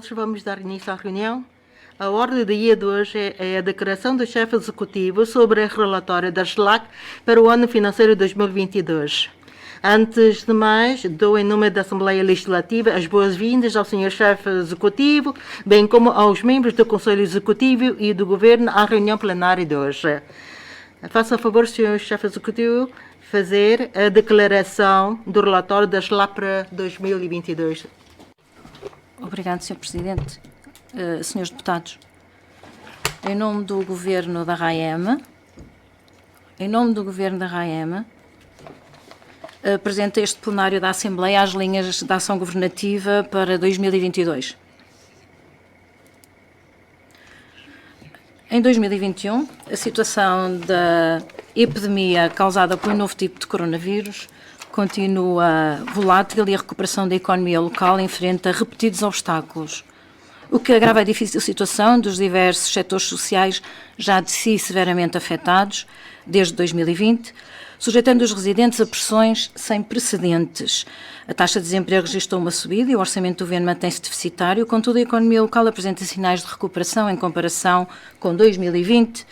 Vamos dar início à reunião. A ordem do dia de hoje é a declaração do chefe executivo sobre a relatória da SLAC para o ano financeiro 2022. Antes de mais, dou em nome da Assembleia Legislativa as boas-vindas ao Sr. Chefe Executivo, bem como aos membros do Conselho Executivo e do Governo à reunião plenária de hoje. Faça a favor, Sr. Chefe Executivo, fazer a declaração do relatório da SLAC para 2022. Obrigado, Sr. Presidente. Senhores deputados, em nome do Governo da RAEM, apresento este plenário da Assembleia as linhas da ação governativa para 2022. Em 2021, a situação da epidemia causada pelo novo tipo de coronavírus continua volátil e a recuperação da economia local enfrenta repetidos obstáculos, o que agrava a difícil situação dos diversos setores sociais já de si severamente afetados desde 2020, sujeitando os residentes a pressões sem precedentes. A taxa de desemprego registrou uma subida e o orçamento do governo mantém-se deficitário, contudo a economia local apresenta sinais de recuperação em comparação com 2020,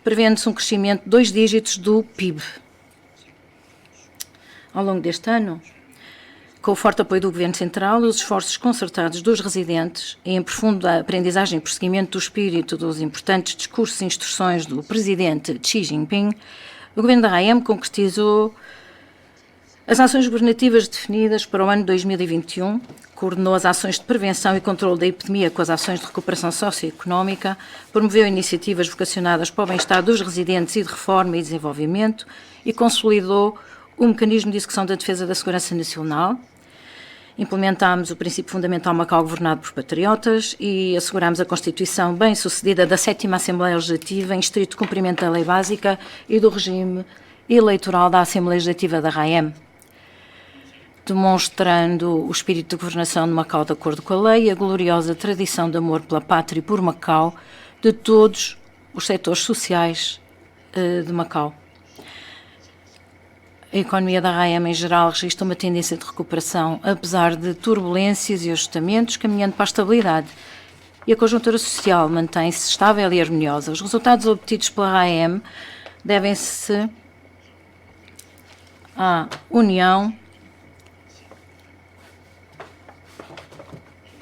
prevendo-se um crescimento de 2 dígitos do PIB. Ao longo deste ano, com o forte apoio do Governo Central, os esforços concertados dos residentes e em profunda aprendizagem e prosseguimento do espírito dos importantes discursos e instruções do Presidente Xi Jinping, o Governo da RAEM concretizou as ações governativas definidas para o ano 2021, coordenou as ações de prevenção e controle da epidemia com as ações de recuperação socioeconómica, promoveu iniciativas vocacionadas para o bem-estar dos residentes e de reforma e desenvolvimento e consolidou o mecanismo de execução da defesa da segurança nacional. Implementámos o princípio fundamental Macau governado por patriotas e assegurámos a constituição bem-sucedida da 7ª Assembleia Legislativa em estrito cumprimento da lei básica e do regime eleitoral da Assembleia Legislativa da RAEM, demonstrando o espírito de governação de Macau de acordo com a lei e a gloriosa tradição de amor pela pátria e por Macau de todos os setores sociais de Macau. A economia da RAEM, em geral, registra uma tendência de recuperação, apesar de turbulências e ajustamentos, caminhando para a estabilidade. E a conjuntura social mantém-se estável e harmoniosa. Os resultados obtidos pela RAEM devem-se à união,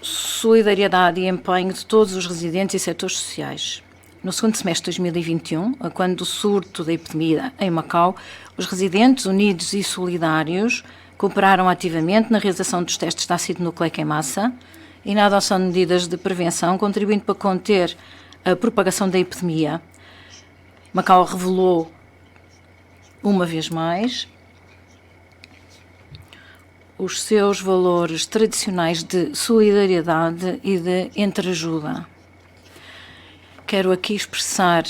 solidariedade e empenho de todos os residentes e setores sociais. No segundo semestre de 2021, quando do surto da epidemia em Macau, os residentes unidos e solidários cooperaram ativamente na realização dos testes de ácido nucleico em massa e na adoção de medidas de prevenção, contribuindo para conter a propagação da epidemia. Macau revelou, uma vez mais, os seus valores tradicionais de solidariedade e de entreajuda. Quero aqui expressar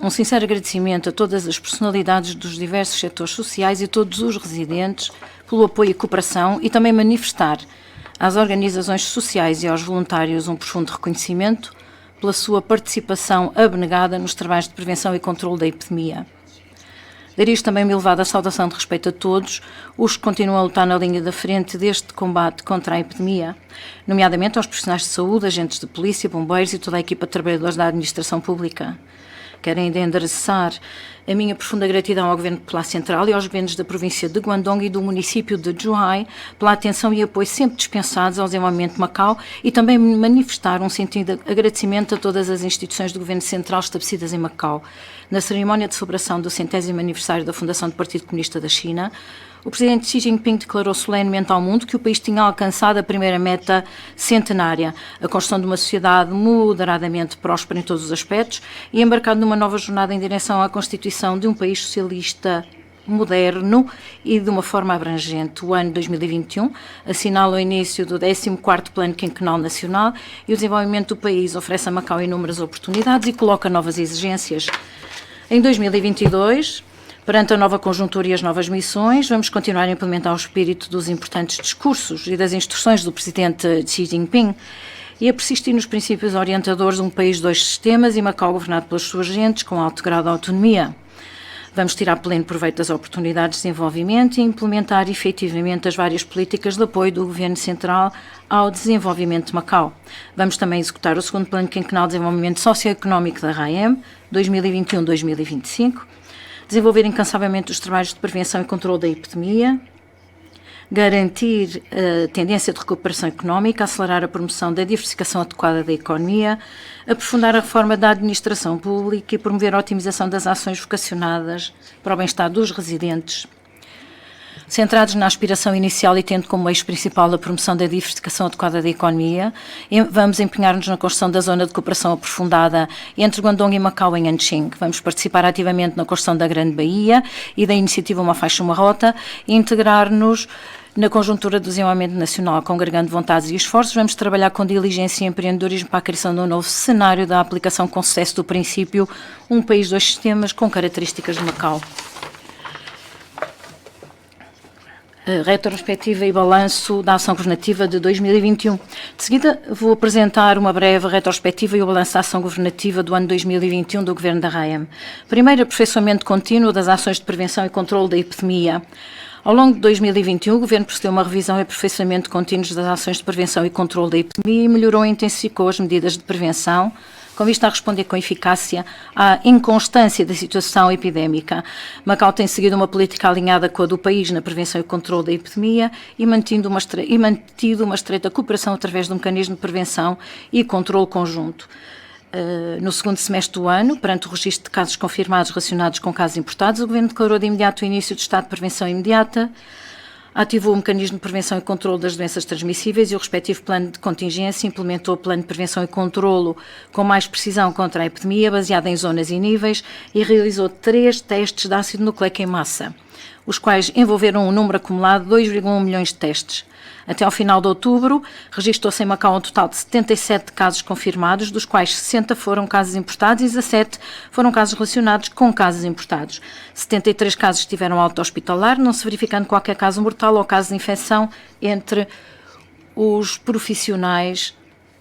um sincero agradecimento a todas as personalidades dos diversos setores sociais e todos os residentes pelo apoio e cooperação e também manifestar às organizações sociais e aos voluntários um profundo reconhecimento pela sua participação abnegada nos trabalhos de prevenção e controle da epidemia. Daria isto também uma elevada saudação de respeito a todos os que continuam a lutar na linha da frente deste combate contra a epidemia, nomeadamente aos profissionais de saúde, agentes de polícia, bombeiros e toda a equipa de trabalhadores da administração pública. Quero ainda endereçar a minha profunda gratidão ao Governo Popular Central e aos governos da província de Guangdong e do município de Zhuhai pela atenção e apoio sempre dispensados ao desenvolvimento de Macau e também manifestar um sentido de agradecimento a todas as instituições do Governo Central estabelecidas em Macau. Na cerimónia de celebração do 100º aniversário da fundação do Partido Comunista da China, o Presidente Xi Jinping declarou solenemente ao mundo que o país tinha alcançado a primeira meta centenária, a construção de uma sociedade moderadamente próspera em todos os aspectos e embarcado numa nova jornada em direção à constituição de um país socialista moderno e de uma forma abrangente. O ano 2021 assinala o início do 14º Plano Quinquenal Nacional e o desenvolvimento do país oferece a Macau inúmeras oportunidades e coloca novas exigências. Em 2022, perante a nova conjuntura e as novas missões, vamos continuar a implementar o espírito dos importantes discursos e das instruções do Presidente Xi Jinping e a persistir nos princípios orientadores de um país de 2 sistemas e Macau governado pelas suas gentes com alto grau de autonomia. Vamos tirar pleno proveito das oportunidades de desenvolvimento e implementar efetivamente as várias políticas de apoio do Governo Central ao desenvolvimento de Macau. Vamos também executar o segundo Plano Quinquenal de Desenvolvimento Socioeconómico da RAEM, 2021-2025, desenvolver incansavelmente os trabalhos de prevenção e controle da epidemia, garantir a tendência de recuperação económica, acelerar a promoção da diversificação adequada da economia, aprofundar a reforma da administração pública e promover a otimização das ações vocacionadas para o bem-estar dos residentes. Centrados na aspiração inicial e tendo como eixo principal a promoção da diversificação adequada da economia, vamos empenhar-nos na construção da zona de cooperação aprofundada entre Guangdong e Macau em Anqing. Vamos participar ativamente na construção da Grande Baía e da iniciativa Uma Faixa, Uma Rota e integrar-nos na conjuntura do desenvolvimento nacional, congregando vontades e esforços. Vamos trabalhar com diligência e empreendedorismo para a criação de um novo cenário da aplicação com sucesso do princípio Um País, Dois Sistemas, com características de Macau. Retrospectiva e balanço da ação governativa de 2021. De seguida, vou apresentar uma breve retrospectiva e o balanço da ação governativa do ano 2021 do Governo da RAEM. Primeiro, aperfeiçoamento contínuo das ações de prevenção e controle da epidemia. Ao longo de 2021, o Governo procedeu a uma revisão e aperfeiçoamento contínuos das ações de prevenção e controle da epidemia e melhorou e intensificou as medidas de prevenção, com vista a responder com eficácia à inconstância da situação epidémica. Macau tem seguido uma política alinhada com a do país na prevenção e controle da epidemia e mantido uma estreita cooperação através do mecanismo de prevenção e controle conjunto. No segundo semestre do ano, perante o registro de casos confirmados relacionados com casos importados, o Governo declarou de imediato o início do estado de prevenção imediata, ativou o mecanismo de prevenção e controlo das doenças transmissíveis e o respectivo plano de contingência, implementou o plano de prevenção e controlo com mais precisão contra a epidemia, baseado em zonas e níveis, e realizou 3 testes de ácido nucleico em massa, os quais envolveram um número acumulado de 2,1 milhões de testes. Até ao final de outubro, registrou-se em Macau um total de 77 casos confirmados, dos quais 60 foram casos importados e 17 foram casos relacionados com casos importados. 73 casos estiveram alto-hospitalar, não se verificando qualquer caso mortal ou caso de infecção entre os profissionais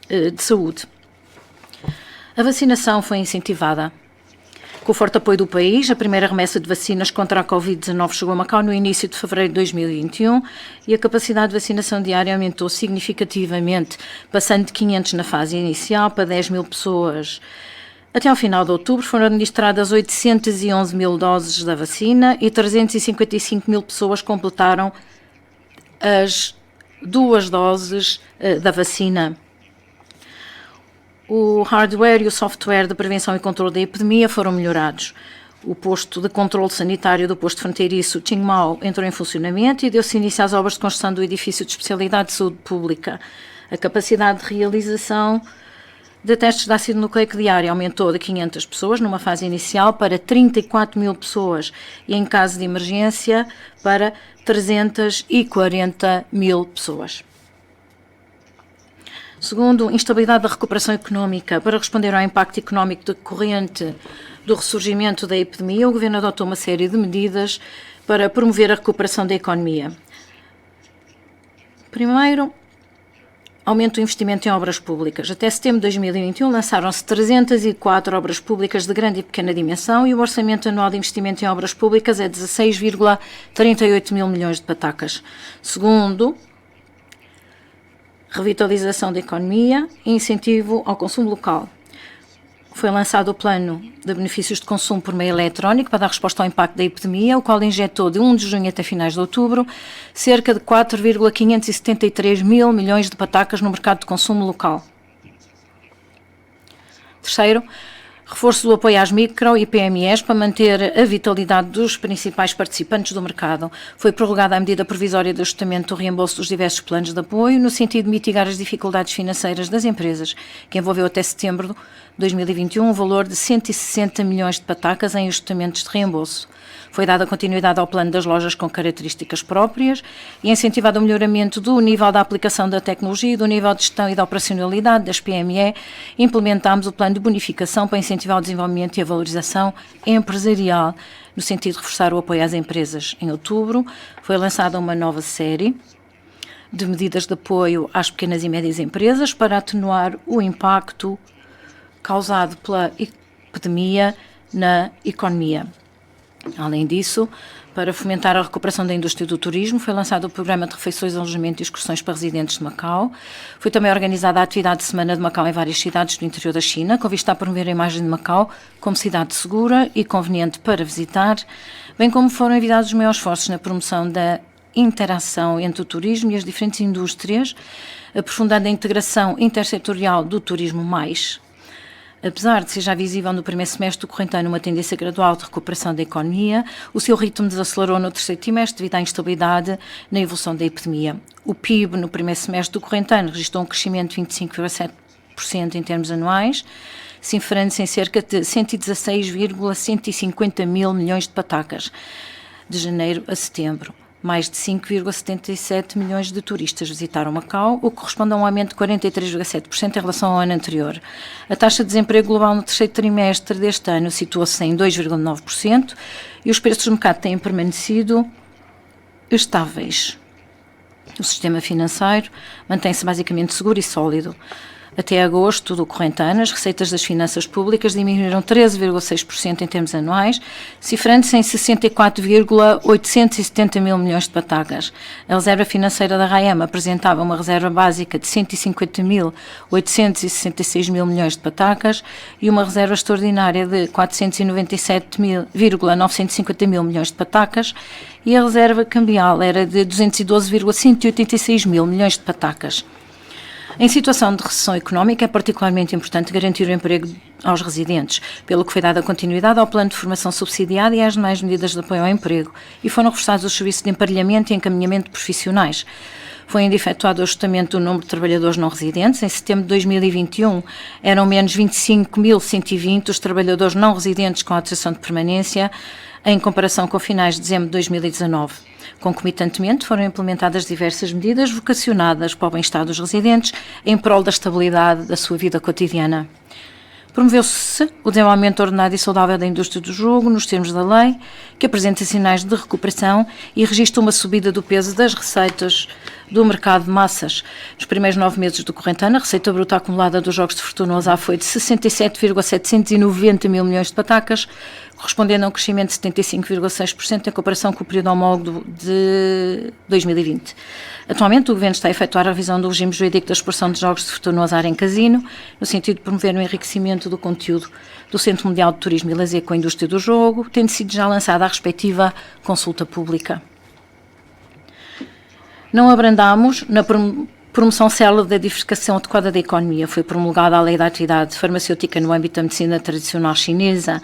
de saúde. A vacinação foi incentivada. Com o forte apoio do país, a primeira remessa de vacinas contra a Covid-19 chegou a Macau no início de fevereiro de 2021 e a capacidade de vacinação diária aumentou significativamente, passando de 500 na fase inicial para 10 mil pessoas. Até ao final de outubro foram administradas 811 mil doses da vacina e 355 mil pessoas completaram as 2 doses da vacina. O hardware e o software de prevenção e controle da epidemia foram melhorados. O posto de controle sanitário do posto fronteiriço Qingmao entrou em funcionamento e deu-se início às obras de construção do edifício de especialidade de saúde pública. A capacidade de realização de testes de ácido nucleico diário aumentou de 500 pessoas numa fase inicial para 34 mil pessoas e, em caso de emergência, para 340 mil pessoas. Segundo, instabilidade da recuperação económica. Para responder ao impacto económico decorrente do ressurgimento da epidemia, o Governo adotou uma série de medidas para promover a recuperação da economia. Primeiro, aumento do investimento em obras públicas. Até setembro de 2021 lançaram-se 304 obras públicas de grande e pequena dimensão e o orçamento anual de investimento em obras públicas é 16,38 mil milhões de patacas. Segundo, revitalização da economia e incentivo ao consumo local. Foi lançado o plano de benefícios de consumo por meio eletrónico para dar resposta ao impacto da epidemia, o qual injetou de 1 de junho até finais de outubro cerca de 4,573 mil milhões de patacas no mercado de consumo local. Terceiro, reforço do apoio às micro e PMEs para manter a vitalidade dos principais participantes do mercado. Foi prorrogada a medida provisória de ajustamento do reembolso dos diversos planos de apoio, no sentido de mitigar as dificuldades financeiras das empresas, que envolveu até setembro de 2021 um valor de 160 milhões de patacas em ajustamentos de reembolso. Foi dada continuidade ao plano das lojas com características próprias e incentivado o melhoramento do nível da aplicação da tecnologia e do nível de gestão e da operacionalidade das PME. Implementámos o plano de bonificação para incentivar o desenvolvimento e a valorização empresarial, no sentido de reforçar o apoio às empresas. Em outubro, foi lançada uma nova série de medidas de apoio às pequenas e médias empresas para atenuar o impacto causado pela epidemia na economia. Além disso, para fomentar a recuperação da indústria do turismo, foi lançado o programa de refeições, alojamento e excursões para residentes de Macau. Foi também organizada a atividade de Semana de Macau em várias cidades do interior da China, com vista a promover a imagem de Macau como cidade segura e conveniente para visitar, bem como foram enviados os maiores esforços na promoção da interação entre o turismo e as diferentes indústrias, aprofundando a integração intersetorial do turismo mais. Apesar de ser já visível no primeiro semestre do corrente ano uma tendência gradual de recuperação da economia, o seu ritmo desacelerou no terceiro trimestre devido à instabilidade na evolução da epidemia. O PIB no primeiro semestre do corrente ano registrou um crescimento de 25,7% em termos anuais, cifrando-se em cerca de 116,150 mil milhões de patacas, de janeiro a setembro. Mais de 5,77 milhões de turistas visitaram Macau, o que corresponde a um aumento de 43,7% em relação ao ano anterior. A taxa de desemprego global no terceiro trimestre deste ano situa-se em 2,9% e os preços do mercado têm permanecido estáveis. O sistema financeiro mantém-se basicamente seguro e sólido. Até agosto do corrente ano, as receitas das finanças públicas diminuíram 13,6% em termos anuais, cifrando-se em 64,870 mil milhões de patacas. A reserva financeira da RAEM apresentava uma reserva básica de 150.866 mil milhões de patacas e uma reserva extraordinária de 497,950 mil milhões de patacas, e a reserva cambial era de 212,186 mil milhões de patacas. Em situação de recessão económica, é particularmente importante garantir o emprego aos residentes, pelo que foi dada continuidade ao plano de formação subsidiado e às demais medidas de apoio ao emprego, e foram reforçados os serviços de emparelhamento e encaminhamento de profissionais. Foi ainda efetuado o ajustamento do número de trabalhadores não residentes. Em setembro de 2021, eram menos 25.120 os trabalhadores não residentes com autorização de permanência, em comparação com finais de dezembro de 2019. Concomitantemente, foram implementadas diversas medidas vocacionadas para o bem-estar dos residentes em prol da estabilidade da sua vida cotidiana. Promoveu-se o desenvolvimento ordenado e saudável da indústria do jogo, nos termos da lei, que apresenta sinais de recuperação e registra uma subida do peso das receitas do mercado de massas. Nos primeiros 9 meses do corrente ano, a receita bruta acumulada dos jogos de Fortuna Osá foi de 67,790 mil milhões de patacas, correspondendo a um crescimento de 75,6% em comparação com o período homólogo de 2020. Atualmente, o Governo está a efetuar a revisão do regime jurídico da exportação de jogos de Fortuna Osá em casino, no sentido de promover o enriquecimento do conteúdo do Centro Mundial de Turismo e Lazer com a indústria do jogo, tendo sido já lançada a respectiva consulta pública. Não abrandamos na promoção célere da diversificação adequada da economia. Foi promulgada a Lei da Atividade Farmacêutica no âmbito da medicina tradicional chinesa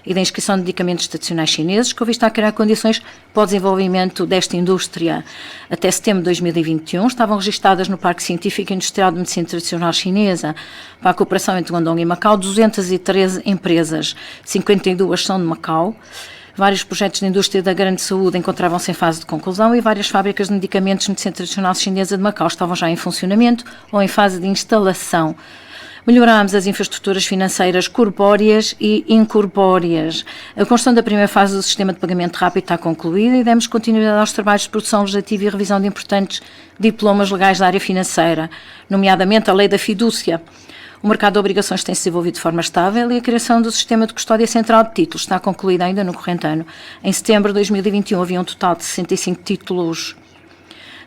e da inscrição de medicamentos tradicionais chineses, com vista a criar condições para o desenvolvimento desta indústria. Até setembro de 2021, estavam registadas no Parque Científico e Industrial de Medicina Tradicional Chinesa, para a cooperação entre Guangdong e Macau, 213 empresas, 52 são de Macau. Vários projetos de indústria da grande saúde encontravam-se em fase de conclusão e várias fábricas de medicamentos de medicina tradicional chinesa de Macau estavam já em funcionamento ou em fase de instalação. Melhorámos as infraestruturas financeiras corpóreas e incorpóreas. A construção da primeira fase do sistema de pagamento rápido está concluída e demos continuidade aos trabalhos de produção legislativa e revisão de importantes diplomas legais da área financeira, nomeadamente a Lei da Fidúcia. O mercado de obrigações tem se desenvolvido de forma estável e a criação do sistema de custódia central de títulos está concluída ainda no corrente ano. Em setembro de 2021 havia um total de 65 títulos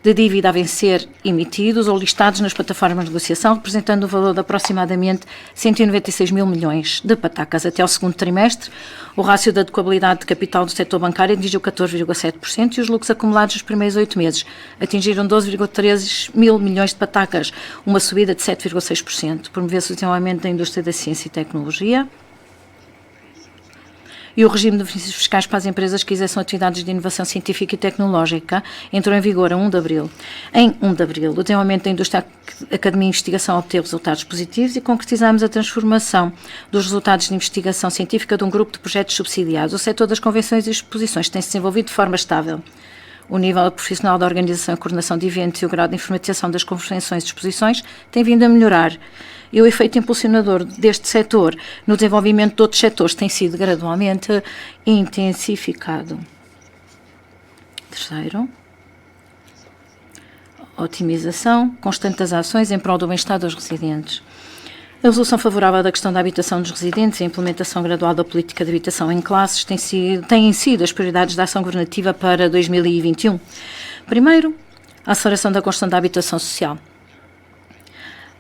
de dívida a vencer emitidos ou listados nas plataformas de negociação, representando um valor de aproximadamente 196 mil milhões de patacas. Até ao segundo trimestre, o rácio da adequabilidade de capital do setor bancário atingiu 14,7% e os lucros acumulados nos primeiros 8 meses atingiram 12,13 mil milhões de patacas, uma subida de 7,6%. Promoveu-se o desenvolvimento da indústria da ciência e tecnologia. E o regime de benefícios fiscais para as empresas que exerçam atividades de inovação científica e tecnológica entrou em vigor a 1 de abril. Em 1 de abril, o desenvolvimento da indústria academia e investigação obteve resultados positivos e concretizamos a transformação dos resultados de investigação científica de um grupo de projetos subsidiados. O setor das convenções e exposições tem se desenvolvido de forma estável. O nível profissional da organização e coordenação de eventos e o grau de informatização das convenções e exposições tem vindo a melhorar. E o efeito impulsionador deste setor no desenvolvimento de outros setores tem sido gradualmente intensificado. Terceiro, otimização constante das ações em prol do bem-estar dos residentes. A resolução favorável da questão da habitação dos residentes e a implementação gradual da política de habitação em classes têm sido as prioridades da ação governativa para 2021. Primeiro, a aceleração da construção da habitação social.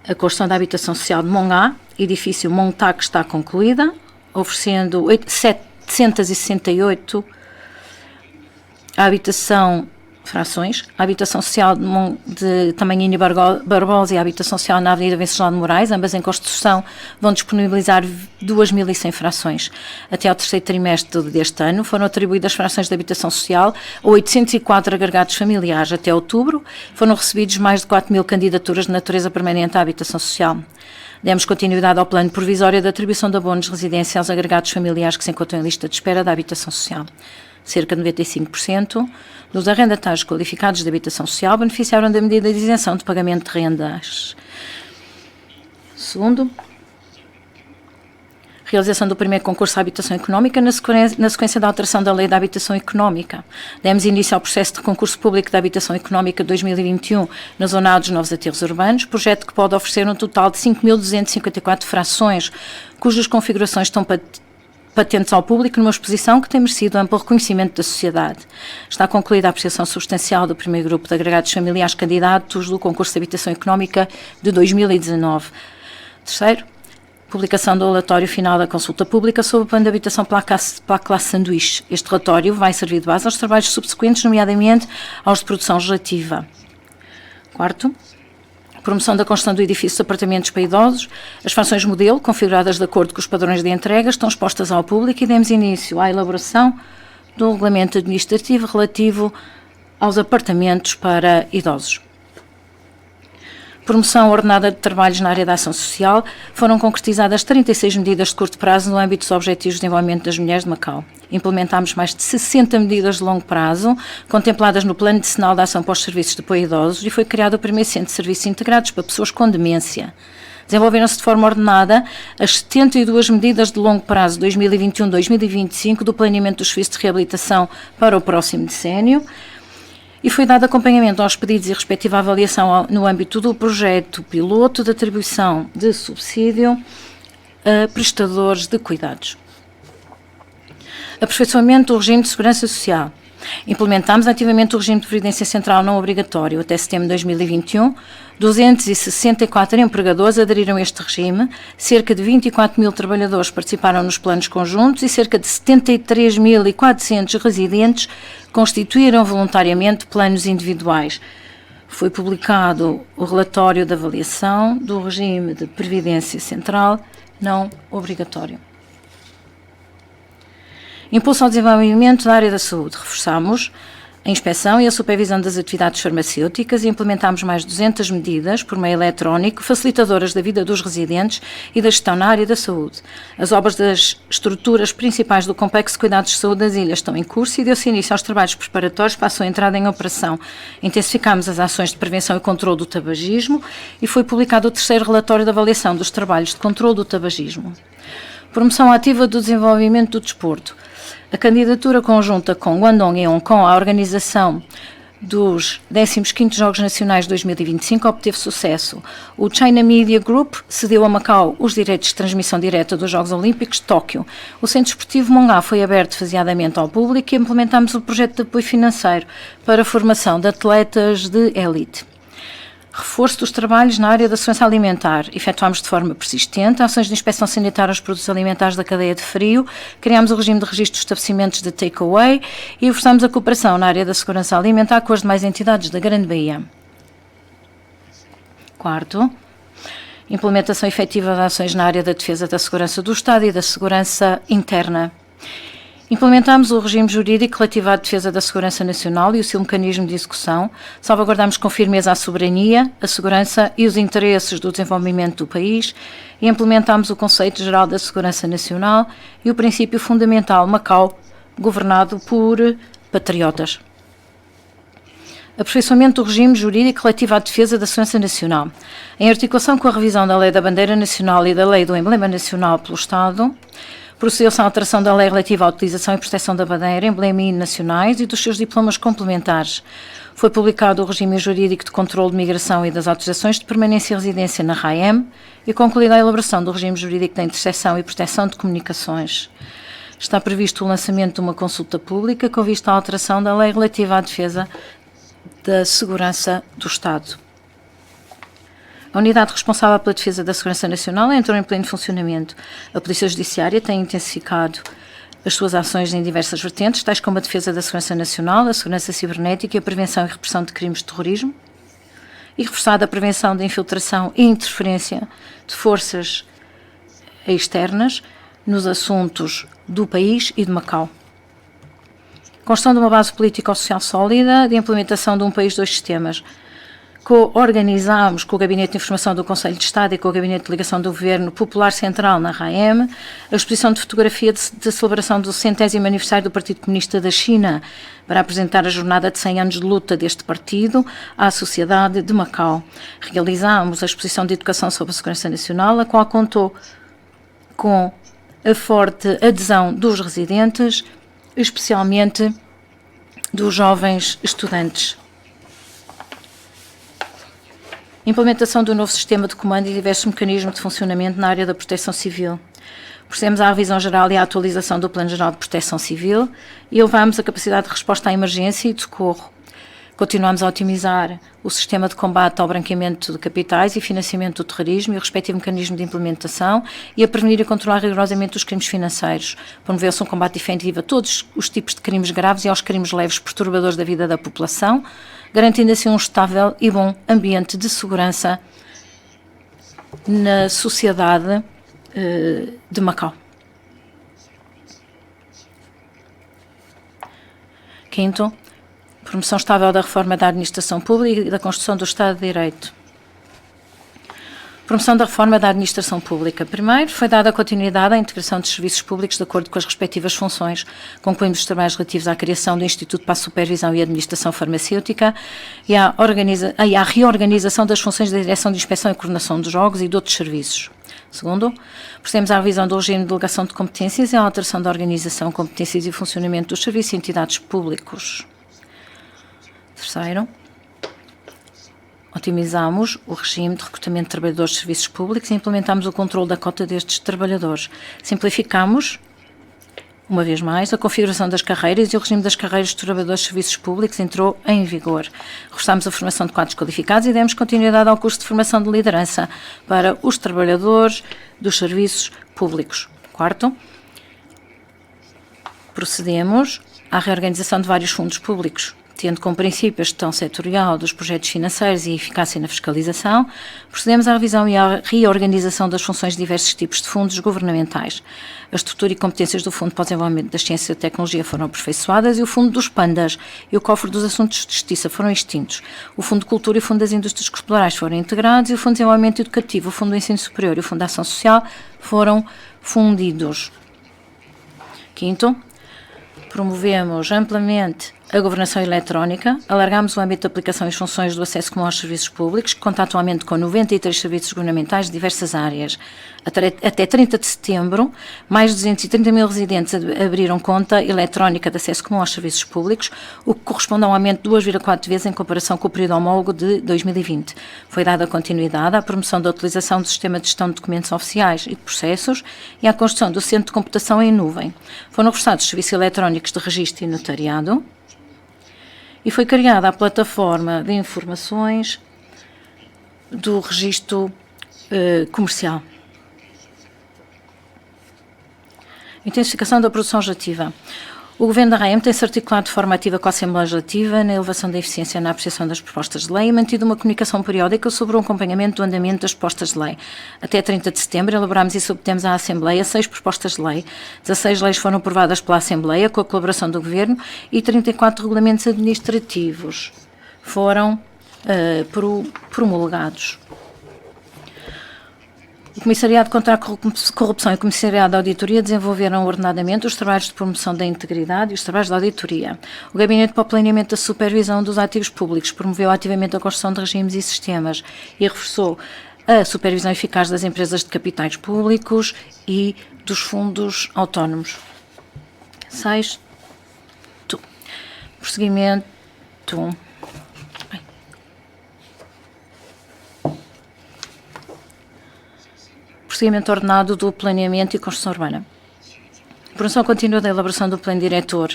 A construção da habitação social de Mongat, edifício Montac, está concluída, oferecendo 768 frações, a habitação social de Tamanhini Barbosa e a habitação social na Avenida Venceslau de Moraes, ambas em construção, vão disponibilizar 2.100 frações. Até ao terceiro trimestre deste ano foram atribuídas frações de habitação social a 804 agregados familiares. Até outubro foram recebidos mais de 4.000 candidaturas de natureza permanente à habitação social. Demos continuidade ao plano provisório de atribuição de abonos de residência aos agregados familiares que se encontram em lista de espera da habitação social. Cerca de 95% dos arrendatários qualificados de habitação social beneficiaram da medida de isenção de pagamento de rendas. Segundo, realização do primeiro concurso de habitação económica na sequência da alteração da Lei da Habitação Económica. Demos início ao processo de concurso público de habitação económica 2021 na zona A dos novos aterros urbanos, projeto que pode oferecer um total de 5.254 frações, cujas configurações estão patentes ao público numa exposição que tem merecido amplo reconhecimento da sociedade. Está concluída a apreciação substancial do primeiro grupo de agregados familiares candidatos do concurso de habitação económica de 2019. Terceiro, publicação do relatório final da consulta pública sobre o plano de habitação pela classe sanduíche. Este relatório vai servir de base aos trabalhos subsequentes, nomeadamente aos de produção legislativa. Quarto, promoção da construção do edifício de apartamentos para idosos. As frações modelo, configuradas de acordo com os padrões de entrega, estão expostas ao público e demos início à elaboração do regulamento administrativo relativo aos apartamentos para idosos. Promoção ordenada de trabalhos na área da ação social. Foram concretizadas 36 medidas de curto prazo no âmbito dos Objetivos de Desenvolvimento das Mulheres de Macau. Implementámos mais de 60 medidas de longo prazo, contempladas no Plano Decenal de Ação para os Serviços de Apoio a Idosos, e foi criado o primeiro Centro de Serviços Integrados para Pessoas com Demência. Desenvolveram-se de forma ordenada as 72 medidas de longo prazo 2021-2025 do planeamento dos serviços de reabilitação para o próximo decênio, e foi dado acompanhamento aos pedidos e respectiva avaliação no âmbito do projeto piloto de atribuição de subsídio a prestadores de cuidados. Aperfeiçoamento do regime de segurança social. Implementámos ativamente o regime de previdência central não obrigatório. Até setembro de 2021, 264 empregadores aderiram a este regime, cerca de 24.000 trabalhadores participaram nos planos conjuntos e cerca de 73.400 residentes constituíram voluntariamente planos individuais. Foi publicado o relatório de avaliação do regime de previdência central não obrigatório. Impulso ao desenvolvimento da área da saúde. Reforçamos a inspeção e a supervisão das atividades farmacêuticas e implementámos mais de 200 medidas por meio eletrónico facilitadoras da vida dos residentes e da gestão na área da saúde. As obras das estruturas principais do Complexo de Cuidados de Saúde das Ilhas estão em curso e deu-se início aos trabalhos preparatórios para a sua entrada em operação. Intensificámos as ações de prevenção e controle do tabagismo e foi publicado o terceiro relatório de avaliação dos trabalhos de controle do tabagismo. Promoção ativa do desenvolvimento do desporto. A candidatura conjunta com Guangdong e Hong Kong à organização dos 15º Jogos Nacionais de 2025 obteve sucesso. O China Media Group cedeu a Macau os direitos de transmissão direta dos Jogos Olímpicos de Tóquio. O Centro Esportivo Mongat foi aberto faseadamente ao público e implementámos o projeto de apoio financeiro para a formação de atletas de elite. Reforço dos trabalhos na área da segurança alimentar. Efetuámos de forma persistente ações de inspeção sanitária aos produtos alimentares da cadeia de frio, criámos o regime de registro dos estabelecimentos de take-away e reforçámos a cooperação na área da segurança alimentar com as demais entidades da Grande Baía. Quarto, implementação efetiva de ações na área da defesa da segurança do Estado e da segurança interna. Implementámos o regime jurídico relativo à defesa da segurança nacional e o seu mecanismo de execução, salvaguardámos com firmeza a soberania, a segurança e os interesses do desenvolvimento do país e implementámos o conceito geral da segurança nacional e o princípio fundamental Macau, governado por patriotas. Aperfeiçoamento do regime jurídico relativo à defesa da segurança nacional. Em articulação com a revisão da Lei da Bandeira Nacional e da Lei do Emblema Nacional pelo Estado, procedeu-se à alteração da lei relativa à utilização e proteção da bandeira, emblema e hino nacionais e dos seus diplomas complementares. Foi publicado o regime jurídico de controle de migração e das autorizações de permanência e residência na RAEM E concluída a elaboração do regime jurídico da interseção e proteção de comunicações, está previsto o lançamento de uma consulta pública com vista à alteração da lei relativa à defesa da segurança do Estado. A unidade responsável pela defesa da segurança nacional entrou em pleno funcionamento. A Polícia Judiciária tem intensificado as suas ações em diversas vertentes, tais como a defesa da segurança nacional, a segurança cibernética e a prevenção e repressão de crimes de terrorismo, e reforçado a prevenção da infiltração e interferência de forças externas nos assuntos do país e de Macau. Construção de uma base político-social sólida, de implementação de um país, dois sistemas. Co-organizámos com o Gabinete de Informação do Conselho de Estado e com o Gabinete de Ligação do Governo Popular Central na RAEM, a exposição de fotografia de celebração do 100º aniversário do Partido Comunista da China, para apresentar a jornada de 100 anos de luta deste partido à sociedade de Macau. Realizámos a exposição de educação sobre a segurança nacional, a qual contou com a forte adesão dos residentes, especialmente dos jovens estudantes. Implementação do novo sistema de comando e diversos mecanismos de funcionamento na área da proteção civil. Procedemos à revisão geral e à atualização do Plano Geral de Proteção Civil e elevamos a capacidade de resposta à emergência e de socorro. Continuamos a otimizar o sistema de combate ao branqueamento de capitais e financiamento do terrorismo e o respectivo mecanismo de implementação e a prevenir e controlar rigorosamente os crimes financeiros. Promoveu-se um combate efetivo a todos os tipos de crimes graves e aos crimes leves perturbadores da vida da população, garantindo assim um estável e bom ambiente de segurança na sociedade de Macau. Quinto, promoção estável da reforma da administração pública e da construção do Estado de Direito. Promoção da reforma da administração pública. Primeiro, foi dada continuidade à integração dos serviços públicos de acordo com as respectivas funções. Concluímos os trabalhos relativos à criação do Instituto para a Supervisão e Administração Farmacêutica e à reorganização das funções da Direção de Inspeção e Coordenação dos Jogos e de outros serviços. Segundo, procedemos à revisão do regime de delegação de competências e à alteração da organização, competências e funcionamento dos serviços e entidades públicos. Terceiro, otimizamos o regime de recrutamento de trabalhadores de serviços públicos e implementamos o controle da cota destes trabalhadores. Simplificamos, uma vez mais, a configuração das carreiras e o regime das carreiras dos trabalhadores de serviços públicos entrou em vigor. Reforçamos a formação de quadros qualificados e demos continuidade ao curso de formação de liderança para os trabalhadores dos serviços públicos. Quarto, procedemos à reorganização de vários fundos públicos, tendo como princípio a gestão setorial dos projetos financeiros e eficácia na fiscalização. Procedemos à revisão e à reorganização das funções de diversos tipos de fundos governamentais. A estrutura e competências do Fundo para o Desenvolvimento da Ciência e da Tecnologia foram aperfeiçoadas e o Fundo dos Pandas e o Cofre dos Assuntos de Justiça foram extintos. O Fundo de Cultura e o Fundo das Indústrias Culturais foram integrados e o Fundo de Desenvolvimento Educativo, o Fundo do Ensino Superior e o Fundo da Ação Social foram fundidos. Quinto, promovemos amplamente a governação eletrónica, alargámos o âmbito de aplicação e as funções do acesso comum aos serviços públicos, que conta atualmente com 93 serviços governamentais de diversas áreas. Até 30 de setembro, mais de 230 mil residentes abriram conta eletrónica de acesso comum aos serviços públicos, o que corresponde a um aumento de 2,4 vezes em comparação com o período homólogo de 2020. Foi dada continuidade à promoção da utilização do sistema de gestão de documentos oficiais e de processos e à construção do centro de computação em nuvem. Foram reforçados os serviços eletrónicos de registro e notariado, e foi criada a plataforma de informações do registro comercial. Intensificação da produção legislativa. O Governo da RAEM tem-se articulado de forma ativa com a Assembleia Legislativa na elevação da eficiência na apreciação das propostas de lei e mantido uma comunicação periódica sobre o acompanhamento do andamento das propostas de lei. Até 30 de setembro elaborámos e submetemos à Assembleia 6 propostas de lei. 16 leis foram aprovadas pela Assembleia com a colaboração do Governo e 34 regulamentos administrativos foram promulgados. O Comissariado contra a Corrupção e o Comissariado de Auditoria desenvolveram ordenadamente os trabalhos de promoção da integridade e os trabalhos de auditoria. O Gabinete para o Planeamento da Supervisão dos Ativos Públicos promoveu ativamente a construção de regimes e sistemas e reforçou a supervisão eficaz das empresas de capitais públicos e dos fundos autónomos. 6. Prosseguimento. seguimento ordenado do planeamento e construção urbana. A promoção contínua da elaboração do Plano Diretor.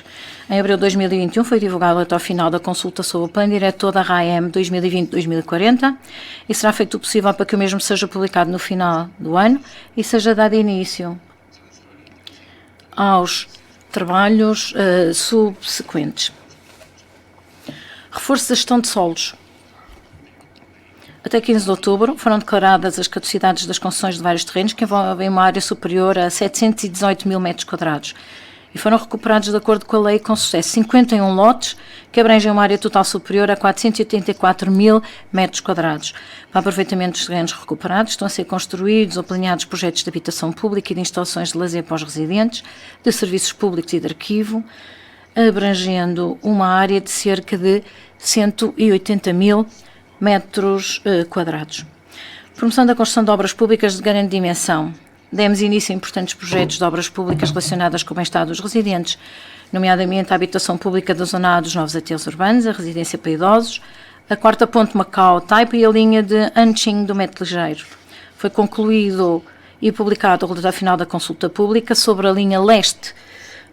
Em abril de 2021 foi divulgado até ao final da consulta sobre o Plano Diretor da RAEM 2020-2040 e será feito o possível para que o mesmo seja publicado no final do ano e seja dado início aos trabalhos subsequentes. Reforço da gestão de solos. Até 15 de outubro foram declaradas as caducidades das concessões de vários terrenos que envolvem uma área superior a 718 mil metros quadrados e foram recuperados de acordo com a lei com sucesso 51 lotes que abrangem uma área total superior a 484 mil metros quadrados. Para aproveitamento dos terrenos recuperados estão a ser construídos ou planeados projetos de habitação pública e de instalações de lazer para os residentes, de serviços públicos e de arquivo, abrangendo uma área de cerca de 180 mil metros quadrados. Promoção da construção de obras públicas de grande dimensão. Demos início a importantes projetos de obras públicas relacionadas com o bem-estar dos residentes, nomeadamente a habitação pública da zona A dos novos aterros urbanos, a residência para idosos, a quarta ponte Macau-Taipa e a linha de Anqing do metro ligeiro. Foi concluído e publicado o resultado final da consulta pública sobre a linha leste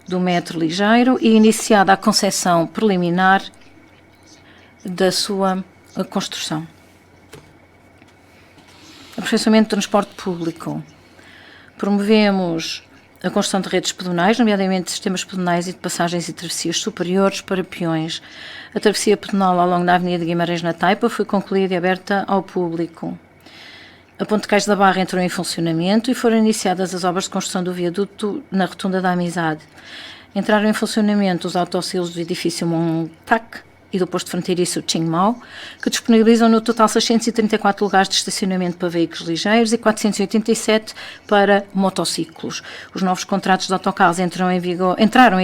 do metro ligeiro e iniciada a concessão preliminar da sua construção. Aperfeiçoamento do transporte público. Promovemos a construção de redes pedonais, nomeadamente de sistemas pedonais e de passagens e travessias superiores para peões. A travessia pedonal ao longo da Avenida Guimarães na Taipa foi concluída e aberta ao público. A Ponte Cais da Barra entrou em funcionamento e foram iniciadas as obras de construção do viaduto na Rotunda da Amizade. Entraram em funcionamento os autossilos do edifício Montac e do posto fronteiriço Qingmao, que disponibilizam no total 634 lugares de estacionamento para veículos ligeiros e 487 para motociclos. Os novos contratos de autocarros entraram em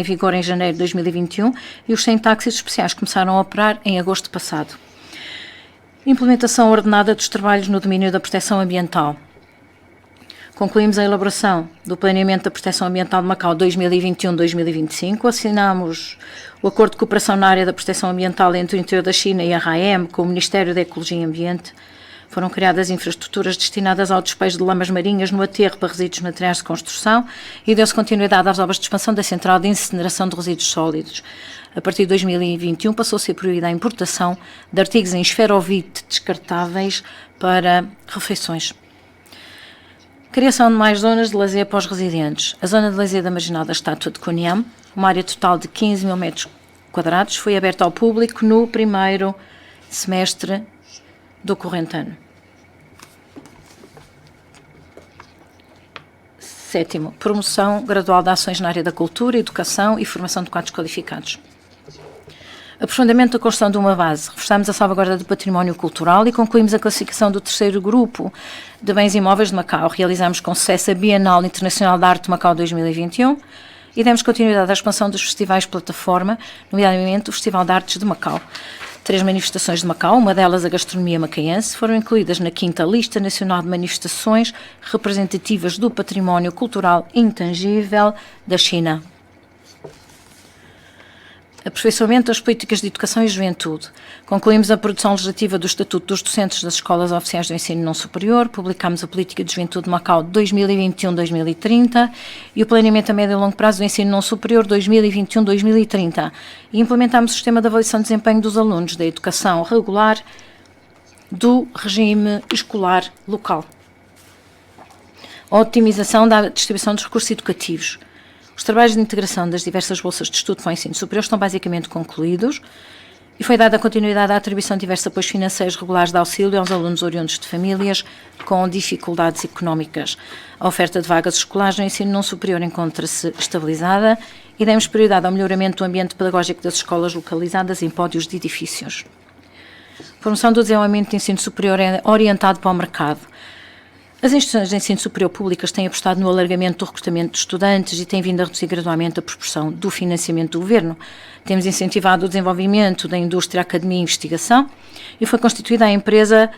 vigor em janeiro de 2021 e os 100 táxis especiais começaram a operar em agosto passado. Implementação ordenada dos trabalhos no domínio da proteção ambiental. Concluímos a elaboração do Planeamento da Proteção Ambiental de Macau 2021-2025, assinamos o Acordo de Cooperação na área da proteção ambiental entre o interior da China e a RAEM com o Ministério da Ecologia e Ambiente. Foram criadas infraestruturas destinadas ao despejo de lamas marinhas no aterro para resíduos materiais de construção e deu-se continuidade às obras de expansão da central de incineração de resíduos sólidos. A partir de 2021 passou a ser proibida a importação de artigos em esferovite descartáveis para refeições. Criação de mais zonas de lazer para os residentes. A zona de lazer da Marginal da Estátua de Cunham, uma área total de 15 mil metros quadrados, foi aberta ao público no primeiro semestre do corrente ano. Sétimo, promoção gradual de ações na área da cultura, educação e formação de quadros qualificados. Aprofundamento da construção de uma base. Reforçamos a salvaguarda do património cultural e concluímos a classificação do terceiro grupo de bens imóveis de Macau. Realizamos com sucesso a Bienal Internacional de Arte de Macau 2021 e demos continuidade à expansão dos festivais plataforma, nomeadamente o Festival de Artes de Macau. 3 manifestações de Macau, uma delas a gastronomia macaense, foram incluídas na 5ª Lista Nacional de Manifestações representativas do património cultural intangível da China. Aperfeiçoamento das políticas de educação e juventude. Concluímos a produção legislativa do Estatuto dos Docentes das Escolas Oficiais do Ensino Não Superior, publicámos a Política de Juventude de Macau 2021-2030 e o Planeamento a Médio e Longo Prazo do Ensino Não Superior 2021-2030 e implementámos o Sistema de Avaliação de Desempenho dos Alunos da Educação Regular do Regime Escolar Local. A otimização da distribuição dos recursos educativos. Os trabalhos de integração das diversas bolsas de estudo para o ensino superior estão basicamente concluídos e foi dada continuidade à atribuição de diversos apoios financeiros regulares de auxílio aos alunos oriundos de famílias com dificuldades económicas. A oferta de vagas escolares no ensino não superior encontra-se estabilizada e demos prioridade ao melhoramento do ambiente pedagógico das escolas localizadas em pódios de edifícios. Promoção do desenvolvimento de ensino superior orientado para o mercado. As instituições de ensino superior públicas têm apostado no alargamento do recrutamento de estudantes e têm vindo a reduzir gradualmente a proporção do financiamento do governo. Temos incentivado o desenvolvimento da indústria, academia e investigação e foi constituída a empresa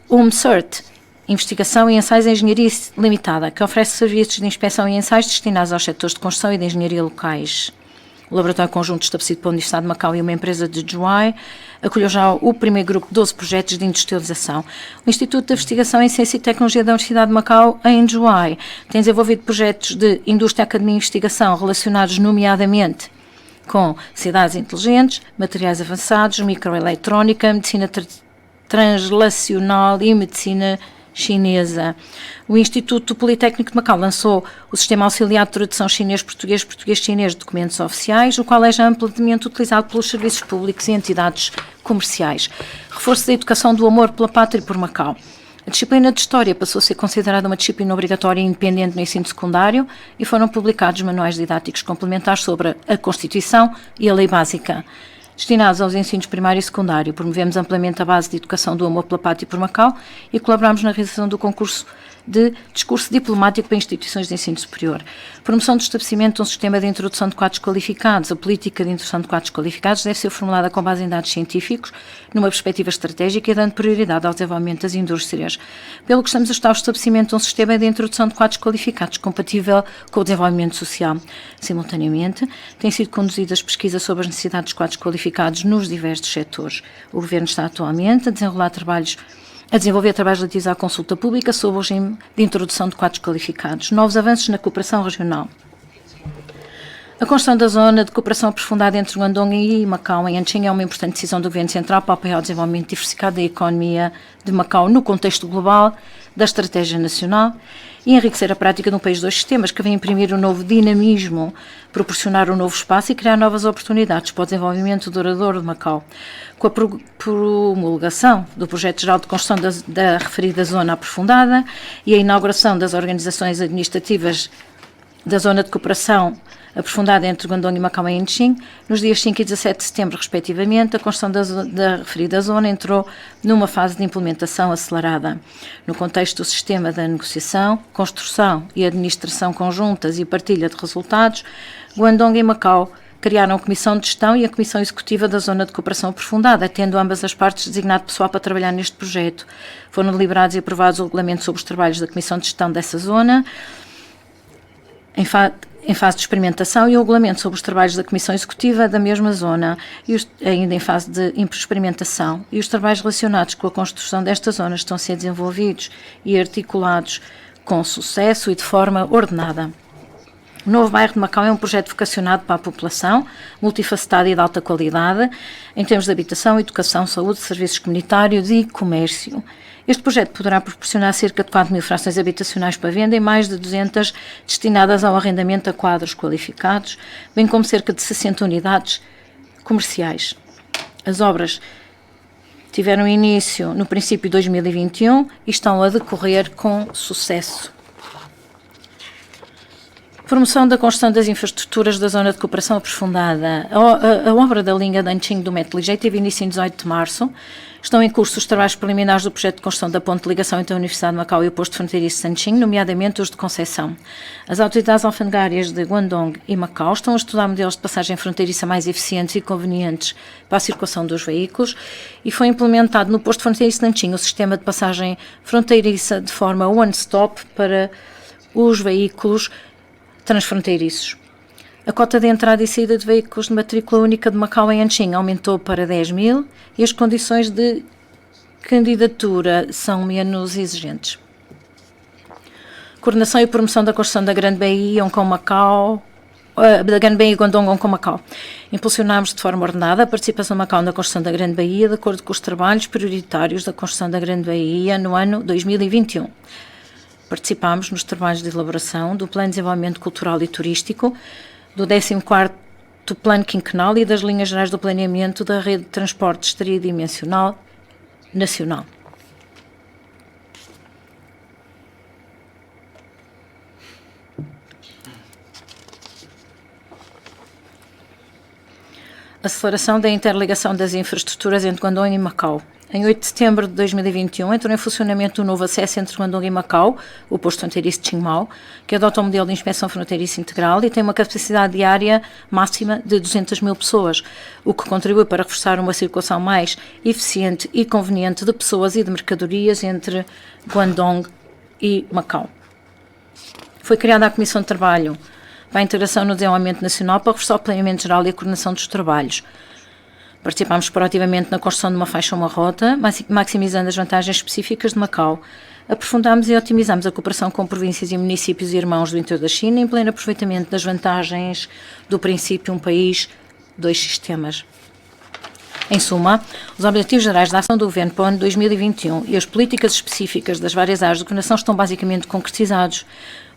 UMCERT, Investigação e Ensaios em Engenharia Limitada, que oferece serviços de inspeção e ensaios destinados aos setores de construção e de engenharia locais. o laboratório conjunto estabelecido pela Universidade de Macau e uma empresa de Zhuhai, acolheu já o primeiro grupo de 12 projetos de industrialização. O Instituto de Investigação em Ciência e Tecnologia da Universidade de Macau, em Zhuhai, tem desenvolvido projetos de indústria, academia e investigação relacionados nomeadamente com cidades inteligentes, materiais avançados, microeletrónica, medicina translacional e medicina chinesa. O Instituto Politécnico de Macau lançou o Sistema Auxiliar de Tradução Chinês-Português, Português-Chinês de Documentos Oficiais, o qual é já amplamente utilizado pelos serviços públicos e entidades comerciais. Reforço da educação do amor pela pátria e por Macau. A disciplina de História passou a ser considerada uma disciplina obrigatória e independente no ensino secundário e foram publicados manuais didáticos complementares sobre a Constituição e a Lei Básica. Destinados aos ensinos primário e secundário, promovemos amplamente a base de educação do amor pela pátria e por Macau e colaboramos na realização do concurso de discurso diplomático para instituições de ensino superior. Promoção do estabelecimento de um sistema de introdução de quadros qualificados. A política de introdução de quadros qualificados deve ser formulada com base em dados científicos, numa perspectiva estratégica e dando prioridade ao desenvolvimento das indústrias. Pelo que estamos a estudar o estabelecimento de um sistema de introdução de quadros qualificados compatível com o desenvolvimento social. Simultaneamente, têm sido conduzidas pesquisas sobre as necessidades de quadros qualificados nos diversos setores. O Governo está atualmente a desenvolver trabalhos relativos à consulta pública sobre o regime de introdução de quadros qualificados. Novos avanços na cooperação regional. A construção da zona de cooperação aprofundada entre Guangdong e Macau em Anqing é uma importante decisão do Governo Central para apoiar o desenvolvimento diversificado da economia de Macau no contexto global da estratégia nacional e enriquecer a prática de um país de dois sistemas que vem imprimir um novo dinamismo, proporcionar um novo espaço e criar novas oportunidades para o desenvolvimento duradouro de Macau. Com a promulgação do Projeto Geral de Construção da referida zona aprofundada e a inauguração das organizações administrativas da Zona de Cooperação aprofundada entre Guangdong e Macau em Anqing, nos dias 5 e 17 de setembro, respectivamente, a construção da referida zona entrou numa fase de implementação acelerada. No contexto do sistema da negociação, construção e administração conjuntas e partilha de resultados, Guangdong e Macau criaram a Comissão de Gestão e a Comissão Executiva da Zona de Cooperação Aprofundada, tendo ambas as partes designado pessoal para trabalhar neste projeto. Foram deliberados e aprovados o regulamento sobre os trabalhos da Comissão de Gestão dessa zona, em fase de experimentação, e o regulamento sobre os trabalhos da Comissão Executiva da mesma zona, ainda em fase de experimentação, e os trabalhos relacionados com a construção desta zona estão a ser desenvolvidos e articulados com sucesso e de forma ordenada. O novo bairro de Macau é um projeto vocacionado para a população, multifacetado e de alta qualidade, em termos de habitação, educação, saúde, serviços comunitários e comércio. Este projeto poderá proporcionar cerca de 4.000 frações habitacionais para venda e mais de 200 destinadas ao arrendamento a quadros qualificados, bem como cerca de 60 unidades comerciais. As obras tiveram início no princípio de 2021 e estão a decorrer com sucesso. Promoção da construção das infraestruturas da Zona de Cooperação Aprofundada. A obra da linha de Anqing do metro ligeiro teve início em 18 de março. Estão em curso os trabalhos preliminares do projeto de construção da ponte de ligação entre a Universidade de Macau e o posto fronteiriço de Anqing, nomeadamente os de Conceição. As autoridades alfandegárias de Guangdong e Macau estão a estudar modelos de passagem fronteiriça mais eficientes e convenientes para a circulação dos veículos e foi implementado no posto fronteiriço de Anqing o sistema de passagem fronteiriça de forma one-stop para os veículos transfronteiriços. A cota de entrada e saída de veículos de matrícula única de Macau em Anqing aumentou para 10.000 e as condições de candidatura são menos exigentes. Coordenação e promoção da construção da Grande Baía com Macau, da Grande Baía e Guangdong com Macau. Impulsionamos de forma ordenada a participação de Macau na construção da Grande Baía de acordo com os trabalhos prioritários da construção da Grande Baía no ano 2021. Participámos nos trabalhos de elaboração do Plano de Desenvolvimento Cultural e Turístico, do 14º Plano Quinquenal e das linhas gerais do planeamento da rede de transportes tridimensional nacional. Aceleração da interligação das infraestruturas entre Guangdong e Macau. Em 8 de setembro de 2021, entrou em funcionamento o novo acesso entre Guangdong e Macau, o posto fronteiriço de Qingmao, que adota um modelo de inspeção fronteiriça integral e tem uma capacidade diária máxima de 200.000 pessoas, o que contribui para reforçar uma circulação mais eficiente e conveniente de pessoas e de mercadorias entre Guangdong e Macau. Foi criada a Comissão de Trabalho para a integração no desenvolvimento nacional para reforçar o planeamento geral e a coordenação dos trabalhos. Participámos proativamente na construção de uma faixa ou uma rota, maximizando as vantagens específicas de Macau. Aprofundámos e otimizamos a cooperação com províncias e municípios e irmãos do interior da China, em pleno aproveitamento das vantagens do princípio um país, dois sistemas. Em suma, os Objetivos Gerais da Ação do Governo para o ano 2021 e as políticas específicas das várias áreas de governação estão basicamente concretizados.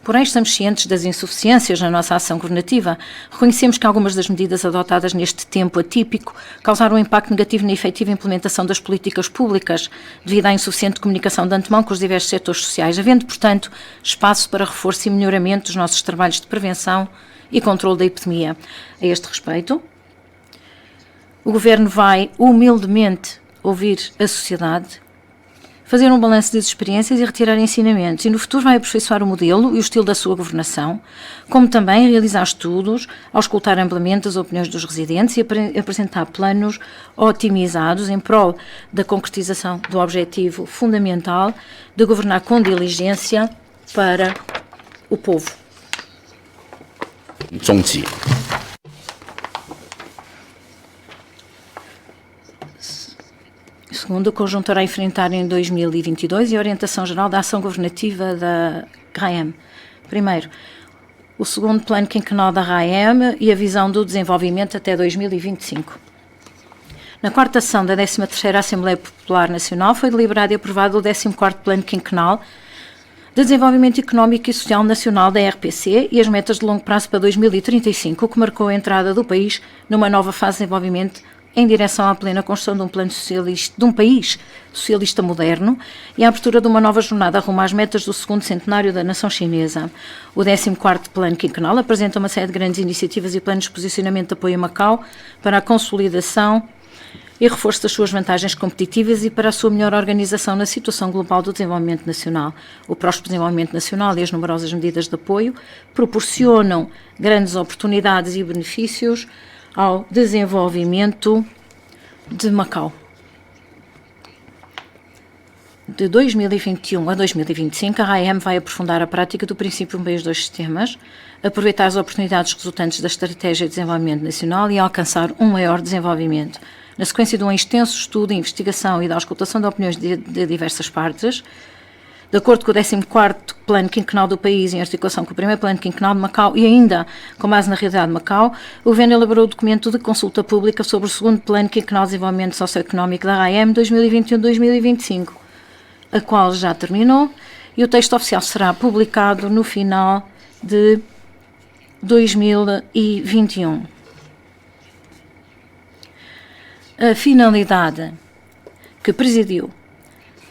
Porém, estamos cientes das insuficiências na nossa ação governativa. Reconhecemos que algumas das medidas adotadas neste tempo atípico causaram um impacto negativo na efetiva implementação das políticas públicas, devido à insuficiente comunicação de antemão com os diversos setores sociais, havendo, portanto, espaço para reforço e melhoramento dos nossos trabalhos de prevenção e controle da epidemia. A este respeito, o Governo vai humildemente ouvir a sociedade, fazer um balanço das experiências e retirar ensinamentos, e no futuro vai aperfeiçoar o modelo e o estilo da sua governação, como também realizar estudos, auscultar amplamente as opiniões dos residentes e apresentar planos otimizados em prol da concretização do objetivo fundamental de governar com diligência para o povo. 终极。 Segundo, o conjunto irá enfrentar em 2022 e a orientação geral da ação governativa da RAEM. Primeiro, o segundo plano quinquenal da RAEM e a visão do desenvolvimento até 2025. Na quarta sessão da 13ª Assembleia Popular Nacional foi deliberado e aprovado o 14º Plano Quinquenal de Desenvolvimento Económico e Social Nacional da RPC e as metas de longo prazo para 2035, o que marcou a entrada do país numa nova fase de desenvolvimento em direção à plena construção de um plano socialista, de um país socialista moderno e a abertura de uma nova jornada rumo às metas do segundo centenário da nação chinesa. O 14º Plano Quinquenal apresenta uma série de grandes iniciativas e planos de posicionamento de apoio a Macau para a consolidação e reforço das suas vantagens competitivas e para a sua melhor organização na situação global do desenvolvimento nacional. O próspero desenvolvimento nacional e as numerosas medidas de apoio proporcionam grandes oportunidades e benefícios ao desenvolvimento de Macau. De 2021 a 2025, a RAEM vai aprofundar a prática do princípio um país, dois sistemas, aproveitar as oportunidades resultantes da Estratégia de Desenvolvimento Nacional e alcançar um maior desenvolvimento. Na sequência de um extenso estudo, investigação e da auscultação de opiniões de diversas partes, de acordo com o 14º Plano Quinquenal do país, em articulação com o 1º Plano Quinquenal de Macau e ainda com base na realidade de Macau, o Governo elaborou o documento de consulta pública sobre o 2º Plano Quinquenal de Desenvolvimento Socioeconómico da RAEM 2021-2025, a qual já terminou, e o texto oficial será publicado no final de 2021. A finalidade que presidiu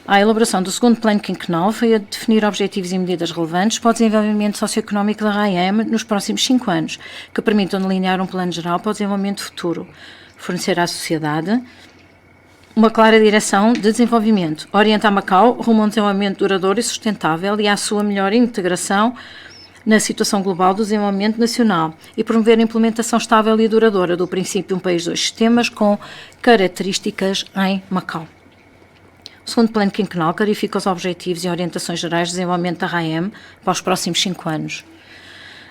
a elaboração do 2º Plano Quinquenal foi a definir objetivos e medidas relevantes para o desenvolvimento socioeconómico da RAEM nos próximos 5 anos, que permitam delinear um plano geral para o desenvolvimento futuro, fornecer à sociedade uma clara direção de desenvolvimento, orientar Macau rumo a um desenvolvimento duradouro e sustentável e à sua melhor integração na situação global do desenvolvimento nacional e promover a implementação estável e duradoura do princípio um país, dois sistemas com características em Macau. O 2º Plano Quinquenal clarifica os objetivos e orientações gerais de desenvolvimento da RAEM para os próximos 5 anos.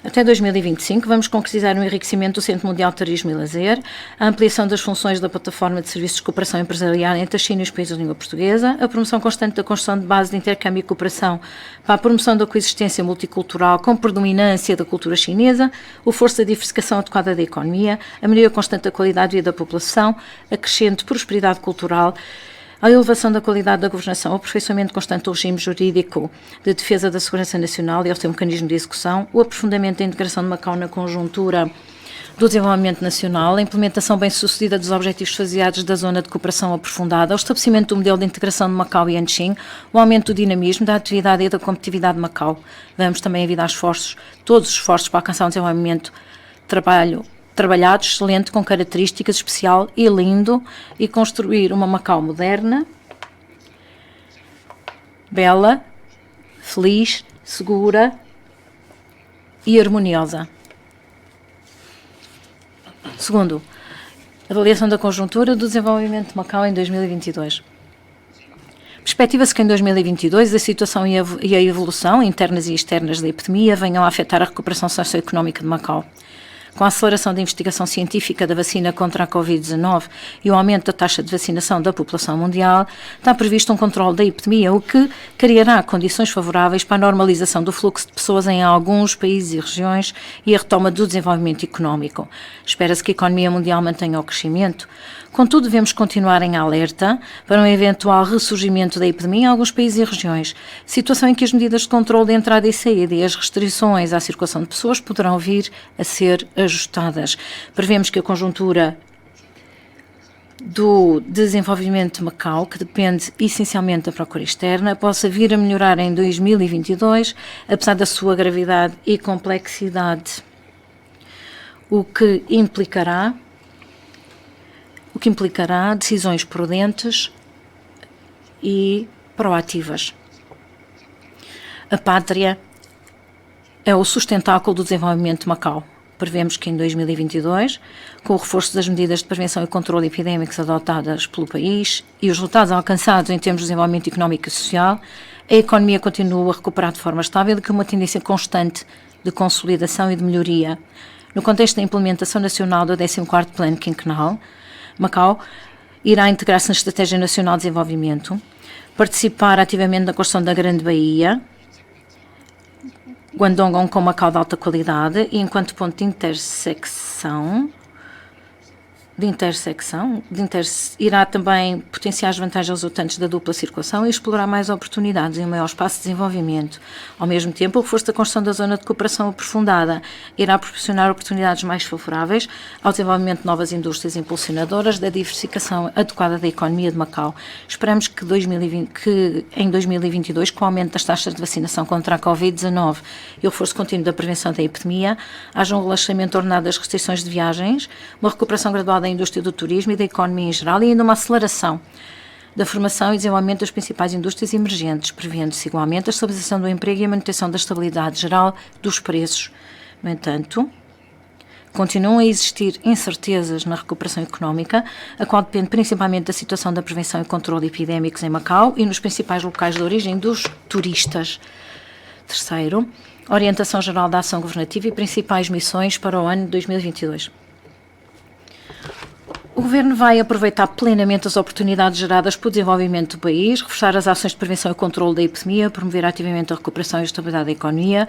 Até 2025, vamos concretizar o enriquecimento do Centro Mundial de Turismo e Lazer, a ampliação das funções da plataforma de serviços de cooperação empresarial entre a China e os países de língua portuguesa, a promoção constante da construção de base de intercâmbio e cooperação para a promoção da coexistência multicultural com predominância da cultura chinesa, o reforço da diversificação adequada da economia, a melhoria constante da qualidade de vida da população, a crescente prosperidade cultural, a elevação da qualidade da governação, o aperfeiçoamento constante do regime jurídico de defesa da segurança nacional e ao seu mecanismo de execução, o aprofundamento da integração de Macau na conjuntura do desenvolvimento nacional, a implementação bem-sucedida dos objetivos faseados da zona de cooperação aprofundada, o estabelecimento do modelo de integração de Macau e Anqing, o aumento do dinamismo, da atividade e da competitividade de Macau. Vamos também evitar todos os esforços para alcançar um desenvolvimento trabalhado, excelente, com características especial e lindo, e construir uma Macau moderna, bela, feliz, segura e harmoniosa. Segundo, avaliação da conjuntura do desenvolvimento de Macau em 2022. Perspectiva-se que em 2022 a situação e a evolução internas e externas da epidemia venham a afetar a recuperação socioeconómica de Macau. Com a aceleração da investigação científica da vacina contra a Covid-19 e o aumento da taxa de vacinação da população mundial, está previsto um controle da epidemia, o que criará condições favoráveis para a normalização do fluxo de pessoas em alguns países e regiões e a retoma do desenvolvimento económico. Espera-se que a economia mundial mantenha o crescimento. Contudo, devemos continuar em alerta para um eventual ressurgimento da epidemia em alguns países e regiões, situação em que as medidas de controle de entrada e saída e as restrições à circulação de pessoas poderão vir a ser ajustadas. Prevemos que a conjuntura do desenvolvimento de Macau, que depende essencialmente da procura externa, possa vir a melhorar em 2022, apesar da sua gravidade e complexidade, o que implicará decisões prudentes e proativas. A pátria é o sustentáculo do desenvolvimento de Macau. Prevemos que em 2022, com o reforço das medidas de prevenção e controle epidémicos adotadas pelo país e os resultados alcançados em termos de desenvolvimento económico e social, a economia continua a recuperar de forma estável e com uma tendência constante de consolidação e de melhoria. No contexto da implementação nacional do 14º Plano Quinquenal, Macau irá integrar-se na Estratégia Nacional de Desenvolvimento, participar ativamente na construção da Grande Baía, Guangdong com Macau de alta qualidade e enquanto ponto de intersecção, irá também potenciar as vantagens resultantes da dupla circulação e explorar mais oportunidades e um maior espaço de desenvolvimento. Ao mesmo tempo, o reforço da construção da zona de cooperação aprofundada irá proporcionar oportunidades mais favoráveis ao desenvolvimento de novas indústrias impulsionadoras da diversificação adequada da economia de Macau. Esperamos que em 2022, com o aumento das taxas de vacinação contra a Covid-19 e o reforço contínuo da prevenção da epidemia, haja um relaxamento ordenado das restrições de viagens, uma recuperação gradual da indústria do turismo e da economia em geral e ainda uma aceleração da formação e desenvolvimento das principais indústrias emergentes, prevendo-se igualmente a estabilização do emprego e a manutenção da estabilidade geral dos preços. No entanto, continuam a existir incertezas na recuperação económica, a qual depende principalmente da situação da prevenção e controle epidémicos em Macau e nos principais locais de origem dos turistas. Terceiro, orientação geral da ação governativa e principais missões para o ano de 2022. O Governo vai aproveitar plenamente as oportunidades geradas pelo desenvolvimento do país, reforçar as ações de prevenção e controle da epidemia, promover ativamente a recuperação e a estabilidade da economia,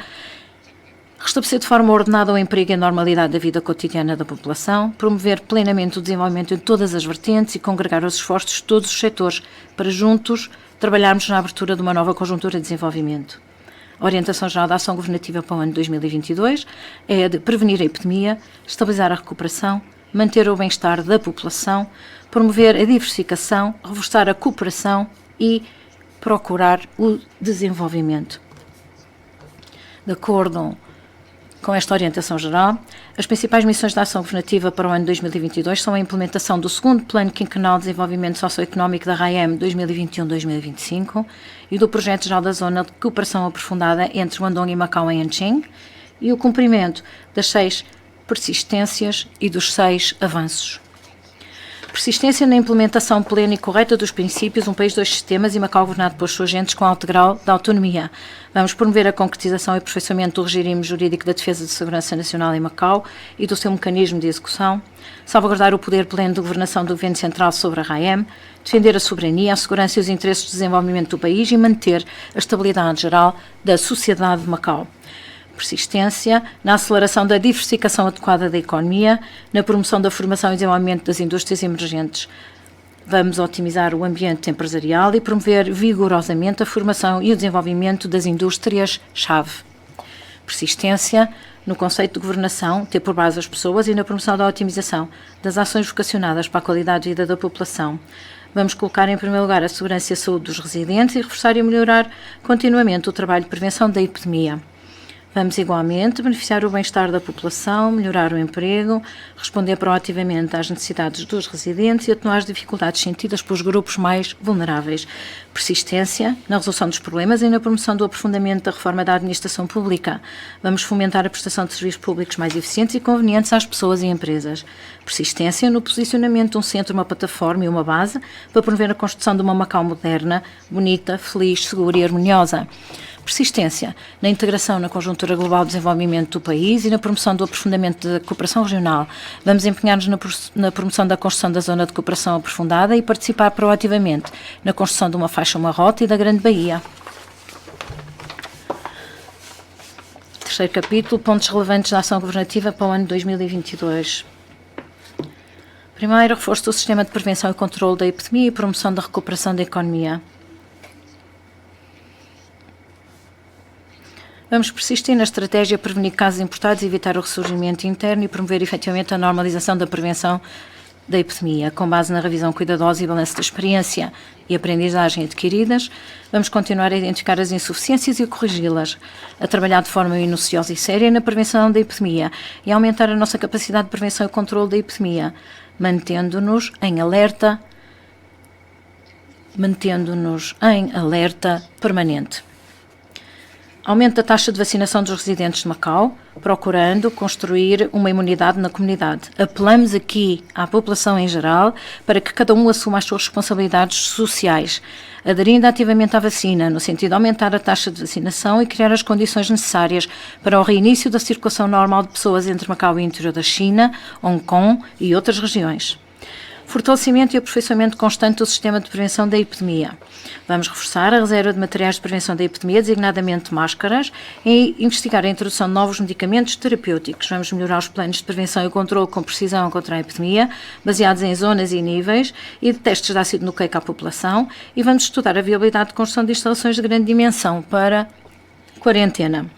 restabelecer de forma ordenada o emprego e a normalidade da vida cotidiana da população, promover plenamente o desenvolvimento em todas as vertentes e congregar os esforços de todos os setores para juntos trabalharmos na abertura de uma nova conjuntura de desenvolvimento. A orientação geral da ação governativa para o ano de 2022 é a de prevenir a epidemia, estabilizar a recuperação, manter o bem-estar da população, promover a diversificação, reforçar a cooperação e procurar o desenvolvimento. De acordo com esta orientação geral, as principais missões da ação governativa para o ano de 2022 são a implementação do 2º Plano Quinquenal de Desenvolvimento Socioeconómico da RAEM 2021-2025 e do Projeto Geral da Zona de Cooperação Aprofundada entre Guangdong e Macau em Anqing e o cumprimento das 6 persistências e dos 6 avanços. Persistência na implementação plena e correta dos princípios, um país, 2 sistemas e Macau governado pelos seus agentes com alto grau de autonomia. Vamos promover a concretização e aperfeiçoamento do regime jurídico da defesa de segurança nacional em Macau e do seu mecanismo de execução, salvaguardar o poder pleno de governação do Governo Central sobre a RAEM, defender a soberania, a segurança e os interesses de desenvolvimento do país e manter a estabilidade geral da sociedade de Macau. Persistência na aceleração da diversificação adequada da economia, na promoção da formação e desenvolvimento das indústrias emergentes. Vamos otimizar o ambiente empresarial e promover vigorosamente a formação e o desenvolvimento das indústrias-chave. Persistência no conceito de governação, ter por base as pessoas e na promoção da otimização das ações vocacionadas para a qualidade de vida da população. Vamos colocar em primeiro lugar a segurança e a saúde dos residentes e reforçar e melhorar continuamente o trabalho de prevenção da epidemia. Vamos igualmente beneficiar o bem-estar da população, melhorar o emprego, responder proativamente às necessidades dos residentes e atenuar as dificuldades sentidas pelos grupos mais vulneráveis. Persistência na resolução dos problemas e na promoção do aprofundamento da reforma da administração pública. Vamos fomentar a prestação de serviços públicos mais eficientes e convenientes às pessoas e empresas. Persistência no posicionamento de um centro, uma plataforma e uma base para promover a construção de uma Macau moderna, bonita, feliz, segura e harmoniosa. Persistência na integração na conjuntura global de desenvolvimento do país e na promoção do aprofundamento da cooperação regional. Vamos empenhar-nos na promoção da construção da zona de cooperação aprofundada e participar proativamente na construção de uma faixa, uma rota e da Grande Baía. Terceiro capítulo, pontos relevantes da ação governativa para o ano 2022. Primeiro, reforço do sistema de prevenção e controle da epidemia e promoção da recuperação da economia. Vamos persistir na estratégia prevenir casos importados, evitar o ressurgimento interno e promover efetivamente a normalização da prevenção da epidemia, com base na revisão cuidadosa e balanço da experiência e aprendizagem adquiridas. Vamos continuar a identificar as insuficiências e a corrigi-las, a trabalhar de forma minuciosa e séria na prevenção da epidemia e a aumentar a nossa capacidade de prevenção e controle da epidemia, mantendo-nos em alerta permanente. Aumento da taxa de vacinação dos residentes de Macau, procurando construir uma imunidade na comunidade. Apelamos aqui à população em geral para que cada um assuma as suas responsabilidades sociais, aderindo ativamente à vacina, no sentido de aumentar a taxa de vacinação e criar as condições necessárias para o reinício da circulação normal de pessoas entre Macau e o interior da China, Hong Kong e outras regiões. Fortalecimento e aperfeiçoamento constante do sistema de prevenção da epidemia. Vamos reforçar a reserva de materiais de prevenção da epidemia, designadamente máscaras, e investigar a introdução de novos medicamentos terapêuticos. Vamos melhorar os planos de prevenção e controle com precisão contra a epidemia, baseados em zonas e níveis e de testes de ácido nucleico à população, e vamos estudar a viabilidade de construção de instalações de grande dimensão para quarentena.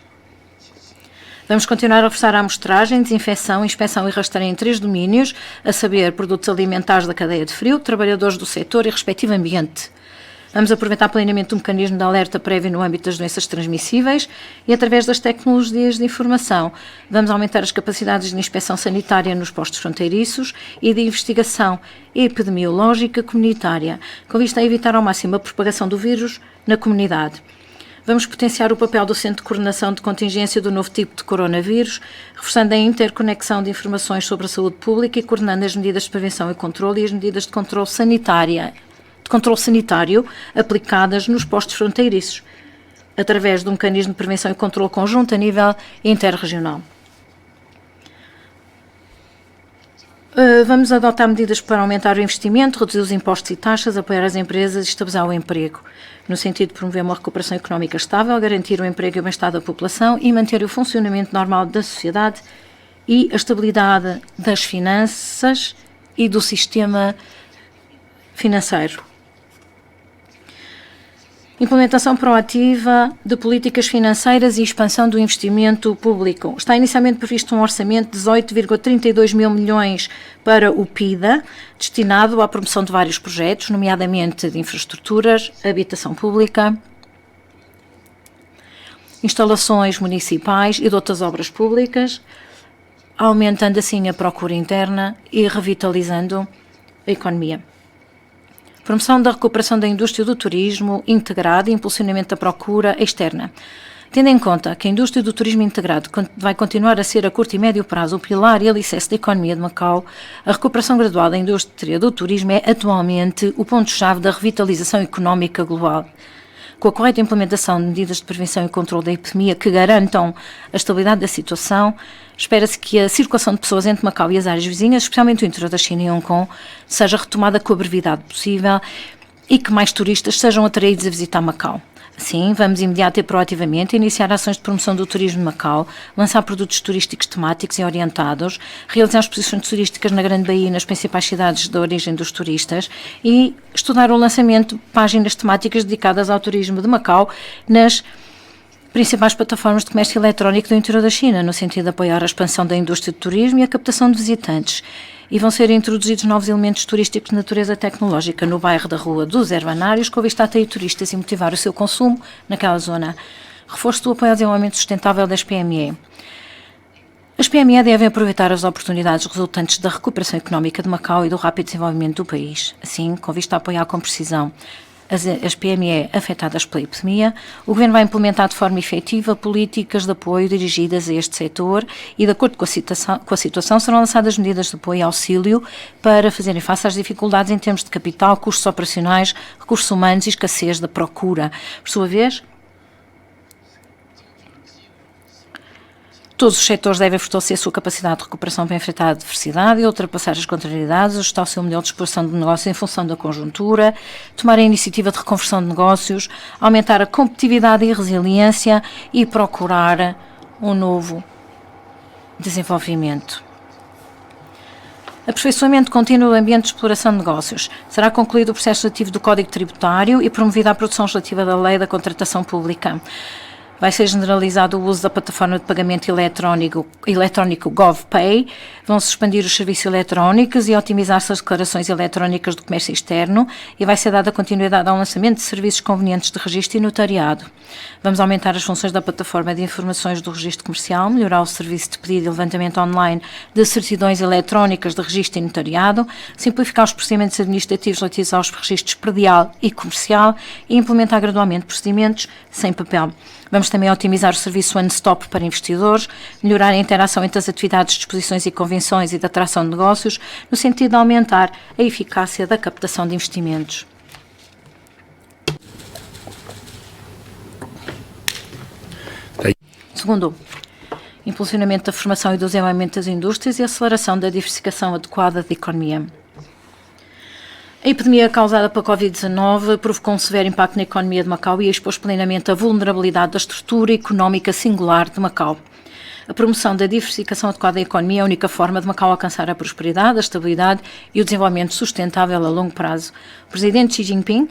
Vamos continuar a reforçar a amostragem, desinfecção, inspeção e rastreio em 3 domínios, a saber, produtos alimentares da cadeia de frio, trabalhadores do setor e respectivo ambiente. Vamos aproveitar plenamente o mecanismo de alerta prévio no âmbito das doenças transmissíveis e, através das tecnologias de informação, vamos aumentar as capacidades de inspeção sanitária nos postos fronteiriços e de investigação epidemiológica comunitária, com vista a evitar ao máximo a propagação do vírus na comunidade. Vamos potenciar o papel do Centro de Coordenação de Contingência do novo tipo de coronavírus, reforçando a interconexão de informações sobre a saúde pública e coordenando as medidas de prevenção e controle e as medidas de controle sanitário aplicadas nos postos fronteiriços, através de um mecanismo de prevenção e controle conjunto a nível interregional. Vamos adotar medidas para aumentar o investimento, reduzir os impostos e taxas, apoiar as empresas e estabilizar o emprego, no sentido de promover uma recuperação económica estável, garantir o emprego e o bem-estar da população e manter o funcionamento normal da sociedade e a estabilidade das finanças e do sistema financeiro. Implementação proativa de políticas financeiras e expansão do investimento público. Está inicialmente previsto um orçamento de 18,32 mil milhões para o PIDA, destinado à promoção de vários projetos, nomeadamente de infraestruturas, habitação pública, instalações municipais e de outras obras públicas, aumentando assim a procura interna e revitalizando a economia. Promoção da recuperação da indústria do turismo integrado e impulsionamento da procura externa. Tendo em conta que a indústria do turismo integrado vai continuar a ser a curto e médio prazo o pilar e alicerce da economia de Macau, a recuperação gradual da indústria do turismo é atualmente o ponto-chave da revitalização económica global. Com a correta implementação de medidas de prevenção e controle da epidemia que garantam a estabilidade da situação, espera-se que a circulação de pessoas entre Macau e as áreas vizinhas, especialmente o interior da China e Hong Kong, seja retomada com a brevidade possível e que mais turistas sejam atraídos a visitar Macau. Assim, vamos imediato e proativamente iniciar ações de promoção do turismo de Macau, lançar produtos turísticos temáticos e orientados, realizar exposições turísticas na Grande Baía e nas principais cidades de origem dos turistas e estudar o lançamento de páginas temáticas dedicadas ao turismo de Macau nas principais plataformas de comércio eletrónico do interior da China, no sentido de apoiar a expansão da indústria do turismo e a captação de visitantes. E vão ser introduzidos novos elementos turísticos de natureza tecnológica no bairro da Rua dos Herbanários, com vista a atrair turistas e motivar o seu consumo naquela zona. Reforço do apoio ao desenvolvimento sustentável das PME. As PME devem aproveitar as oportunidades resultantes da recuperação económica de Macau e do rápido desenvolvimento do país. Assim, com vista a apoiar com precisão as PME afetadas pela epidemia, o Governo vai implementar de forma efetiva políticas de apoio dirigidas a este setor e, de acordo com a situação, serão lançadas medidas de apoio e auxílio para fazerem face às dificuldades em termos de capital, custos operacionais, recursos humanos e escassez da procura. Por sua vez, todos os setores devem fortalecer a sua capacidade de recuperação para enfrentar a adversidade e ultrapassar as contrariedades, ajustar o seu modelo de exploração de negócio em função da conjuntura, tomar a iniciativa de reconversão de negócios, aumentar a competitividade e resiliência e procurar um novo desenvolvimento. Aperfeiçoamento contínuo do ambiente de exploração de negócios. Será concluído o processo legislativo do Código Tributário e promovida a produção legislativa da Lei da Contratação Pública. Vai ser generalizado o uso da plataforma de pagamento eletrónico GovPay, vão-se expandir os serviços eletrónicos e otimizar-se as declarações eletrónicas do comércio externo e vai ser dada continuidade ao lançamento de serviços convenientes de registro e notariado. Vamos aumentar as funções da plataforma de informações do registro comercial, melhorar o serviço de pedido e levantamento online de certidões eletrónicas de registro e notariado, simplificar os procedimentos administrativos relativos aos registros predial e comercial e implementar gradualmente procedimentos sem papel. Vamos também otimizar o serviço one-stop para investidores, melhorar a interação entre as atividades de exposições e convenções e da atração de negócios, no sentido de aumentar a eficácia da captação de investimentos. Segundo, impulsionamento da formação e do desenvolvimento das indústrias e aceleração da diversificação adequada da economia. A epidemia causada pela Covid-19 provocou um severo impacto na economia de Macau e expôs plenamente a vulnerabilidade da estrutura económica singular de Macau. A promoção da diversificação adequada da economia é a única forma de Macau alcançar a prosperidade, a estabilidade e o desenvolvimento sustentável a longo prazo. O presidente Xi Jinping,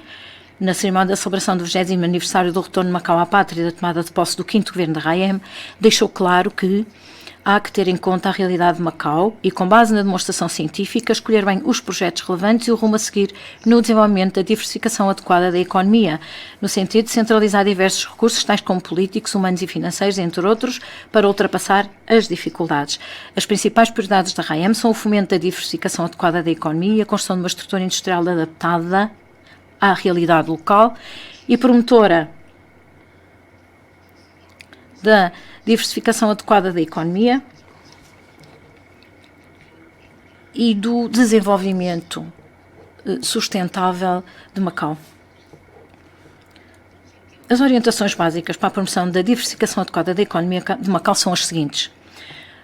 na cerimónia da celebração do 20º aniversário do retorno de Macau à pátria e da tomada de posse do 5º governo de Raiem, deixou claro que há que ter em conta a realidade de Macau e, com base na demonstração científica, escolher bem os projetos relevantes e o rumo a seguir no desenvolvimento da diversificação adequada da economia, no sentido de centralizar diversos recursos, tais como políticos, humanos e financeiros, entre outros, para ultrapassar as dificuldades. As principais prioridades da RAEM são o fomento da diversificação adequada da economia e a construção de uma estrutura industrial adaptada à realidade local e promotora da diversificação adequada da economia e do desenvolvimento sustentável de Macau. As orientações básicas para a promoção da diversificação adequada da economia de Macau são as seguintes: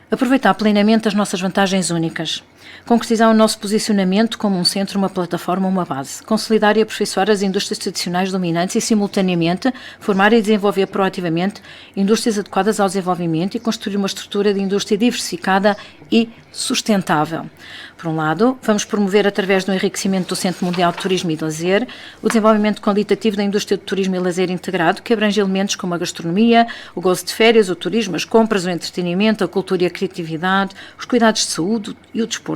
aproveitar plenamente as nossas vantagens únicas, concretizar o nosso posicionamento como um centro, uma plataforma, uma base, consolidar e aperfeiçoar as indústrias tradicionais dominantes e, simultaneamente, formar e desenvolver proativamente indústrias adequadas ao desenvolvimento e construir uma estrutura de indústria diversificada e sustentável. Por um lado, vamos promover, através do enriquecimento do Centro Mundial de Turismo e Lazer, o desenvolvimento qualitativo da indústria de turismo e lazer integrado, que abrange elementos como a gastronomia, o gozo de férias, o turismo, as compras, o entretenimento, a cultura e a criatividade, os cuidados de saúde e o desporto.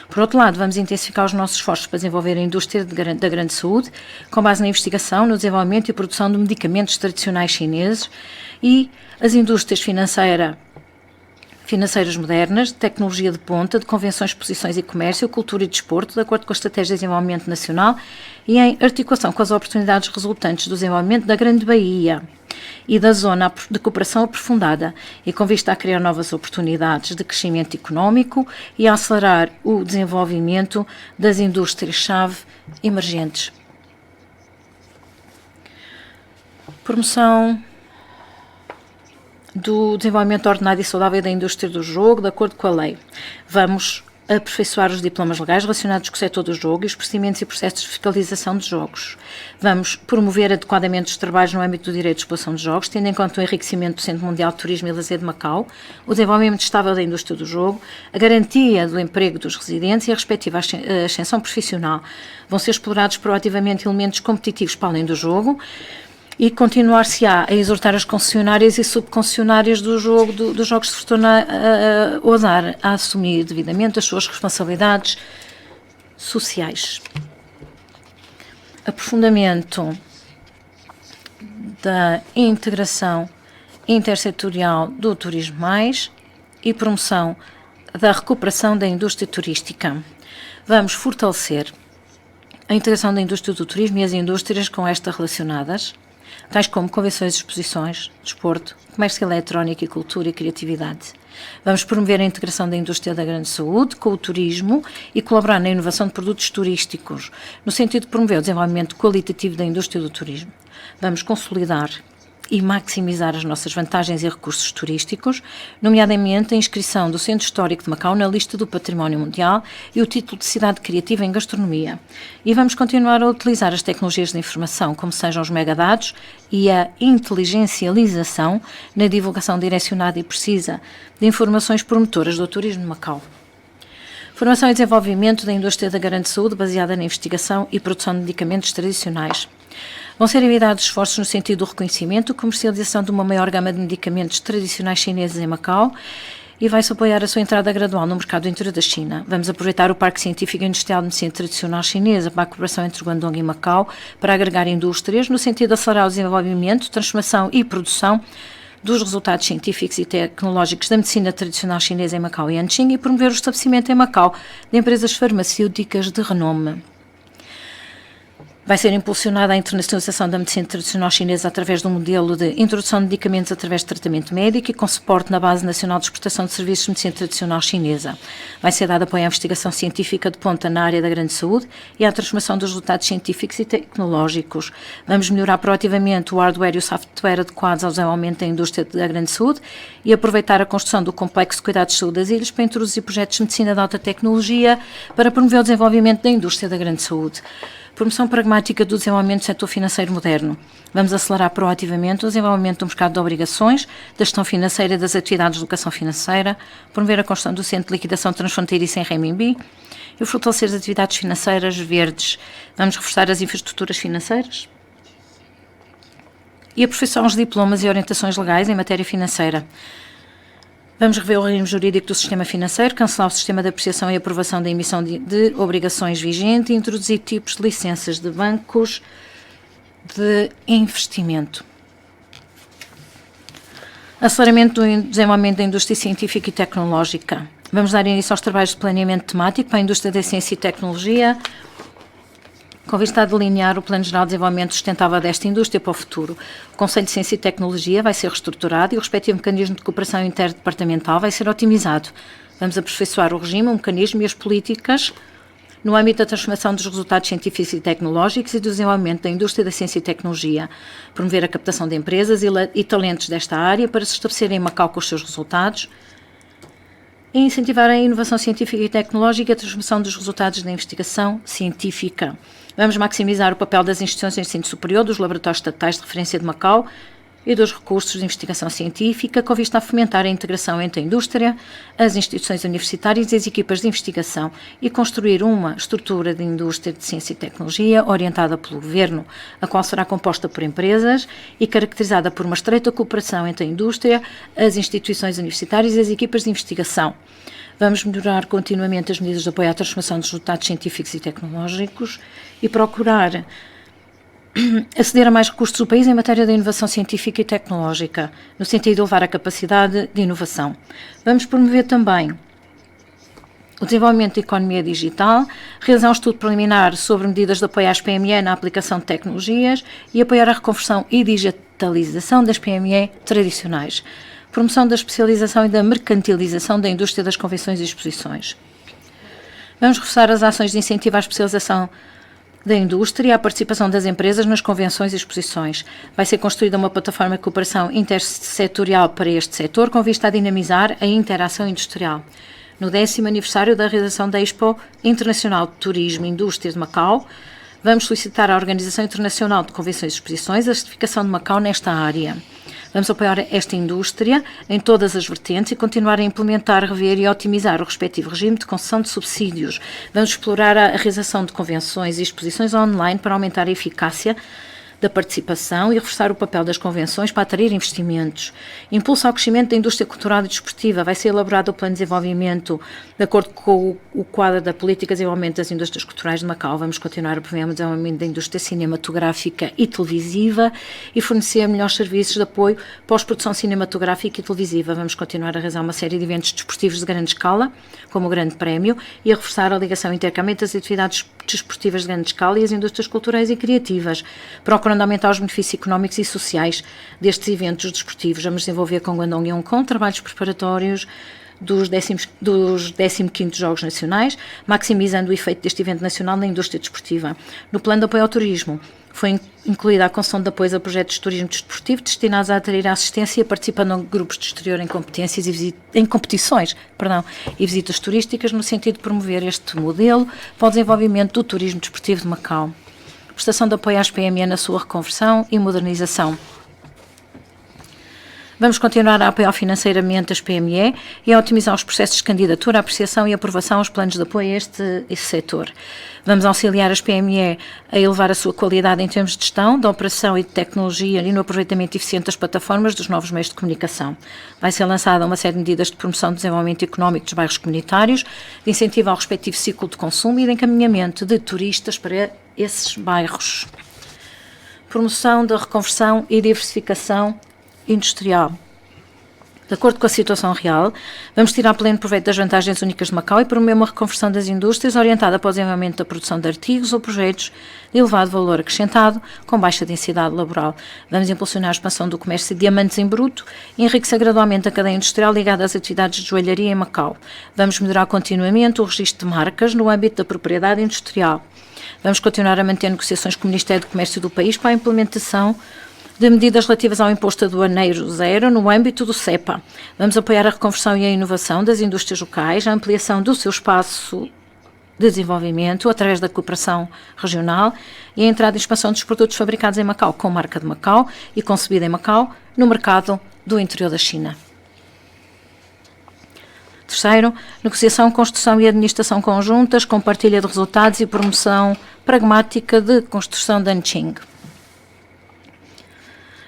Por outro lado, vamos intensificar os nossos esforços para desenvolver a indústria da grande saúde, com base na investigação, no desenvolvimento e produção de medicamentos tradicionais chineses e as indústrias financeiras modernas, de tecnologia de ponta, de convenções, exposições e comércio, cultura e desporto, de acordo com a Estratégia de Desenvolvimento Nacional e em articulação com as oportunidades resultantes do desenvolvimento da Grande Baía e da Zona de Cooperação Aprofundada, e com vista a criar novas oportunidades de crescimento económico e a acelerar o desenvolvimento das indústrias-chave emergentes. Promoção do desenvolvimento ordenado e saudável da indústria do jogo, de acordo com a lei. Vamos aperfeiçoar os diplomas legais relacionados com o setor do jogo e os procedimentos e processos de fiscalização de jogos. Vamos promover adequadamente os trabalhos no âmbito do direito de exploração de jogos, tendo em conta o enriquecimento do Centro Mundial de Turismo e Lazer de Macau, o desenvolvimento estável da indústria do jogo, a garantia do emprego dos residentes e a respectiva ascensão profissional. Vão ser explorados proativamente elementos competitivos para além do jogo, e continuar-se-á a exortar as concessionárias e subconcessionárias dos jogos de fortuna a ousar a assumir devidamente as suas responsabilidades sociais. Aprofundamento da integração intersetorial do Turismo Mais e promoção da recuperação da indústria turística. Vamos fortalecer a integração da indústria do turismo e as indústrias com esta relacionadas, tais como convenções e exposições, desporto, comércio eletrónico e cultura e criatividade. Vamos promover a integração da indústria da grande saúde com o turismo e colaborar na inovação de produtos turísticos, no sentido de promover o desenvolvimento qualitativo da indústria do turismo. Vamos consolidar e maximizar as nossas vantagens e recursos turísticos, nomeadamente a inscrição do Centro Histórico de Macau na lista do Património Mundial e o título de Cidade Criativa em Gastronomia. E vamos continuar a utilizar as tecnologias de informação, como sejam os megadados e a inteligencialização na divulgação direcionada e precisa de informações promotoras do turismo de Macau. Formação e desenvolvimento da indústria da grande saúde baseada na investigação e produção de medicamentos tradicionais. Vão ser enviados esforços no sentido do reconhecimento e comercialização de uma maior gama de medicamentos tradicionais chineses em Macau e vai-se apoiar a sua entrada gradual no mercado interior da China. Vamos aproveitar o Parque Científico e Industrial de Medicina Tradicional Chinesa para a cooperação entre Guangdong e Macau para agregar indústrias no sentido de acelerar o desenvolvimento, transformação e produção dos resultados científicos e tecnológicos da medicina tradicional chinesa em Macau e Anqing e promover o estabelecimento em Macau de empresas farmacêuticas de renome. Vai ser impulsionada a internacionalização da medicina tradicional chinesa através de um modelo de introdução de medicamentos através de tratamento médico e com suporte na Base Nacional de Exportação de Serviços de Medicina Tradicional Chinesa. Vai ser dado apoio à investigação científica de ponta na área da grande saúde e à transformação dos resultados científicos e tecnológicos. Vamos melhorar proativamente o hardware e o software adequados ao desenvolvimento da indústria da grande saúde e aproveitar a construção do complexo de cuidados de saúde das ilhas para introduzir projetos de medicina de alta tecnologia para promover o desenvolvimento da indústria da grande saúde. Promoção pragmática do desenvolvimento do setor financeiro moderno. Vamos acelerar proativamente o desenvolvimento do mercado de obrigações, da gestão financeira e das atividades de educação financeira, promover a construção do centro de liquidação transfronteiriça em renminbi e fortalecer as atividades financeiras verdes. Vamos reforçar as infraestruturas financeiras e aperfeiçoar os diplomas e orientações legais em matéria financeira. Vamos rever o regime jurídico do sistema financeiro, cancelar o sistema de apreciação e aprovação da emissão de obrigações vigente e introduzir tipos de licenças de bancos de investimento. Aceleramento do desenvolvimento da indústria científica e tecnológica. Vamos dar início aos trabalhos de planeamento temático para a indústria da ciência e tecnologia, com vista a delinear o Plano Geral de Desenvolvimento Sustentável desta indústria para o futuro. O Conselho de Ciência e Tecnologia vai ser reestruturado e o respectivo mecanismo de cooperação interdepartamental vai ser otimizado. Vamos aperfeiçoar o regime, o mecanismo e as políticas no âmbito da transformação dos resultados científicos e tecnológicos e do desenvolvimento da indústria da ciência e tecnologia. Promover a captação de empresas e talentos desta área para se estabelecerem em Macau com os seus resultados e incentivar a inovação científica e tecnológica e a transformação dos resultados da investigação científica. Vamos maximizar o papel das instituições de ensino superior, dos laboratórios estatais de referência de Macau e dos recursos de investigação científica, com vista a fomentar a integração entre a indústria, as instituições universitárias e as equipas de investigação e construir uma estrutura de indústria de ciência e tecnologia orientada pelo Governo, a qual será composta por empresas e caracterizada por uma estreita cooperação entre a indústria, as instituições universitárias e as equipas de investigação. Vamos melhorar continuamente as medidas de apoio à transformação dos resultados científicos e tecnológicos e procurar aceder a mais recursos do país em matéria de inovação científica e tecnológica, no sentido de elevar a capacidade de inovação. Vamos promover também o desenvolvimento da economia digital, realizar um estudo preliminar sobre medidas de apoio às PME na aplicação de tecnologias e apoiar a reconversão e digitalização das PME tradicionais. Promoção da especialização e da mercantilização da indústria das convenções e exposições. Vamos reforçar as ações de incentivo à especialização da indústria e à participação das empresas nas convenções e exposições. Vai ser construída uma plataforma de cooperação intersetorial para este setor, com vista a dinamizar a interação industrial. No 10º aniversário da realização da Expo Internacional de Turismo e Indústria de Macau, vamos solicitar à Organização Internacional de Convenções e Exposições a certificação de Macau nesta área. Vamos apoiar esta indústria em todas as vertentes e continuar a implementar, rever e otimizar o respectivo regime de concessão de subsídios. Vamos explorar a realização de convenções e exposições online para aumentar a eficácia da participação e reforçar o papel das convenções para atrair investimentos. Impulso ao crescimento da indústria cultural e desportiva. Vai ser elaborado o plano de desenvolvimento de acordo com o quadro da política de desenvolvimento das indústrias culturais de Macau. Vamos continuar a promover o desenvolvimento da indústria cinematográfica e televisiva e fornecer melhores serviços de apoio pós-produção cinematográfica e televisiva. Vamos continuar a realizar uma série de eventos desportivos de grande escala, como o Grande Prémio, e a reforçar a ligação e intercâmbio entre as atividades desportivas de grande escala e as indústrias culturais e criativas, procurando aumentar os benefícios económicos e sociais destes eventos desportivos. Vamos desenvolver com Guangdong e Hong Kong trabalhos preparatórios dos 15º Jogos Nacionais, maximizando o efeito deste evento nacional na indústria desportiva. No plano de apoio ao turismo, foi incluída a concessão de apoios a projetos de turismo desportivo destinados a atrair a assistência e participando em grupos de exterior em competições e visitas turísticas, no sentido de promover este modelo para o desenvolvimento do turismo desportivo de Macau. Prestação de apoio às PME na sua reconversão e modernização. Vamos continuar a apoiar financeiramente as PME e a otimizar os processos de candidatura, apreciação e aprovação aos planos de apoio a este setor. Vamos auxiliar as PME a elevar a sua qualidade em termos de gestão, de operação e de tecnologia e no aproveitamento eficiente das plataformas dos novos meios de comunicação. Vai ser lançada uma série de medidas de promoção do desenvolvimento económico dos bairros comunitários, de incentivo ao respectivo ciclo de consumo e de encaminhamento de turistas para esses bairros. Promoção da reconversão e diversificação industrial. De acordo com a situação real, vamos tirar pleno proveito das vantagens únicas de Macau e promover uma reconversão das indústrias orientada para o desenvolvimento da produção de artigos ou projetos de elevado valor acrescentado, com baixa densidade laboral. Vamos impulsionar a expansão do comércio de diamantes em bruto e enriquecer gradualmente a cadeia industrial ligada às atividades de joalharia em Macau. Vamos melhorar continuamente o registro de marcas no âmbito da propriedade industrial. Vamos continuar a manter negociações com o Ministério do Comércio do país para a implementação de medidas relativas ao imposto aduaneiro zero no âmbito do CEPA. Vamos apoiar a reconversão e a inovação das indústrias locais, a ampliação do seu espaço de desenvolvimento através da cooperação regional e a entrada e expansão dos produtos fabricados em Macau com marca de Macau e concebida em Macau no mercado do interior da China. Terceiro, negociação, construção e administração conjuntas, com partilha de resultados e promoção pragmática de construção de Anqing.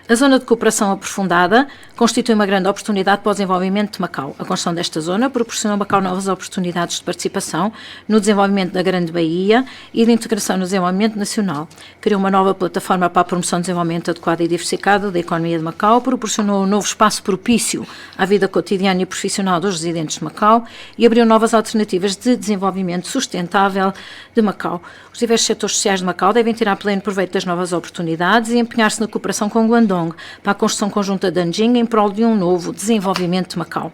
A zona de cooperação aprofundada constitui uma grande oportunidade para o desenvolvimento de Macau. A construção desta zona proporciona a Macau novas oportunidades de participação no desenvolvimento da Grande Baía e de integração no desenvolvimento nacional. Criou uma nova plataforma para a promoção de desenvolvimento adequado e diversificado da economia de Macau, proporcionou um novo espaço propício à vida cotidiana e profissional dos residentes de Macau e abriu novas alternativas de desenvolvimento sustentável de Macau. Os diversos setores sociais de Macau devem tirar pleno proveito das novas oportunidades e empenhar-se na cooperação com Guangdong para a construção conjunta de Anqing em prol de um novo desenvolvimento de Macau.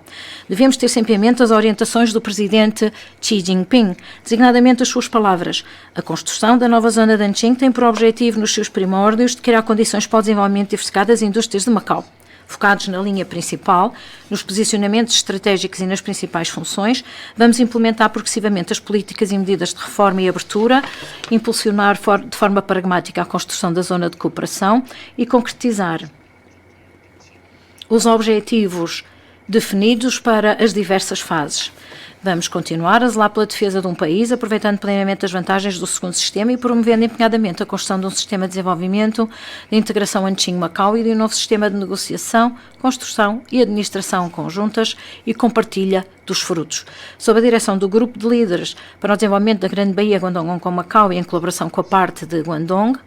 Devemos ter sempre em mente as orientações do presidente Xi Jinping, designadamente as suas palavras. A construção da nova zona de Anqing tem por objetivo, nos seus primórdios, de criar condições para o desenvolvimento diversificado das indústrias de Macau. Focados na linha principal, nos posicionamentos estratégicos e nas principais funções, vamos implementar progressivamente as políticas e medidas de reforma e abertura, impulsionar de forma pragmática a construção da zona de cooperação e concretizar os objetivos definidos para as diversas fases. Vamos continuar a zelar pela defesa de um país, aproveitando plenamente as vantagens do segundo sistema e promovendo empenhadamente a construção de um sistema de desenvolvimento, de integração Anqing-Macau e de um novo sistema de negociação, construção e administração conjuntas e compartilha dos frutos. Sob a direção do Grupo de Líderes para o Desenvolvimento da Grande Baía Guangdong com Macau e em colaboração com a parte de Guangdong,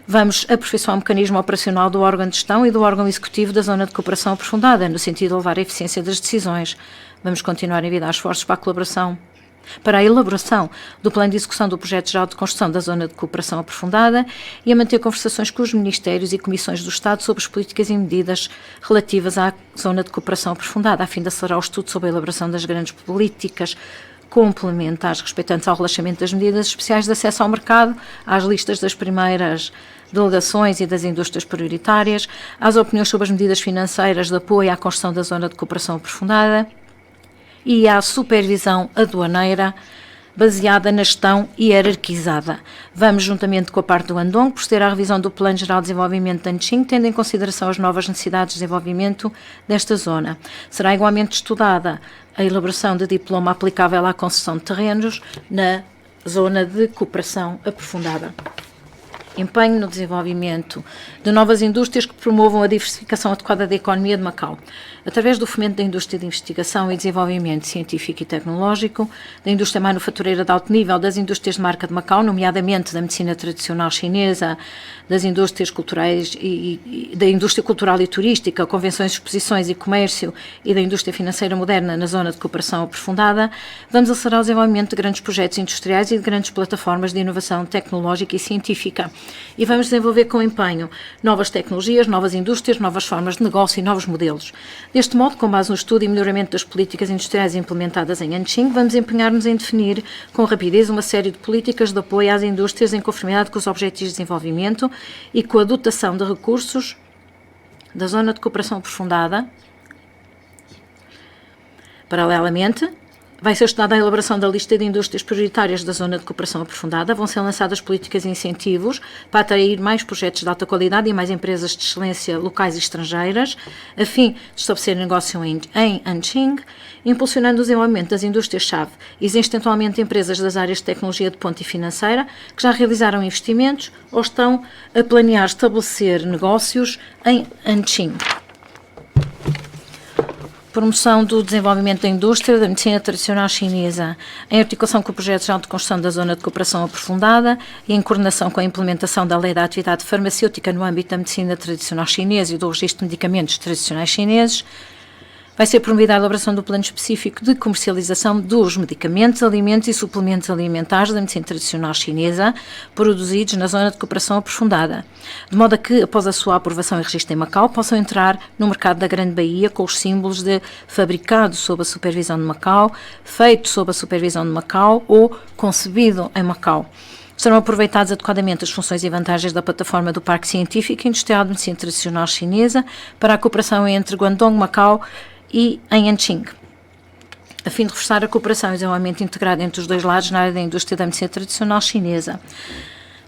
vamos aperfeiçoar o mecanismo operacional do órgão de gestão e do órgão executivo da Zona de Cooperação Aprofundada, no sentido de elevar a eficiência das decisões. Vamos continuar a envidar esforços para a elaboração do plano de execução do projeto geral de construção da Zona de Cooperação Aprofundada e a manter conversações com os ministérios e comissões do Estado sobre as políticas e medidas relativas à Zona de Cooperação Aprofundada, a fim de acelerar o estudo sobre a elaboração das grandes políticas complementares respeitantes ao relaxamento das medidas especiais de acesso ao mercado, às listas das primeiras delegações e das indústrias prioritárias, às opiniões sobre as medidas financeiras de apoio à construção da Zona de Cooperação Aprofundada e à supervisão aduaneira baseada na gestão hierarquizada. Vamos, juntamente com a parte do Guangdong, proceder à revisão do Plano Geral de Desenvolvimento de Anqing, tendo em consideração as novas necessidades de desenvolvimento desta zona. Será igualmente estudada a elaboração de diploma aplicável à concessão de terrenos na Zona de Cooperação Aprofundada. empenho no desenvolvimento de novas indústrias que promovam a diversificação adequada da economia de Macau, através do fomento da indústria de investigação e desenvolvimento científico e tecnológico, da indústria manufatureira de alto nível, das indústrias de marca de Macau, nomeadamente da medicina tradicional chinesa, das indústrias culturais e da indústria cultural e turística, convenções, exposições e comércio e da indústria financeira moderna na zona de cooperação aprofundada, vamos acelerar o desenvolvimento de grandes projetos industriais e de grandes plataformas de inovação tecnológica e científica. E vamos desenvolver com empenho novas tecnologias, novas indústrias, novas formas de negócio e novos modelos. Deste modo, com base no estudo e melhoramento das políticas industriais implementadas em Anqing, vamos empenhar-nos em definir com rapidez uma série de políticas de apoio às indústrias em conformidade com os objetivos de desenvolvimento e com a dotação de recursos da zona de cooperação aprofundada. Paralelamente, vai ser estudada a elaboração da lista de indústrias prioritárias da zona de cooperação aprofundada. Vão ser lançadas políticas e incentivos para atrair mais projetos de alta qualidade e mais empresas de excelência locais e estrangeiras, a fim de estabelecer negócio em Anqing, impulsionando o desenvolvimento das indústrias-chave. Existem atualmente empresas das áreas de tecnologia de ponta e financeira que já realizaram investimentos ou estão a planear estabelecer negócios em Anqing. Promoção do desenvolvimento da indústria da medicina tradicional chinesa, em articulação com projetos de construção da zona de cooperação aprofundada e em coordenação com a implementação da lei da atividade farmacêutica no âmbito da medicina tradicional chinesa e do registro de medicamentos tradicionais chineses, vai ser promovida a elaboração do plano específico de comercialização dos medicamentos, alimentos e suplementos alimentares da medicina tradicional chinesa produzidos na zona de cooperação aprofundada, de modo a que, após a sua aprovação e registro em Macau, possam entrar no mercado da Grande Baía com os símbolos de fabricado sob a supervisão de Macau, feito sob a supervisão de Macau ou concebido em Macau. Serão aproveitadas adequadamente as funções e vantagens da plataforma do Parque Científico e Industrial de Medicina Tradicional Chinesa para a cooperação entre Guangdong, Macau e em Anqing, a fim de reforçar a cooperação e desenvolvimento integrado entre os dois lados na área da indústria da medicina tradicional chinesa.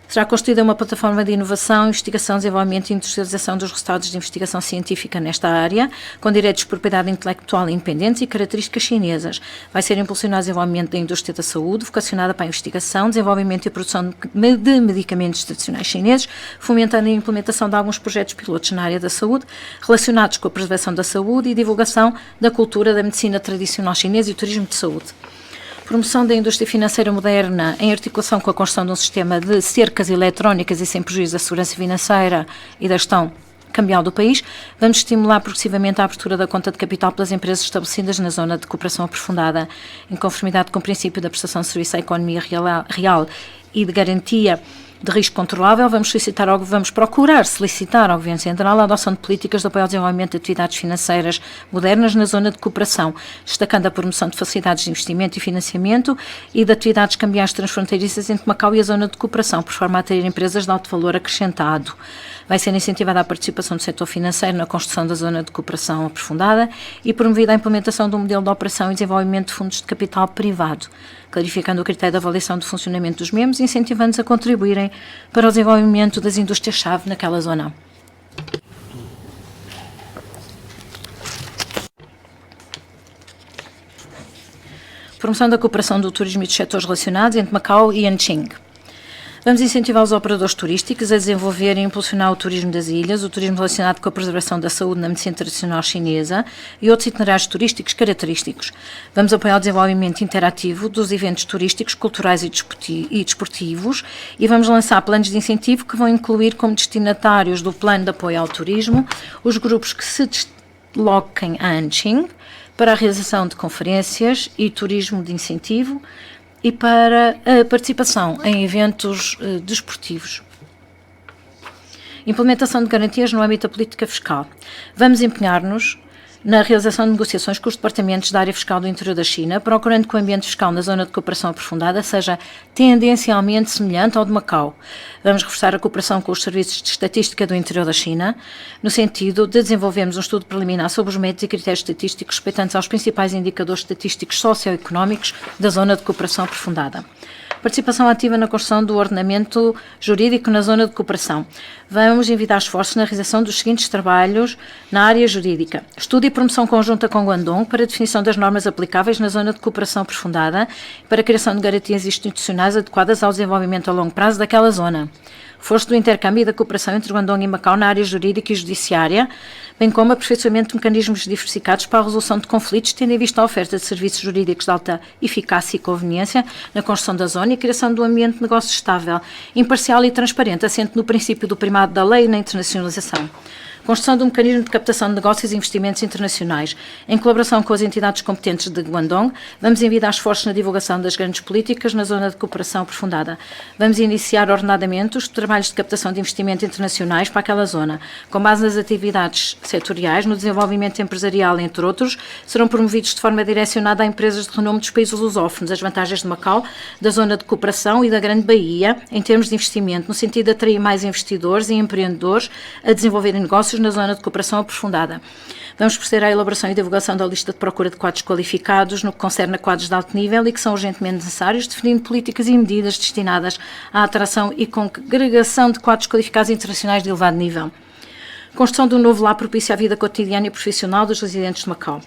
Será constituída uma plataforma de inovação, investigação, desenvolvimento e industrialização dos resultados de investigação científica nesta área, com direitos de propriedade intelectual independentes e características chinesas. Vai ser impulsionado o desenvolvimento da indústria da saúde, vocacionada para a investigação, desenvolvimento e produção de medicamentos tradicionais chineses, fomentando a implementação de alguns projetos pilotos na área da saúde, relacionados com a preservação da saúde e divulgação da cultura da medicina tradicional chinesa e o turismo de saúde. Promoção da indústria financeira moderna em articulação com a construção de um sistema de cercas eletrónicas e sem prejuízo da segurança financeira e da gestão cambial do país. Vamos estimular progressivamente a abertura da conta de capital pelas empresas estabelecidas na zona de cooperação aprofundada, em conformidade com o princípio da prestação de serviço à economia real e de garantia de risco controlável. Vamos procurar solicitar ao Governo Central a adoção de políticas de apoio ao desenvolvimento de atividades financeiras modernas na zona de cooperação, destacando a promoção de facilidades de investimento e financiamento e de atividades cambiais transfronteiriças entre Macau e a zona de cooperação, por forma a ter empresas de alto valor acrescentado. Vai ser incentivada a participação do setor financeiro na construção da zona de cooperação aprofundada e promovida a implementação de um modelo de operação e desenvolvimento de fundos de capital privado, clarificando o critério de avaliação do funcionamento dos membros e incentivando-os a contribuírem para o desenvolvimento das indústrias-chave naquela zona. Promoção da cooperação do turismo e dos setores relacionados entre Macau e Anqing. Vamos incentivar os operadores turísticos a desenvolver e impulsionar o turismo das ilhas, o turismo relacionado com a preservação da saúde na medicina tradicional chinesa e outros itinerários turísticos característicos. Vamos apoiar o desenvolvimento interativo dos eventos turísticos, culturais e desportivos e vamos lançar planos de incentivo que vão incluir como destinatários do plano de apoio ao turismo os grupos que se desloquem a Anqing para a realização de conferências e turismo de incentivo e para a participação em eventos desportivos. Implementação de garantias no âmbito da política fiscal. Vamos empenhar-nos na realização de negociações com os departamentos da área fiscal do interior da China, procurando que o ambiente fiscal na zona de cooperação aprofundada seja tendencialmente semelhante ao de Macau. Vamos reforçar a cooperação com os serviços de estatística do interior da China, no sentido de desenvolvermos um estudo preliminar sobre os métodos e critérios estatísticos respeitantes aos principais indicadores estatísticos socioeconómicos da zona de cooperação aprofundada. Participação ativa na construção do ordenamento jurídico na zona de cooperação. Vamos envidar esforços na realização dos seguintes trabalhos na área jurídica. Estudo e promoção conjunta com Guangdong para a definição das normas aplicáveis na zona de cooperação aprofundada e para a criação de garantias institucionais adequadas ao desenvolvimento a longo prazo daquela zona. Reforço do intercâmbio e da cooperação entre Guangdong e Macau na área jurídica e judiciária, bem como aperfeiçoamento de mecanismos diversificados para a resolução de conflitos, tendo em vista a oferta de serviços jurídicos de alta eficácia e conveniência na construção da zona e a criação de um ambiente de negócio estável, imparcial e transparente, assente no princípio do primado da lei e na internacionalização. Construção de um mecanismo de captação de negócios e investimentos internacionais. Em colaboração com as entidades competentes de Guangdong, vamos envidar esforços na divulgação das grandes políticas na zona de cooperação aprofundada. Vamos iniciar ordenadamente os trabalhos de captação de investimentos internacionais para aquela zona. Com base nas atividades setoriais, no desenvolvimento empresarial, entre outros, serão promovidos de forma direcionada a empresas de renome dos países lusófonos, as vantagens de Macau, da zona de cooperação e da Grande Baía, em termos de investimento, no sentido de atrair mais investidores e empreendedores a desenvolverem negócios na zona de cooperação aprofundada. Vamos proceder à elaboração e divulgação da lista de procura de quadros qualificados no que concerne a quadros de alto nível e que são urgentemente necessários, definindo políticas e medidas destinadas à atração e congregação de quadros qualificados internacionais de elevado nível. Construção de um novo lar propício à vida cotidiana e profissional dos residentes de Macau.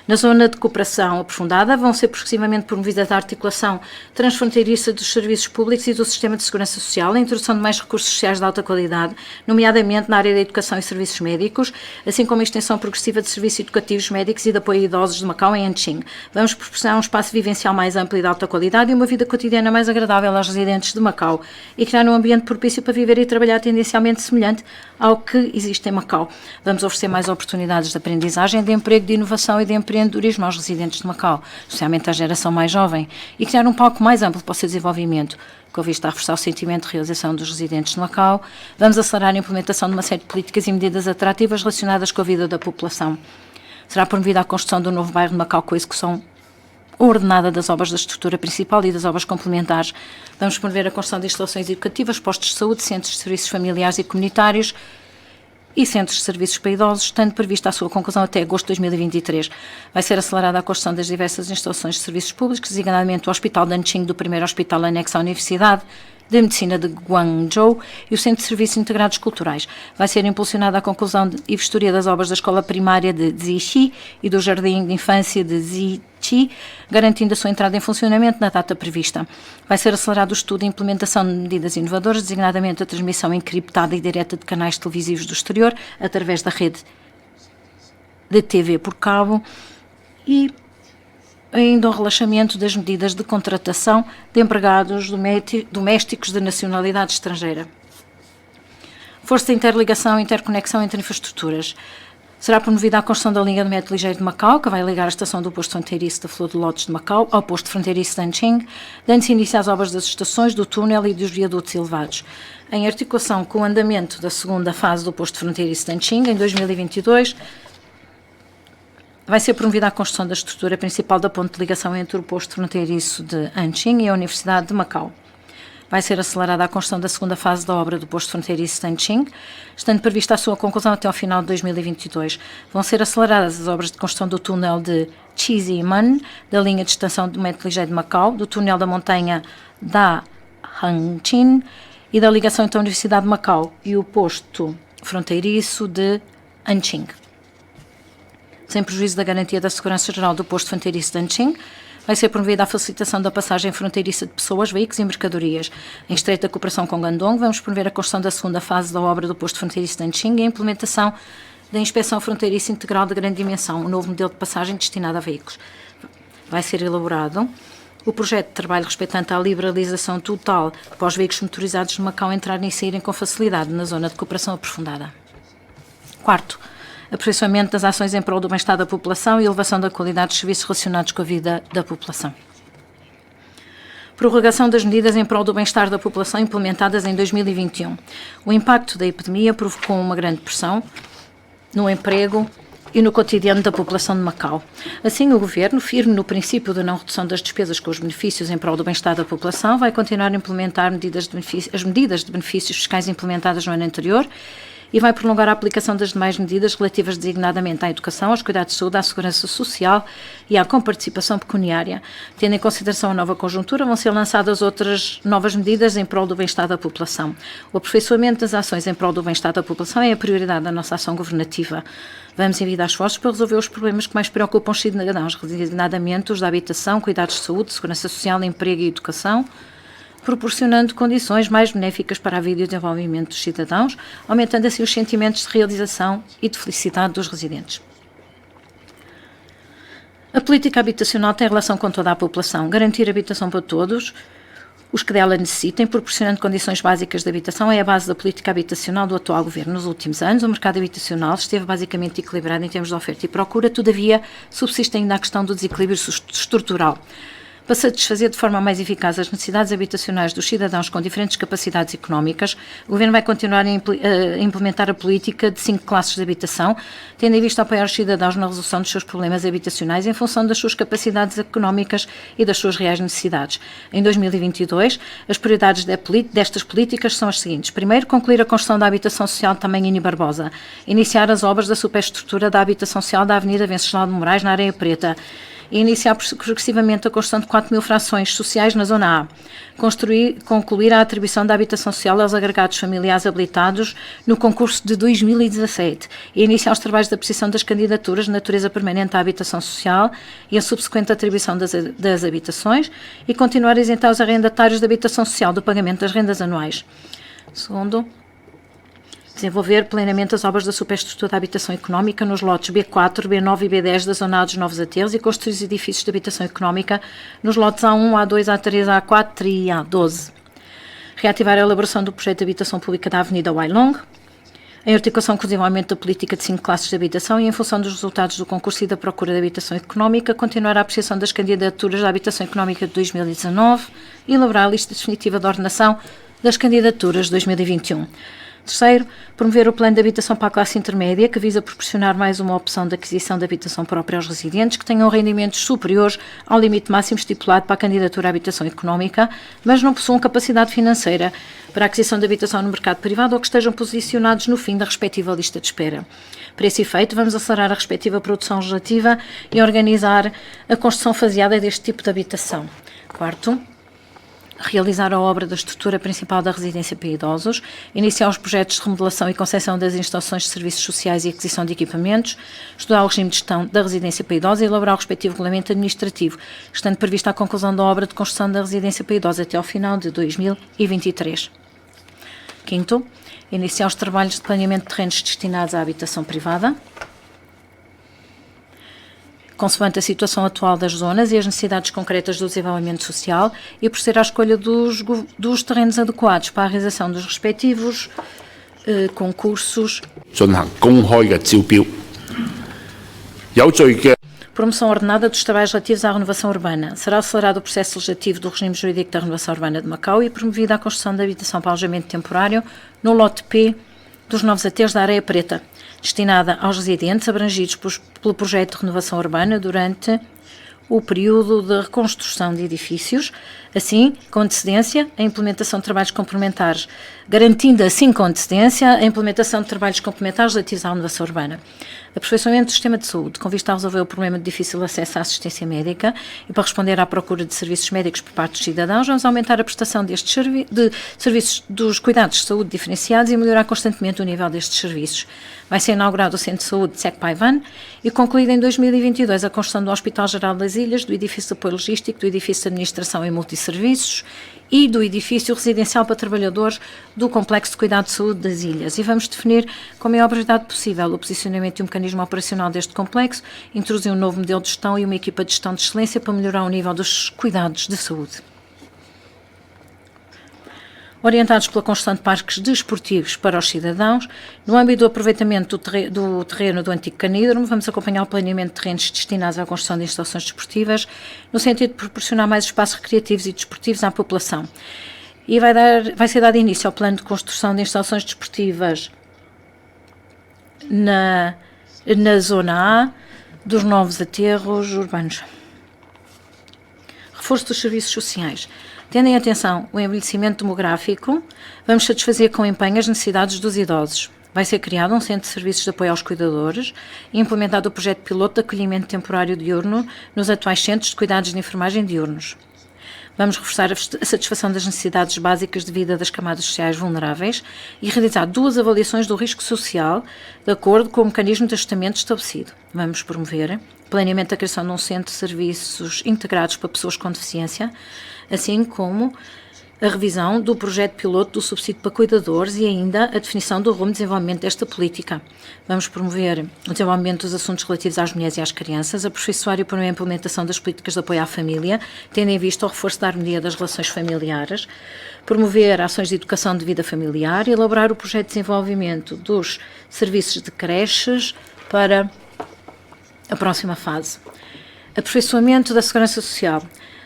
Na zona de cooperação aprofundada, vão ser progressivamente promovidas a articulação transfronteiriça dos serviços públicos e do sistema de segurança social, a introdução de mais recursos sociais de alta qualidade, nomeadamente na área da educação e serviços médicos, assim como a extensão progressiva de serviços educativos médicos e de apoio a idosos de Macau em Anqing. Vamos proporcionar um espaço vivencial mais amplo e de alta qualidade e uma vida cotidiana mais agradável aos residentes de Macau e criar um ambiente propício para viver e trabalhar tendencialmente semelhante ao que existe em Macau. Vamos oferecer mais oportunidades de aprendizagem, de emprego, de inovação e de empreendedorismo aos residentes de Macau, especialmente à geração mais jovem, e criar um palco mais amplo para o seu desenvolvimento, com vista a reforçar o sentimento de realização dos residentes de Macau. Vamos acelerar a implementação de uma série de políticas e medidas atrativas relacionadas com a vida da população. Será promovida a construção do novo bairro de Macau com a execução ordenada das obras da estrutura principal e das obras complementares. Vamos promover a construção de instalações educativas, postos de saúde, centros de serviços familiares e comunitários e centros de serviços para idosos, tendo prevista a sua conclusão até agosto de 2023. Vai ser acelerada a construção das diversas instalações de serviços públicos, designadamente o Hospital de Anqing, do primeiro hospital anexo à Universidade de Medicina de Guangzhou e o Centro de Serviços Integrados Culturais. Vai ser impulsionada a conclusão e vistoria das obras da Escola Primária de Zixi e do Jardim de Infância de Ziqi, garantindo a sua entrada em funcionamento na data prevista. Vai ser acelerado o estudo e implementação de medidas inovadoras, designadamente a transmissão encriptada e direta de canais televisivos do exterior, através da rede de TV por cabo e ainda o relaxamento das medidas de contratação de empregados domésticos de nacionalidade estrangeira. Força de interligação e interconexão entre infraestruturas. Será promovida a construção da linha de metro ligeiro de Macau, que vai ligar a estação do posto fronteiriço da Flor de Lótus de Macau ao posto fronteiriço de Anqing, dando-se início às obras das estações, do túnel e dos viadutos elevados. Em articulação com o andamento da segunda fase do posto fronteiriço de Anqing, em 2022, vai ser promovida a construção da estrutura principal da ponte de ligação entre o posto fronteiriço de Anqing e a Universidade de Macau. Vai ser acelerada a construção da segunda fase da obra do posto fronteiriço de Anqing, estando prevista a sua conclusão até ao final de 2022. Vão ser aceleradas as obras de construção do túnel de Qiziman, da linha de extensão do metro ligeiro de Macau, do túnel da montanha da Hangqin e da ligação entre a Universidade de Macau e o posto fronteiriço de Anqing. Sem prejuízo da garantia da segurança geral do posto fronteiriço de Anqing, vai ser promovida a facilitação da passagem fronteiriça de pessoas, veículos e mercadorias. Em estreita cooperação com Guangdong, vamos promover a construção da segunda fase da obra do posto fronteiriço de Anqing e a implementação da inspeção fronteiriça integral de grande dimensão, um novo modelo de passagem destinado a veículos. Vai ser elaborado o projeto de trabalho respeitante à liberalização total para os veículos motorizados de Macau entrarem e saírem com facilidade na zona de cooperação aprofundada. Quarto, aperfeiçoamento das ações em prol do bem-estar da população e elevação da qualidade dos serviços relacionados com a vida da população. Prorrogação das medidas em prol do bem-estar da população implementadas em 2021. O impacto da epidemia provocou uma grande pressão no emprego e no cotidiano da população de Macau. Assim, o Governo, firme no princípio da não redução das despesas com os benefícios em prol do bem-estar da população, vai continuar a implementar as medidas de benefícios fiscais implementadas no ano anterior e vai prolongar a aplicação das demais medidas relativas designadamente à educação, aos cuidados de saúde, à segurança social e à comparticipação pecuniária. Tendo em consideração a nova conjuntura, vão ser lançadas outras novas medidas em prol do bem-estar da população. O aperfeiçoamento das ações em prol do bem-estar da população é a prioridade da nossa ação governativa. Vamos envidar esforços para resolver os problemas que mais preocupam os cidadãos, designadamente os da habitação, cuidados de saúde, segurança social, emprego e educação, proporcionando condições mais benéficas para a vida e o desenvolvimento dos cidadãos, aumentando assim os sentimentos de realização e de felicidade dos residentes. A política habitacional tem relação com toda a população, garantir habitação para todos, os que dela necessitem, proporcionando condições básicas de habitação, é a base da política habitacional do atual governo. Nos últimos anos, o mercado habitacional esteve basicamente equilibrado em termos de oferta e procura, todavia, subsiste ainda a questão do desequilíbrio estrutural. Para satisfazer de forma mais eficaz as necessidades habitacionais dos cidadãos com diferentes capacidades económicas, o Governo vai continuar a implementar a política de 5 classes de habitação, tendo em vista apoiar os cidadãos na resolução dos seus problemas habitacionais em função das suas capacidades económicas e das suas reais necessidades. Em 2022, as prioridades destas políticas são as seguintes. Primeiro, concluir a construção da habitação social de tamanho Ini Barbosa, iniciar as obras da superestrutura da habitação social da Avenida Venceslau de Moraes, na Areia Preta, e iniciar progressivamente a construção de 4.000 frações sociais na Zona A. Concluir a atribuição da habitação social aos agregados familiares habilitados no concurso de 2017 e iniciar os trabalhos de apreciação das candidaturas de natureza permanente à habitação social e a subsequente atribuição das habitações e continuar a isentar os arrendatários de habitação social do pagamento das rendas anuais. Segundo, desenvolver plenamente as obras da superestrutura da habitação económica nos lotes B4, B9 e B10 da Zona A dos Novos Aterros e construir os edifícios de habitação económica nos lotes A1, A2, A3, A4 e A12. Reativar a elaboração do projeto de habitação pública da Avenida Wailong, em articulação com o desenvolvimento da política de 5 classes de habitação e em função dos resultados do concurso e da procura de habitação económica, continuar a apreciação das candidaturas da habitação económica de 2019 e elaborar a lista definitiva de ordenação das candidaturas de 2021. Terceiro, promover o plano de habitação para a classe intermédia, que visa proporcionar mais uma opção de aquisição de habitação própria aos residentes que tenham rendimentos superiores ao limite máximo estipulado para a candidatura à habitação económica, mas não possuam capacidade financeira para a aquisição de habitação no mercado privado ou que estejam posicionados no fim da respectiva lista de espera. Para esse efeito, vamos acelerar a respectiva produção legislativa e organizar a construção faseada deste tipo de habitação. Quarto, realizar a obra da estrutura principal da residência para idosos, iniciar os projetos de remodelação e concessão das instalações de serviços sociais e aquisição de equipamentos, estudar o regime de gestão da residência para idosos e elaborar o respectivo regulamento administrativo, estando prevista a conclusão da obra de construção da residência para idosos até ao final de 2023. Quinto, iniciar os trabalhos de planeamento de terrenos destinados à habitação privada, consoante a situação atual das zonas e as necessidades concretas do desenvolvimento social e proceder à escolha dos terrenos adequados para a realização dos respectivos concursos. Promoção ordenada dos trabalhos relativos à renovação urbana. Será acelerado o processo legislativo do regime jurídico da renovação urbana de Macau e promovida a construção de habitação para alojamento temporário no lote P dos Novos Aterros da Areia Preta, destinada aos residentes abrangidos pelo projeto de renovação urbana durante o período de reconstrução de edifícios, assim, com antecedência, a implementação de trabalhos complementares, garantindo assim com antecedência a implementação de trabalhos complementares relativos à renovação urbana. Aperfeiçoamento do sistema de saúde, com vista a resolver o problema de difícil acesso à assistência médica e para responder à procura de serviços médicos por parte dos cidadãos, vamos aumentar a prestação destes serviços dos cuidados de saúde diferenciados e melhorar constantemente o nível destes serviços. Vai ser inaugurado o Centro de Saúde de Secpaivan e concluída em 2022 a construção do Hospital Geral das Ilhas, do Edifício de Apoio Logístico, do Edifício de Administração e Multisserviços e do Edifício Residencial para Trabalhadores do Complexo de Cuidado de Saúde das Ilhas. E vamos definir com a maior brevidade possível o posicionamento e o mecanismo operacional deste complexo, introduzir um novo modelo de gestão e uma equipa de gestão de excelência para melhorar o nível dos cuidados de saúde. Orientados pela construção de parques desportivos para os cidadãos, no âmbito do aproveitamento do terreno do antigo canídromo, vamos acompanhar o planeamento de terrenos destinados à construção de instalações desportivas, no sentido de proporcionar mais espaços recreativos e desportivos à população. E vai ser dado início ao plano de construção de instalações desportivas na Zona A dos Novos Aterros Urbanos. Reforço dos serviços sociais. Tendo em atenção o envelhecimento demográfico, vamos satisfazer com empenho as necessidades dos idosos. Vai ser criado um centro de serviços de apoio aos cuidadores e implementado o projeto piloto de acolhimento temporário diurno nos atuais centros de cuidados de enfermagem diurnos. Vamos reforçar a satisfação das necessidades básicas de vida das camadas sociais vulneráveis e realizar 2 avaliações do risco social de acordo com o mecanismo de ajustamento estabelecido. Vamos promover planeamento da criação de um centro de serviços integrados para pessoas com deficiência, assim como a revisão do projeto piloto do subsídio para cuidadores e ainda a definição do rumo de desenvolvimento desta política. Vamos promover o desenvolvimento dos assuntos relativos às mulheres e às crianças, aperfeiçoar e promover a implementação das políticas de apoio à família, tendo em vista o reforço da harmonia das relações familiares, promover ações de educação de vida familiar e elaborar o projeto de desenvolvimento dos serviços de creches para a próxima fase. Aperfeiçoamento da segurança social.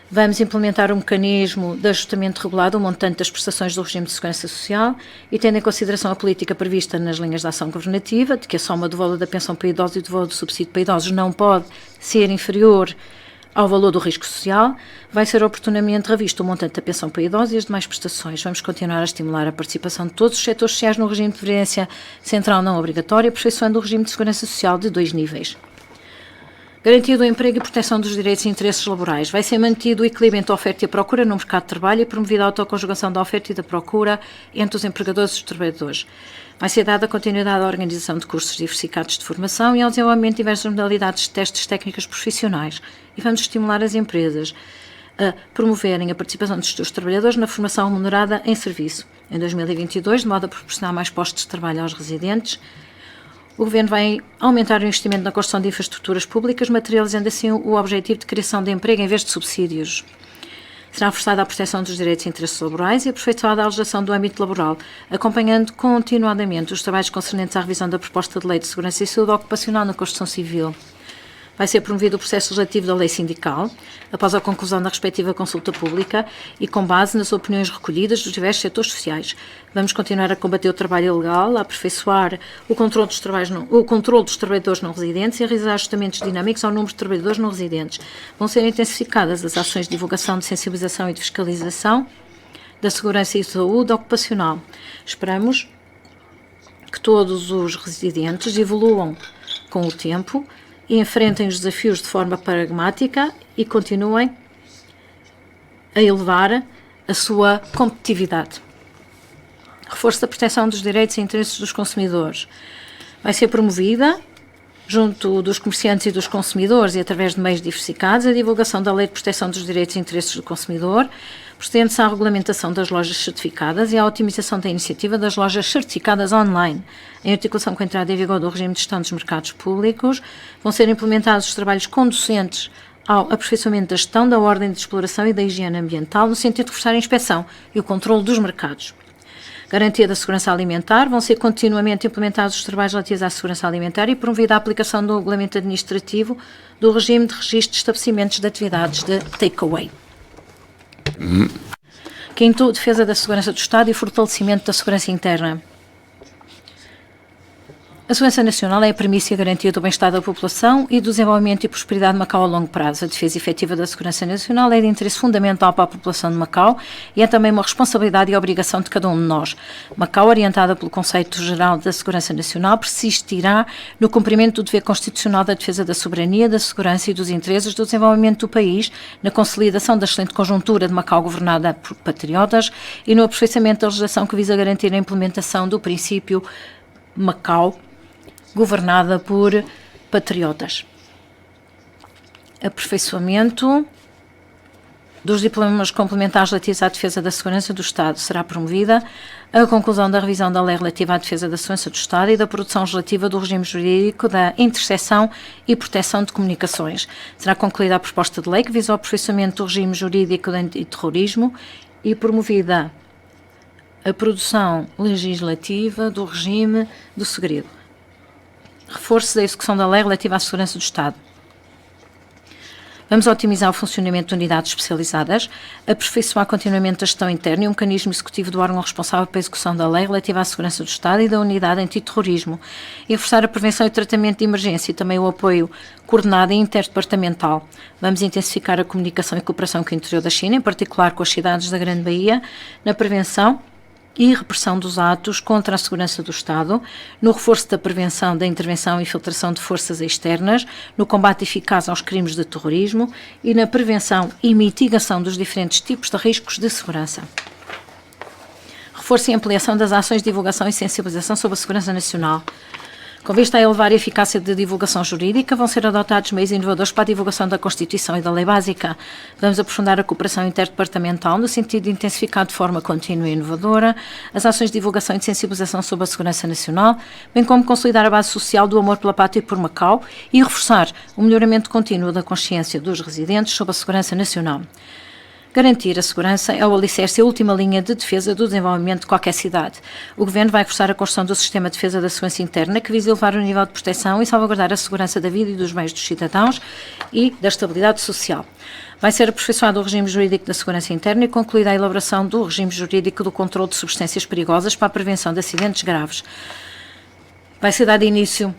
Vamos implementar um mecanismo de ajustamento regulado ao montante das prestações do regime de segurança social e tendo em consideração a política prevista nas linhas de ação governativa, de que a soma do valor da pensão para idosos e do valor do subsídio para idosos não pode ser inferior ao valor do risco social, vai ser oportunamente revisto o montante da pensão para idosos e as demais prestações. Vamos continuar a estimular a participação de todos os setores sociais no regime de previdência central não obrigatória, aperfeiçoando o regime de segurança social de 2 níveis. Garantia do emprego e proteção dos direitos e interesses laborais. Vai ser mantido o equilíbrio entre a oferta e a procura no mercado de trabalho e promovida a autoconjugação da oferta e da procura entre os empregadores e os trabalhadores. Vai ser dada continuidade à organização de cursos diversificados de formação e ao desenvolvimento de diversas modalidades de testes técnicas profissionais. E vamos estimular as empresas a promoverem a participação dos seus trabalhadores na formação remunerada em serviço. Em 2022, de modo a proporcionar mais postos de trabalho aos residentes, o Governo vai aumentar o investimento na construção de infraestruturas públicas, materializando assim o objetivo de criação de emprego em vez de subsídios. Será reforçada a proteção dos direitos e interesses laborais e aperfeiçoada a legislação do âmbito laboral, acompanhando continuadamente os trabalhos concernentes à revisão da proposta de Lei de Segurança e Saúde Ocupacional na Construção Civil. Vai ser promovido o processo legislativo da lei sindical, após a conclusão da respectiva consulta pública e com base nas opiniões recolhidas dos diversos setores sociais. Vamos continuar a combater o trabalho ilegal, a aperfeiçoar o controle dos trabalhadores não residentes e a realizar ajustamentos dinâmicos ao número de trabalhadores não residentes. Vão ser intensificadas as ações de divulgação, de sensibilização e de fiscalização da segurança e saúde ocupacional. Esperamos que todos os residentes evoluam com o tempo e enfrentem os desafios de forma pragmática e continuem a elevar a sua competitividade. Reforço da proteção dos direitos e interesses dos consumidores. Vai ser promovida, junto dos comerciantes e dos consumidores e através de meios diversificados, a divulgação da Lei de Proteção dos Direitos e Interesses do Consumidor, procedendo-se à regulamentação das lojas certificadas e à otimização da iniciativa das lojas certificadas online. Em articulação com a entrada em vigor do regime de gestão dos mercados públicos, vão ser implementados os trabalhos conducentes ao aperfeiçoamento da gestão, da ordem de exploração e da higiene ambiental, no sentido de reforçar a inspeção e o controle dos mercados. Garantia da segurança alimentar, vão ser continuamente implementados os trabalhos relativos à segurança alimentar e promovida a aplicação do regulamento administrativo do regime de registro de estabelecimentos de atividades de takeaway. Quinto, defesa da segurança do Estado e fortalecimento da segurança interna. A segurança nacional é a premissa e a garantia do bem-estar da população e do desenvolvimento e prosperidade de Macau a longo prazo. A defesa efetiva da segurança nacional é de interesse fundamental para a população de Macau e é também uma responsabilidade e obrigação de cada um de nós. Macau, orientada pelo Conceito Geral da Segurança Nacional, persistirá no cumprimento do dever constitucional da defesa da soberania, da segurança e dos interesses do desenvolvimento do país, na consolidação da excelente conjuntura de Macau governada por patriotas e no aperfeiçoamento da legislação que visa garantir a implementação do princípio Macau governada por patriotas. Aperfeiçoamento dos diplomas complementares relativos à defesa da segurança do Estado. Será promovida a conclusão da revisão da lei relativa à defesa da segurança do Estado e da produção legislativa do regime jurídico da interseção e proteção de comunicações. Será concluída a proposta de lei que visa o aperfeiçoamento do regime jurídico do antiterrorismo e promovida a produção legislativa do regime do segredo. Reforço da execução da lei relativa à segurança do Estado. Vamos otimizar o funcionamento de unidades especializadas, aperfeiçoar continuamente a gestão interna e um mecanismo executivo do órgão responsável pela execução da lei relativa à segurança do Estado e da unidade antiterrorismo, e reforçar a prevenção e tratamento de emergência e também o apoio coordenado e interdepartamental. Vamos intensificar a comunicação e cooperação com o interior da China, em particular com as cidades da Grande Baía, na prevenção e repressão dos atos contra a segurança do Estado, no reforço da prevenção da intervenção e infiltração de forças externas, no combate eficaz aos crimes de terrorismo e na prevenção e mitigação dos diferentes tipos de riscos de segurança. Reforço e ampliação das ações de divulgação e sensibilização sobre a segurança nacional. Com vista a elevar a eficácia de divulgação jurídica, vão ser adotados meios inovadores para a divulgação da Constituição e da Lei Básica. Vamos aprofundar a cooperação interdepartamental no sentido de intensificar de forma contínua e inovadora as ações de divulgação e de sensibilização sobre a segurança nacional, bem como consolidar a base social do amor pela pátria e por Macau e reforçar o melhoramento contínuo da consciência dos residentes sobre a segurança nacional. Garantir a segurança é o alicerce e a última linha de defesa do desenvolvimento de qualquer cidade. O Governo vai reforçar a construção do sistema de defesa da segurança interna, que visa elevar o nível de proteção e salvaguardar a segurança da vida e dos bens dos cidadãos e da estabilidade social. Vai ser aperfeiçoado o regime jurídico da segurança interna e concluída a elaboração do regime jurídico do controle de substâncias perigosas para a prevenção de acidentes graves. Vai ser dado início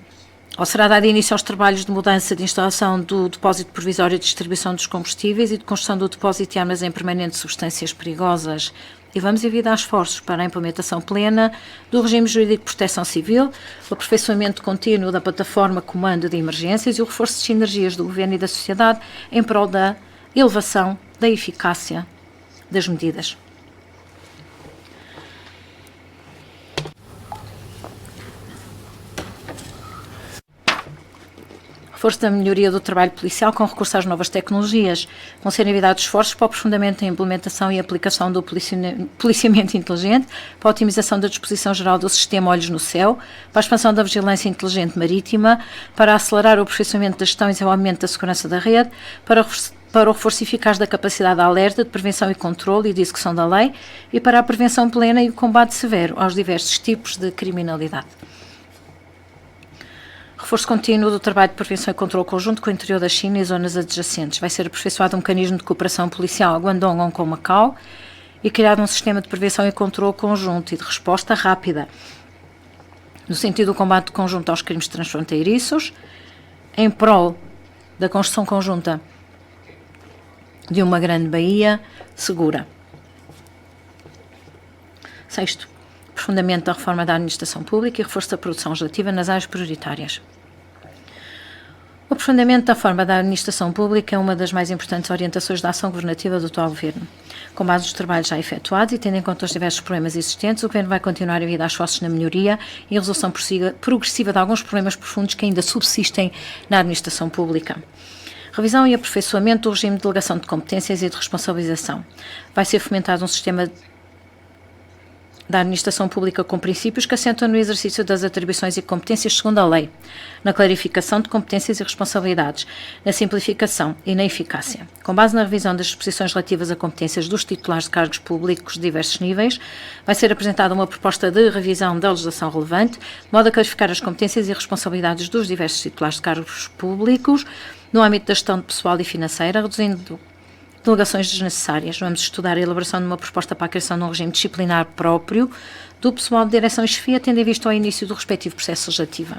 ou será dado início aos trabalhos de mudança de instalação do depósito provisório de distribuição dos combustíveis e de construção do depósito e armazém permanente de substâncias perigosas. E vamos evitar esforços para a implementação plena do regime jurídico de proteção civil, o aperfeiçoamento contínuo da plataforma comando de emergências e o reforço de sinergias do Governo e da sociedade em prol da elevação da eficácia das medidas. Reforço da melhoria do trabalho policial com recurso às novas tecnologias. Vão ser enviados esforços para o aprofundamento da implementação e aplicação do policiamento inteligente, para a otimização da disposição geral do sistema Olhos no Céu, para a expansão da vigilância inteligente marítima, para acelerar o aperfeiçoamento da gestão e desenvolvimento da segurança da rede, para o reforço eficaz da capacidade de alerta, de prevenção e controle e de execução da lei e para a prevenção plena e o combate severo aos diversos tipos de criminalidade. Reforço contínuo do trabalho de prevenção e controle conjunto com o interior da China e zonas adjacentes. Vai ser aperfeiçoado um mecanismo de cooperação policial Guangdong com Macau e criado um sistema de prevenção e controle conjunto e de resposta rápida, no sentido do combate conjunto aos crimes transfronteiriços, em prol da construção conjunta de uma grande baía segura. Sexto, aprofundamento da reforma da administração pública e reforço da produção legislativa nas áreas prioritárias. O aprofundamento da reforma da administração pública é uma das mais importantes orientações da ação governativa do atual Governo. Com base nos trabalhos já efetuados e tendo em conta os diversos problemas existentes, o Governo vai continuar a virar esforços na melhoria e resolução progressiva de alguns problemas profundos que ainda subsistem na administração pública. Revisão e aperfeiçoamento do regime de delegação de competências e de responsabilização. Vai ser fomentado um sistema da administração pública com princípios que assentam no exercício das atribuições e competências segundo a lei, na clarificação de competências e responsabilidades, na simplificação e na eficácia. Com base na revisão das disposições relativas a competências dos titulares de cargos públicos de diversos níveis, vai ser apresentada uma proposta de revisão da legislação relevante, de modo a clarificar as competências e responsabilidades dos diversos titulares de cargos públicos no âmbito da gestão pessoal e financeira, reduzindo delegações desnecessárias. Vamos estudar a elaboração de uma proposta para a criação de um regime disciplinar próprio do pessoal de direção e chefia, tendo em vista ao início do respectivo processo legislativo.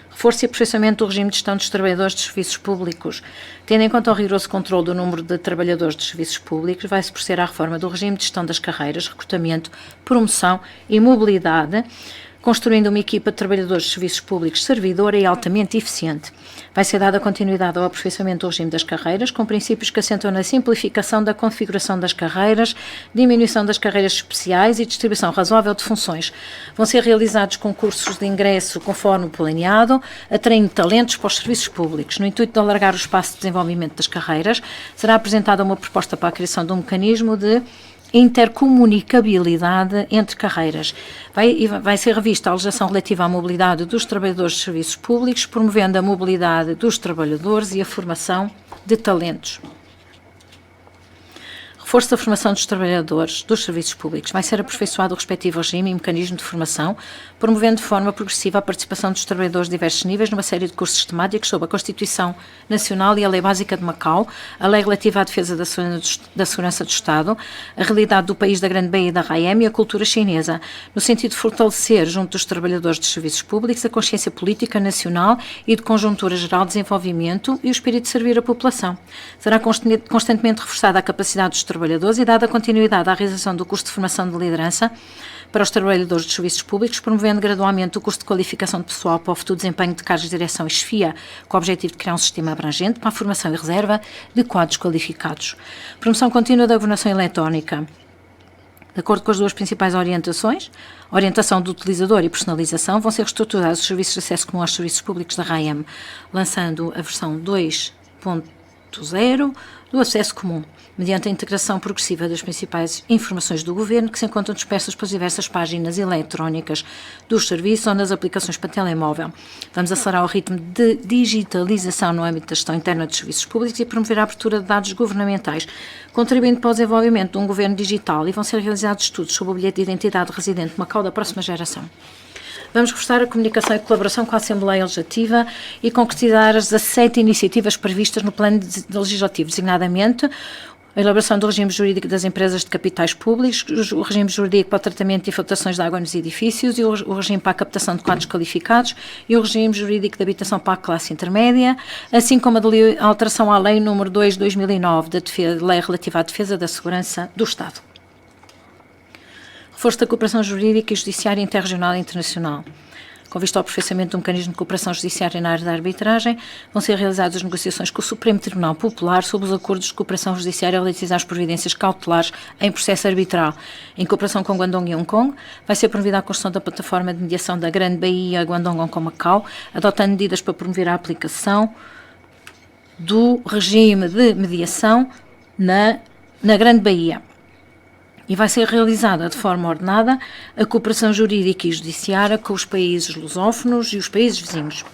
Reforço e aperfeiçoamento do regime de gestão dos trabalhadores de serviços públicos. Tendo em conta o rigoroso controle do número de trabalhadores de serviços públicos, vai-se proceder à reforma do regime de gestão das carreiras, recrutamento, promoção e mobilidade, construindo uma equipa de trabalhadores de serviços públicos servidora e altamente eficiente. Vai ser dada continuidade ao aperfeiçoamento do regime das carreiras, com princípios que assentam na simplificação da configuração das carreiras, diminuição das carreiras especiais e distribuição razoável de funções. Vão ser realizados concursos de ingresso conforme o planeado, atraindo talentos para os serviços públicos. No intuito de alargar o espaço de desenvolvimento das carreiras, será apresentada uma proposta para a criação de um mecanismo de intercomunicabilidade entre carreiras. Vai ser revista a legislação relativa à mobilidade dos trabalhadores de serviços públicos, promovendo a mobilidade dos trabalhadores e a formação de talentos. Reforço da formação dos trabalhadores dos serviços públicos. Vai ser aperfeiçoado o respectivo regime e mecanismo de formação, promovendo de forma progressiva a participação dos trabalhadores de diversos níveis numa série de cursos temáticos sobre a Constituição Nacional e a Lei Básica de Macau, a Lei relativa à defesa da segurança do Estado, a realidade do país da Grande Baía e da RAEM e a cultura chinesa, no sentido de fortalecer, junto dos trabalhadores dos serviços públicos, a consciência política nacional e de conjuntura geral de desenvolvimento e o espírito de servir a população. Será constantemente reforçada a capacidade dos trabalhadores trabalhadores e dada a continuidade à realização do curso de formação de liderança para os trabalhadores dos serviços públicos, promovendo gradualmente o curso de qualificação de pessoal para o futuro desempenho de cargos de direção e chefia, com o objetivo de criar um sistema abrangente para a formação e reserva de quadros qualificados. Promoção contínua da governação eletrónica. De acordo com as duas principais orientações, orientação do utilizador e personalização, vão ser reestruturados os serviços de acesso comum aos serviços públicos da RAEM, lançando a versão 2.0 do acesso comum, mediante a integração progressiva das principais informações do Governo que se encontram dispersas pelas diversas páginas eletrónicas dos serviços ou nas aplicações para telemóvel. Vamos acelerar o ritmo de digitalização no âmbito da gestão interna dos serviços públicos e promover a abertura de dados governamentais, contribuindo para o desenvolvimento de um governo digital, e vão ser realizados estudos sobre o bilhete de identidade residente de Macau da próxima geração. Vamos reforçar a comunicação e colaboração com a Assembleia Legislativa e concretizar as 17 iniciativas previstas no plano legislativo, designadamente a elaboração do regime jurídico das empresas de capitais públicos, o regime jurídico para o tratamento de infiltrações de água nos edifícios, e o regime para a captação de quadros qualificados e o regime jurídico de habitação para a classe intermédia, assim como a alteração à Lei nº 2 de 2009, da Lei relativa à defesa da segurança do Estado. Reforço da cooperação jurídica e judiciária interregional e internacional. Com vista ao aperfeiçoamento do mecanismo de cooperação judiciária na área da arbitragem, vão ser realizadas as negociações com o Supremo Tribunal Popular sobre os acordos de cooperação judiciária relativos às providências cautelares em processo arbitral. Em cooperação com Guangdong e Hong Kong, vai ser promovida a construção da plataforma de mediação da Grande Baía, Guangdong, Hong Kong, Macau, adotando medidas para promover a aplicação do regime de mediação na Grande Baía. E vai ser realizada de forma ordenada a cooperação jurídica e judiciária com os países lusófonos e os países vizinhos.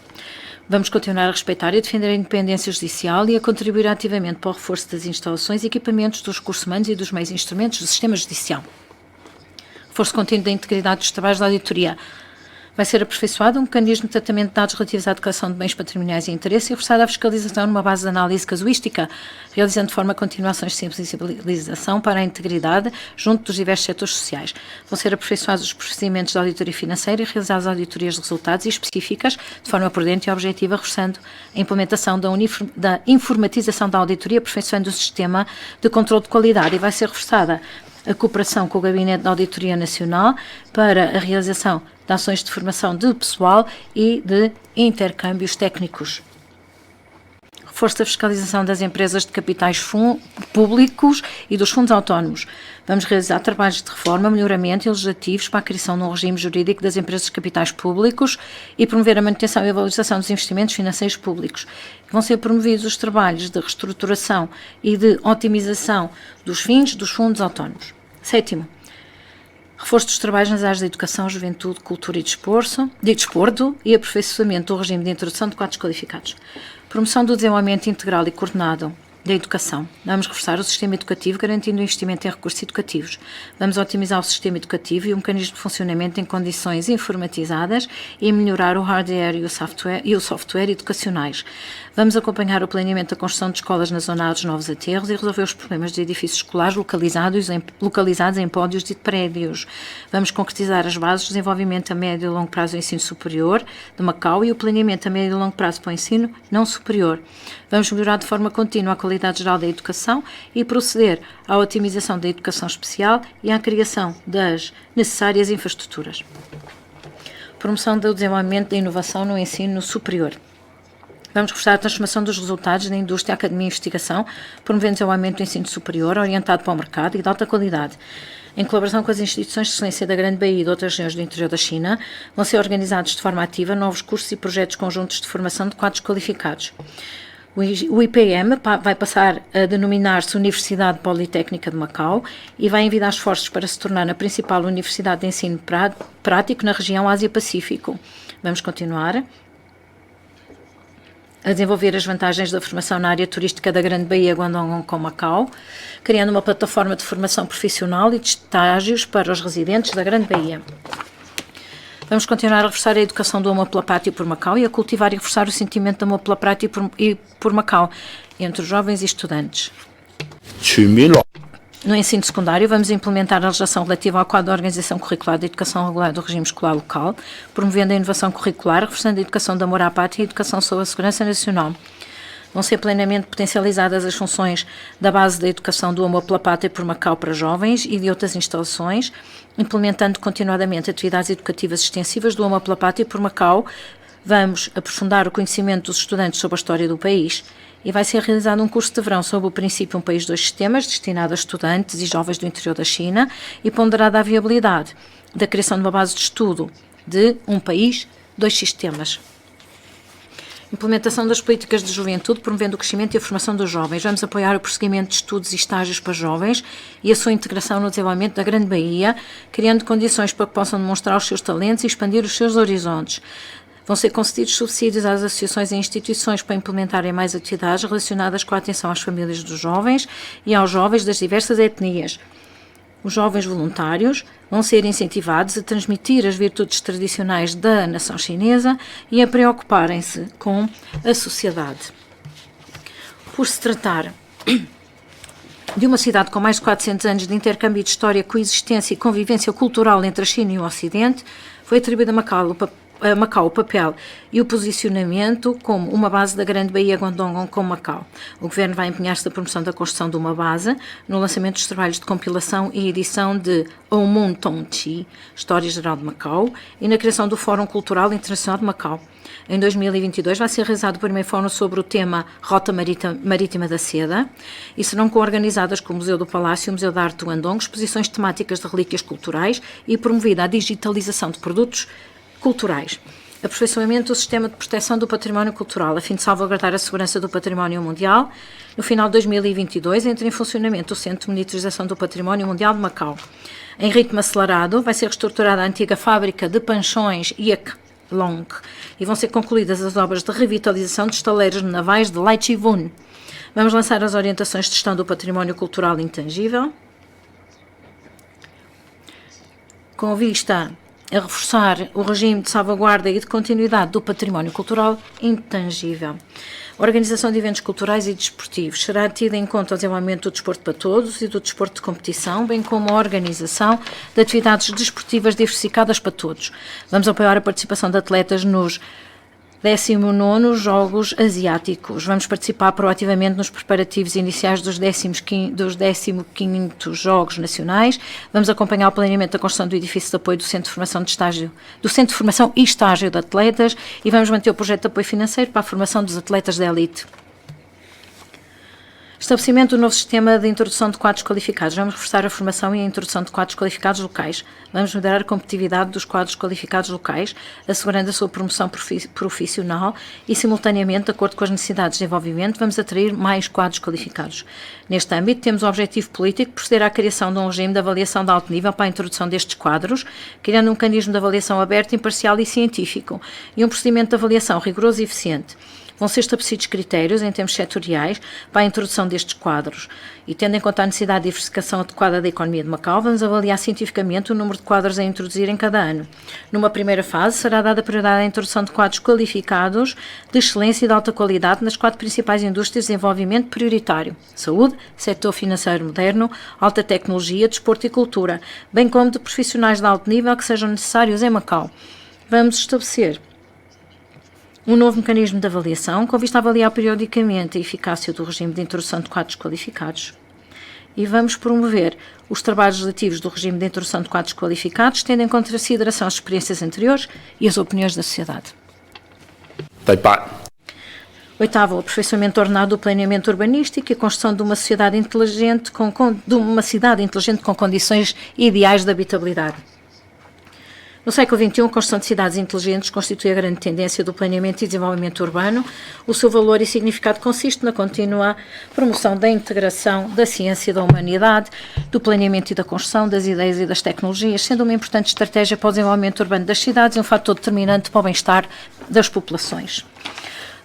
Vamos continuar a respeitar e a defender a independência judicial e a contribuir ativamente para o reforço das instalações e equipamentos dos recursos humanos e dos meios e instrumentos do sistema judicial. Reforço contínuo da integridade dos trabalhos da auditoria. Vai ser aperfeiçoado um mecanismo de tratamento de dados relativos à declaração de bens patrimoniais e interesse e reforçada a fiscalização numa base de análise casuística, realizando de forma contínua ações de sensibilização para a integridade junto dos diversos setores sociais. Vão ser aperfeiçoados os procedimentos de auditoria financeira e realizadas auditorias de resultados e específicas de forma prudente e objetiva, reforçando a implementação da informatização da auditoria, aperfeiçoando o sistema de controle de qualidade, e vai ser reforçada a cooperação com o Gabinete de Auditoria Nacional para a realização de ações de formação de pessoal e de intercâmbios técnicos. Reforço da fiscalização das empresas de capitais públicos e dos fundos autónomos. Vamos realizar trabalhos de reforma, melhoramento e legislativos para a criação de um regime jurídico das empresas de capitais públicos e promover a manutenção e a valorização dos investimentos financeiros públicos. Vão ser promovidos os trabalhos de reestruturação e de otimização dos fins dos fundos autónomos. Sétimo, reforço dos trabalhos nas áreas da educação, juventude, cultura e desporto e aperfeiçoamento do regime de introdução de quadros qualificados. Promoção do desenvolvimento integral e coordenado da educação. Vamos reforçar o sistema educativo, garantindo o investimento em recursos educativos. Vamos otimizar o sistema educativo e o mecanismo de funcionamento em condições informatizadas e melhorar o hardware e o software educacionais. Vamos acompanhar o planeamento da construção de escolas na zona A dos novos aterros e resolver os problemas de edifícios escolares localizados em pódios de prédios. Vamos concretizar as bases de desenvolvimento a médio e longo prazo do ensino superior de Macau e o planeamento a médio e longo prazo para o ensino não superior. Vamos melhorar de forma contínua a qualidade geral da educação e proceder à otimização da educação especial e à criação das necessárias infraestruturas. Promoção do desenvolvimento da inovação no ensino superior. Vamos reforçar a transformação dos resultados da indústria, academia e investigação, promovendo o desenvolvimento do ensino superior orientado para o mercado e de alta qualidade. Em colaboração com as instituições de excelência da Grande Baía e de outras regiões do interior da China, vão ser organizados de forma ativa novos cursos e projetos conjuntos de formação de quadros qualificados. O IPM vai passar a denominar-se Universidade Politécnica de Macau e vai envidar esforços para se tornar a principal universidade de ensino prático na região Ásia-Pacífico. Vamos continuar a desenvolver as vantagens da formação na área turística da Grande Baía, Guangdong, Hong Kong, Macau, criando uma plataforma de formação profissional e de estágios para os residentes da Grande Baía. Vamos continuar a reforçar a educação do amor pela pátria por Macau e a cultivar e reforçar o sentimento de amor pela pátria por Macau entre os jovens e estudantes. No ensino secundário, vamos implementar a legislação relativa ao quadro da organização curricular da educação regular do regime escolar local, promovendo a inovação curricular, reforçando a educação de amor à pátria e a educação sobre a segurança nacional. Vão ser plenamente potencializadas as funções da base da educação do Amor pela Pátria por Macau para jovens e de outras instalações, implementando continuadamente atividades educativas extensivas do Amor pela Pátria por Macau. Vamos aprofundar o conhecimento dos estudantes sobre a história do país e vai ser realizado um curso de verão sobre o princípio Um País, Dois Sistemas, destinado a estudantes e jovens do interior da China e ponderada a viabilidade da criação de uma base de estudo de Um País, Dois Sistemas. Implementação das políticas de juventude, promovendo o crescimento e a formação dos jovens. Vamos apoiar o prosseguimento de estudos e estágios para jovens e a sua integração no desenvolvimento da Grande Bahia, criando condições para que possam demonstrar os seus talentos e expandir os seus horizontes. Vão ser concedidos subsídios às associações e instituições para implementarem mais atividades relacionadas com a atenção às famílias dos jovens e aos jovens das diversas etnias. Os jovens voluntários vão ser incentivados a transmitir as virtudes tradicionais da nação chinesa e a preocuparem-se com a sociedade. Por se tratar de uma cidade com mais de 400 anos de intercâmbio de história, coexistência e convivência cultural entre a China e o Ocidente, foi atribuído a Macau o papel e o posicionamento como uma base da Grande Bahia Guangdong com Macau. O Governo vai empenhar-se na promoção da construção de uma base, no lançamento dos trabalhos de compilação e edição de Oumun Tongqi, História Geral de Macau, e na criação do Fórum Cultural Internacional de Macau. Em 2022 vai ser realizado o primeiro fórum sobre o tema Rota Marítima da Seda e serão coorganizadas com o Museu do Palácio e o Museu da Arte do Guangdong exposições temáticas de relíquias culturais e promovida a digitalização de produtos culturais. Aperfeiçoamento do sistema de proteção do património cultural, a fim de salvaguardar a segurança do património mundial. No final de 2022, entra em funcionamento o Centro de Monitorização do Património Mundial de Macau. Em ritmo acelerado, vai ser reestruturada a antiga fábrica de panchões Yek Long e vão ser concluídas as obras de revitalização de estaleiros navais de Lai Chi-Vun. Vamos lançar as orientações de gestão do património cultural intangível, com vista a reforçar o regime de salvaguarda e de continuidade do património cultural intangível. A organização de eventos culturais e desportivos será tida em conta o desenvolvimento do desporto para todos e do desporto de competição, bem como a organização de atividades desportivas diversificadas para todos. Vamos apoiar a participação de atletas nos 19º Jogos Asiáticos. Vamos participar proativamente nos preparativos iniciais dos 15º Jogos Nacionais. Vamos acompanhar o planeamento da construção do edifício de apoio do Centro de Formação e Estágio de Atletas e vamos manter o projeto de apoio financeiro para a formação dos atletas da elite. Estabelecimento do novo sistema de introdução de quadros qualificados. Vamos reforçar a formação e a introdução de quadros qualificados locais. Vamos melhorar a competitividade dos quadros qualificados locais, assegurando a sua promoção profissional e, simultaneamente, de acordo com as necessidades de desenvolvimento, vamos atrair mais quadros qualificados. Neste âmbito, temos o objetivo político de proceder à criação de um regime de avaliação de alto nível para a introdução destes quadros, criando um mecanismo de avaliação aberto, imparcial e científico e um procedimento de avaliação rigoroso e eficiente. Vão ser estabelecidos critérios em termos setoriais para a introdução destes quadros e, tendo em conta a necessidade de diversificação adequada da economia de Macau, vamos avaliar cientificamente o número de quadros a introduzir em cada ano. Numa primeira fase, será dada prioridade à introdução de quadros qualificados de excelência e de alta qualidade nas 4 principais indústrias de desenvolvimento prioritário: saúde, setor financeiro moderno, alta tecnologia, desporto e cultura, bem como de profissionais de alto nível que sejam necessários em Macau. Vamos estabelecer um novo mecanismo de avaliação, com vista a avaliar periodicamente a eficácia do regime de introdução de quadros qualificados. E vamos promover os trabalhos relativos do regime de introdução de quadros qualificados, tendo em consideração as experiências anteriores e as opiniões da sociedade. Oitavo, o aperfeiçoamento ordenado do planeamento urbanístico e a construção de uma cidade inteligente com condições ideais de habitabilidade. No século XXI, a construção de cidades inteligentes constitui a grande tendência do planeamento e desenvolvimento urbano. O seu valor e significado consiste na contínua promoção da integração da ciência e da humanidade, do planeamento e da construção, das ideias e das tecnologias, sendo uma importante estratégia para o desenvolvimento urbano das cidades e um fator determinante para o bem-estar das populações.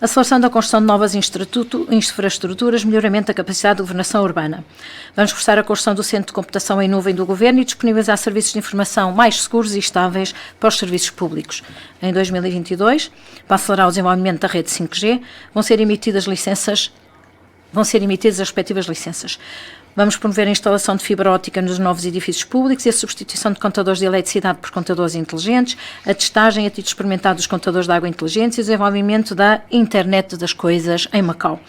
Aceleração da construção de novas infraestruturas, melhoramento da capacidade de governação urbana. Vamos reforçar a construção do Centro de Computação em Nuvem do Governo e disponibilizar serviços de informação mais seguros e estáveis para os serviços públicos. Em 2022, para acelerar o desenvolvimento da rede 5G, vão ser emitidas licenças vão ser emitidas as respectivas licenças. Vamos promover a instalação de fibra óptica nos novos edifícios públicos e a substituição de contadores de eletricidade por contadores inteligentes, a testagem a título experimentado dos contadores de água inteligentes e o desenvolvimento da internet das coisas em Macau.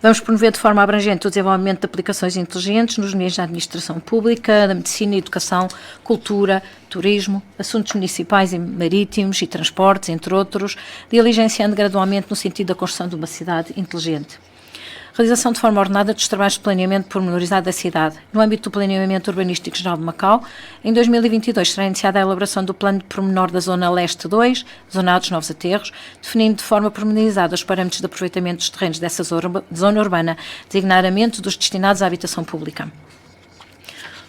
Vamos promover de forma abrangente o desenvolvimento de aplicações inteligentes nos níveis da administração pública, da medicina, educação, cultura, turismo, assuntos municipais e marítimos e transportes, entre outros, diligenciando gradualmente no sentido da construção de uma cidade inteligente. Realização de forma ordenada dos trabalhos de planeamento pormenorizado da cidade. No âmbito do planeamento urbanístico geral de Macau, em 2022 será iniciada a elaboração do plano de pormenor da Zona Leste 2, Zona dos Novos Aterros, definindo de forma pormenorizada os parâmetros de aproveitamento dos terrenos dessa zona urbana, designadamente dos destinados à habitação pública.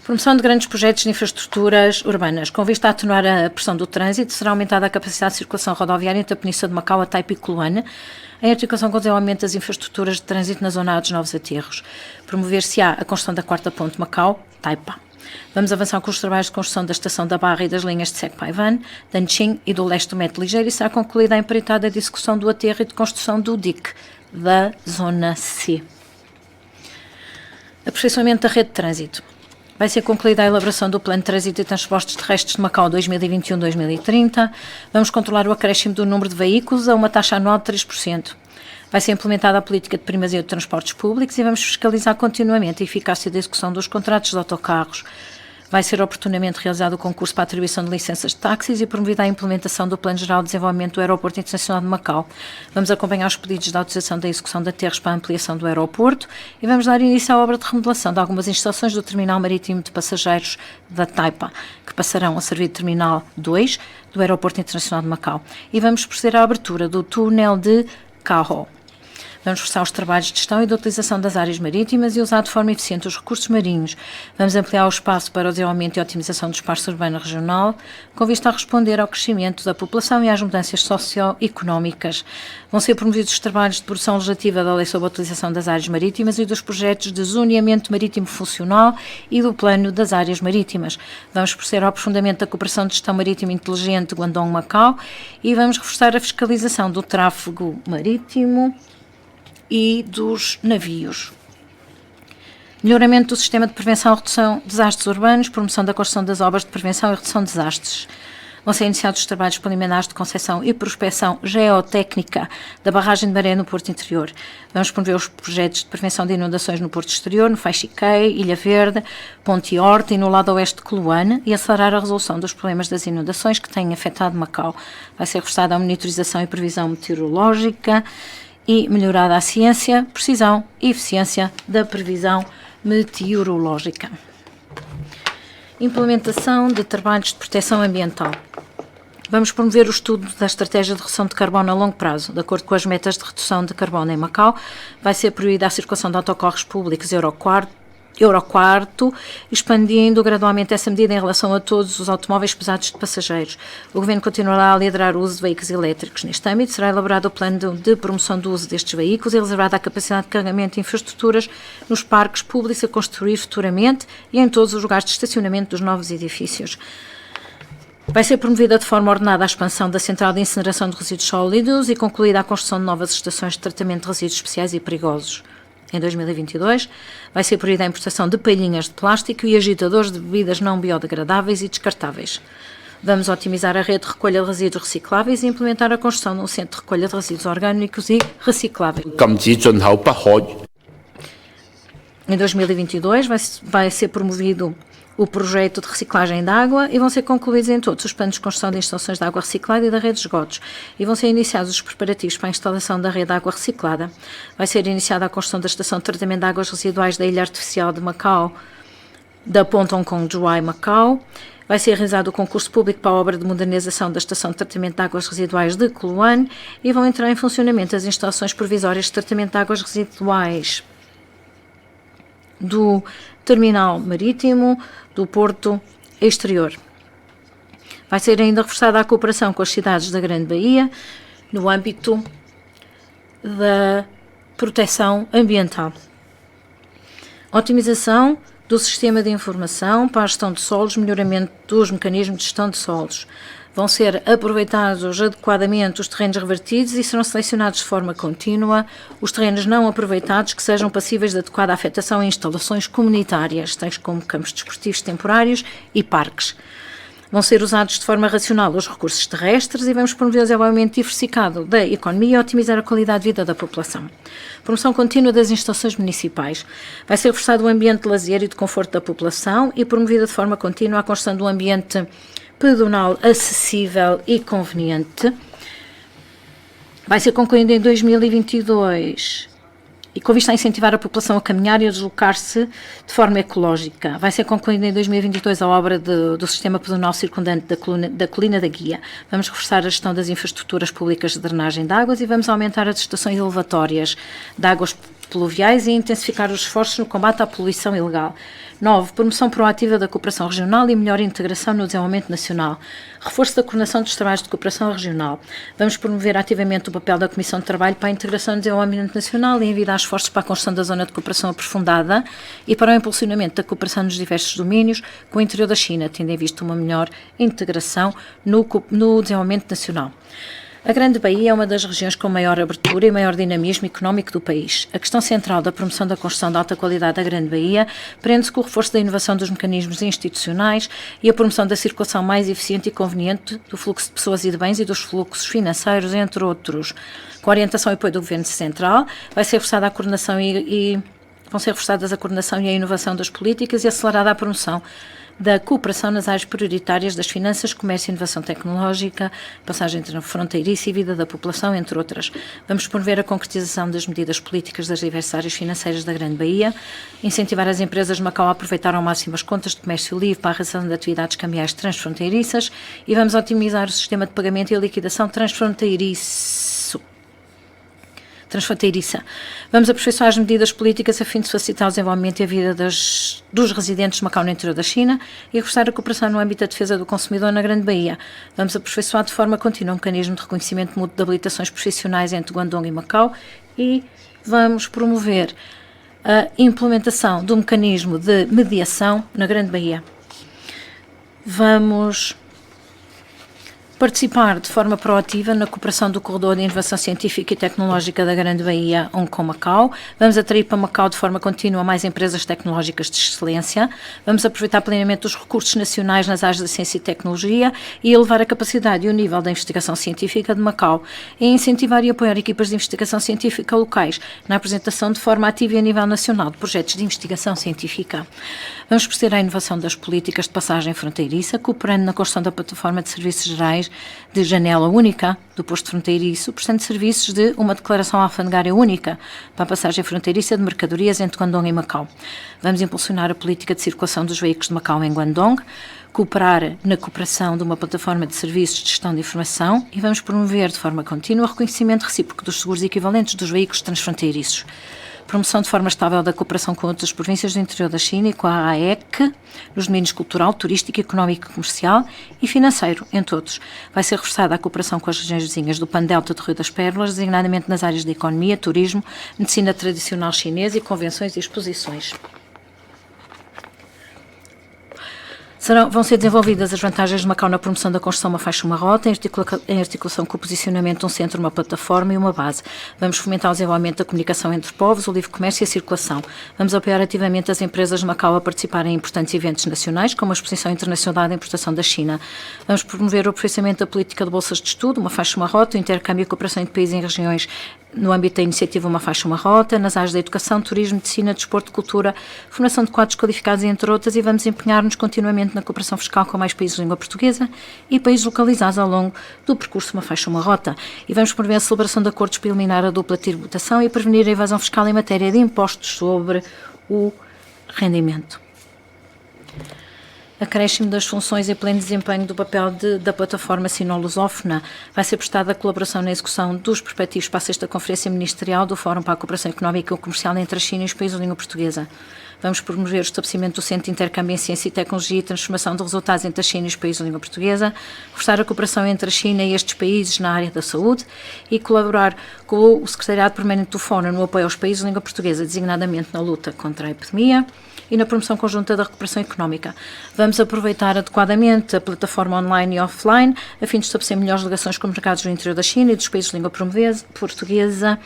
Promoção de grandes projetos de infraestruturas urbanas. Com vista a atenuar a pressão do trânsito, será aumentada a capacidade de circulação rodoviária entre a Península de Macau, a Taipa e Coluane, em articulação com o desenvolvimento das infraestruturas de trânsito na zona dos Novos Aterros. Promover-se-á a construção da quarta ponte Macau, Taipa. Vamos avançar com os trabalhos de construção da Estação da Barra e das linhas de Sec-Paivan, Danqing e do leste do metro ligeiro e será concluída a empreitada de execução do aterro e de construção do dique da Zona C. Aperfeiçoamento da rede de trânsito. Vai ser concluída a elaboração do Plano de Trânsito e Transportes Terrestres de Macau 2021-2030. Vamos controlar o acréscimo do número de veículos a uma taxa anual de 3%. Vai ser implementada a política de primazia de transportes públicos e vamos fiscalizar continuamente a eficácia da execução dos contratos de autocarros. Vai ser oportunamente realizado o concurso para a atribuição de licenças de táxis e promovida a implementação do Plano Geral de Desenvolvimento do Aeroporto Internacional de Macau. Vamos acompanhar os pedidos de autorização da execução de aterros para a ampliação do aeroporto e vamos dar início à obra de remodelação de algumas instalações do Terminal Marítimo de Passageiros da Taipa, que passarão a servir de Terminal 2 do Aeroporto Internacional de Macau. E vamos proceder à abertura do túnel de Carro. Vamos forçar os trabalhos de gestão e de utilização das áreas marítimas e usar de forma eficiente os recursos marinhos. Vamos ampliar o espaço para o desenvolvimento e otimização do espaço urbano regional, com vista a responder ao crescimento da população e às mudanças socioeconómicas. Vão ser promovidos os trabalhos de produção legislativa da Lei sobre a Utilização das Áreas Marítimas e dos projetos de zoneamento marítimo funcional e do Plano das Áreas Marítimas. Vamos proceder ao aprofundamento da cooperação de gestão marítima inteligente Guangdong-Macau e vamos reforçar a fiscalização do tráfego marítimo e dos navios. Melhoramento do sistema de prevenção e redução de desastres urbanos, promoção da construção das obras de prevenção e redução de desastres. Vão ser iniciados os trabalhos preliminares de concessão e prospecção geotécnica da barragem de Maré no Porto Interior. Vamos promover os projetos de prevenção de inundações no Porto Exterior, no Faixiquei, Ilha Verde, Ponte Horta e no lado oeste de Coluane e acelerar a resolução dos problemas das inundações que têm afetado Macau. Vai ser reforçada a monitorização e previsão meteorológica e melhorada a ciência, precisão e eficiência da previsão meteorológica. Implementação de trabalhos de proteção ambiental. Vamos promover o estudo da estratégia de redução de carbono a longo prazo. De acordo com as metas de redução de carbono em Macau, vai ser proibida a circulação de autocarros públicos Euro 4, expandindo gradualmente essa medida em relação a todos os automóveis pesados de passageiros. O Governo continuará a liderar o uso de veículos elétricos. Neste âmbito, será elaborado o plano de promoção do uso destes veículos e reservada a capacidade de carregamento de infraestruturas nos parques públicos a construir futuramente e em todos os lugares de estacionamento dos novos edifícios. Vai ser promovida de forma ordenada a expansão da central de incineração de resíduos sólidos e concluída a construção de novas estações de tratamento de resíduos especiais e perigosos. Em 2022, vai ser proibida a importação de palhinhas de plástico e agitadores de bebidas não biodegradáveis e descartáveis. Vamos otimizar a rede de recolha de resíduos recicláveis e implementar a construção de um centro de recolha de resíduos orgânicos e recicláveis. Em 2022, vai ser promovido o projeto de reciclagem de água e vão ser concluídos em todos os planos de construção de instalações de água reciclada e da rede de esgotos e vão ser iniciados os preparativos para a instalação da rede de água reciclada. Vai ser iniciada a construção da estação de tratamento de águas residuais da Ilha Artificial de Macau, da Ponte Hong Kong Zhuhai Macau. Vai ser realizado o concurso público para a obra de modernização da estação de tratamento de águas residuais de Coluane e vão entrar em funcionamento as instalações provisórias de tratamento de águas residuais do Terminal Marítimo do Porto Exterior. Vai ser ainda reforçada a cooperação com as cidades da Grande Baía no âmbito da proteção ambiental. Otimização do sistema de informação para a gestão de solos, melhoramento dos mecanismos de gestão de solos. Vão ser aproveitados adequadamente os terrenos revertidos e serão selecionados de forma contínua os terrenos não aproveitados que sejam passíveis de adequada afetação em instalações comunitárias, tais como campos desportivos temporários e parques. Vão ser usados de forma racional os recursos terrestres e vamos promover o desenvolvimento diversificado da economia e otimizar a qualidade de vida da população. Promoção contínua das instalações municipais. Vai ser reforçado o ambiente de lazer e de conforto da população e promovida de forma contínua a construção de um ambiente pedonal acessível e conveniente. Vai ser concluído em 2022 e com vista a incentivar a população a caminhar e a deslocar-se de forma ecológica. Vai ser concluída em 2022 a obra do sistema pedonal circundante da Colina da Guia. Vamos reforçar a gestão das infraestruturas públicas de drenagem de águas e vamos aumentar as estações elevatórias de águas pluviais e intensificar os esforços no combate à poluição ilegal. 9. Promoção proativa da cooperação regional e melhor integração no desenvolvimento nacional. Reforço da coordenação dos trabalhos de cooperação regional. Vamos promover ativamente o papel da Comissão de Trabalho para a integração no desenvolvimento nacional e envidar esforços para a construção da zona de cooperação aprofundada e para o impulsionamento da cooperação nos diversos domínios com o interior da China, tendo em vista uma melhor integração no desenvolvimento nacional. A Grande Baía é uma das regiões com maior abertura e maior dinamismo económico do país. A questão central da promoção da construção de alta qualidade da Grande Baía prende-se com o reforço da inovação dos mecanismos institucionais e a promoção da circulação mais eficiente e conveniente do fluxo de pessoas e de bens e dos fluxos financeiros, entre outros. Com a orientação e apoio do Governo Central, vai ser reforçada a coordenação vão ser reforçadas a coordenação e a inovação das políticas e acelerada a promoção da cooperação nas áreas prioritárias das finanças, comércio e inovação tecnológica, passagem fronteiriça e vida da população, entre outras. Vamos promover a concretização das medidas políticas das diversas áreas financeiras da Grande Baía, incentivar as empresas de Macau a aproveitar ao máximo as contas de comércio livre para a realização de atividades cambiais transfronteiriças e vamos otimizar o sistema de pagamento e a liquidação transfronteiriça. Vamos aperfeiçoar as medidas políticas a fim de facilitar o desenvolvimento e a vida dos residentes de Macau no interior da China e reforçar a cooperação no âmbito da defesa do consumidor na Grande Baía. Vamos aperfeiçoar de forma contínua um mecanismo de reconhecimento mútuo de habilitações profissionais entre Guangdong e Macau e vamos promover a implementação do mecanismo de mediação na Grande Baía. Vamos participar de forma proativa na cooperação do Corredor de Inovação Científica e Tecnológica da Grande Baía, Hong Kong Macau. Vamos atrair para Macau de forma contínua mais empresas tecnológicas de excelência. Vamos aproveitar plenamente os recursos nacionais nas áreas da ciência e tecnologia e elevar a capacidade e o nível da investigação científica de Macau e incentivar e apoiar equipas de investigação científica locais na apresentação de forma ativa e a nível nacional de projetos de investigação científica. Vamos proceder à inovação das políticas de passagem fronteiriça, cooperando na construção da plataforma de serviços gerais de janela única do posto fronteiriço, prestando serviços de uma declaração alfandegária única para a passagem fronteiriça de mercadorias entre Guangdong e Macau. Vamos impulsionar a política de circulação dos veículos de Macau em Guangdong, cooperar na cooperação de uma plataforma de serviços de gestão de informação e vamos promover de forma contínua o reconhecimento recíproco dos seguros equivalentes dos veículos transfronteiriços. Promoção de forma estável da cooperação com outras províncias do interior da China e com a AEC, nos domínios cultural, turístico, económico, comercial e financeiro, entre outros. Vai ser reforçada a cooperação com as regiões vizinhas do Pan-Delta do Rio das Pérolas, designadamente nas áreas de economia, turismo, medicina tradicional chinesa e convenções e exposições. Vão ser desenvolvidas as vantagens de Macau na promoção da construção de uma faixa, uma rota, em articulação com o posicionamento de um centro, uma plataforma e uma base. Vamos fomentar o desenvolvimento da comunicação entre povos, o livre comércio e a circulação. Vamos apoiar ativamente as empresas de Macau a participarem em importantes eventos nacionais, como a Exposição Internacional da Importação da China. Vamos promover o aperfeiçoamento da política de bolsas de estudo, uma faixa, uma rota, o intercâmbio e a cooperação entre países em regiões no âmbito da iniciativa Uma Faixa, Uma Rota, nas áreas da educação, turismo, medicina, desporto, cultura, formação de quadros qualificados, entre outras, e vamos empenhar-nos continuamente na cooperação fiscal com mais países de língua portuguesa e países localizados ao longo do percurso Uma Faixa, Uma Rota. E vamos promover a celebração de acordos para eliminar a dupla tributação e prevenir a evasão fiscal em matéria de impostos sobre o rendimento. Acréscimo das funções e pleno desempenho do papel da plataforma sino-lusófona. Vai ser prestada a colaboração na execução dos perspectivos para a 6ª Conferência Ministerial do Fórum para a Cooperação Económica e Comercial entre a China e os países de língua portuguesa. Vamos promover o estabelecimento do Centro de Intercâmbio em Ciência e Tecnologia e Transformação de Resultados entre a China e os países de língua portuguesa, reforçar a cooperação entre a China e estes países na área da saúde e colaborar com o Secretariado Permanente do Fórum no apoio aos países de língua portuguesa, designadamente na luta contra a epidemia. e na promoção conjunta da recuperação económica. Vamos aproveitar adequadamente a plataforma online e offline, a fim de estabelecer melhores ligações com mercados do interior da China e dos países de língua portuguesa,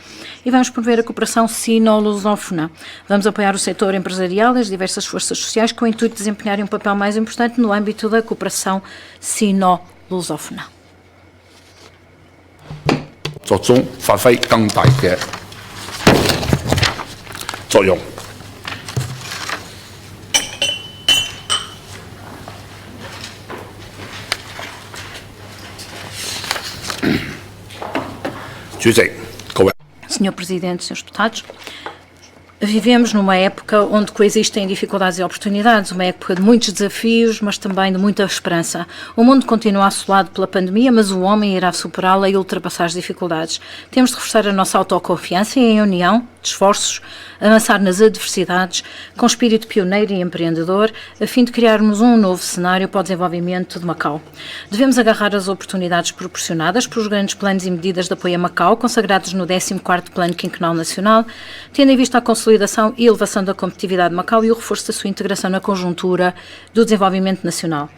e vamos promover a cooperação sino-lusófona. Vamos apoiar o setor empresarial e as diversas forças sociais com o intuito de desempenharem um papel mais importante no âmbito da cooperação sino-lusófona. 作中發揮更大嘅作用。主席，各位。 Senhor Presidente, Senhores Deputados, vivemos numa época onde coexistem dificuldades e oportunidades, uma época de muitos desafios, mas também de muita esperança. O mundo continua assolado pela pandemia, mas o homem irá superá-la e ultrapassar as dificuldades. Temos de reforçar a nossa autoconfiança e, em união, de esforços, avançar nas adversidades, com espírito pioneiro e empreendedor, a fim de criarmos um novo cenário para o desenvolvimento de Macau. Devemos agarrar as oportunidades proporcionadas pelos grandes planos e medidas de apoio a Macau, consagrados no 14º Plano Quinquenal Nacional, tendo em vista a consolidação e elevação da competitividade de Macau e o reforço da sua integração na conjuntura do desenvolvimento nacional.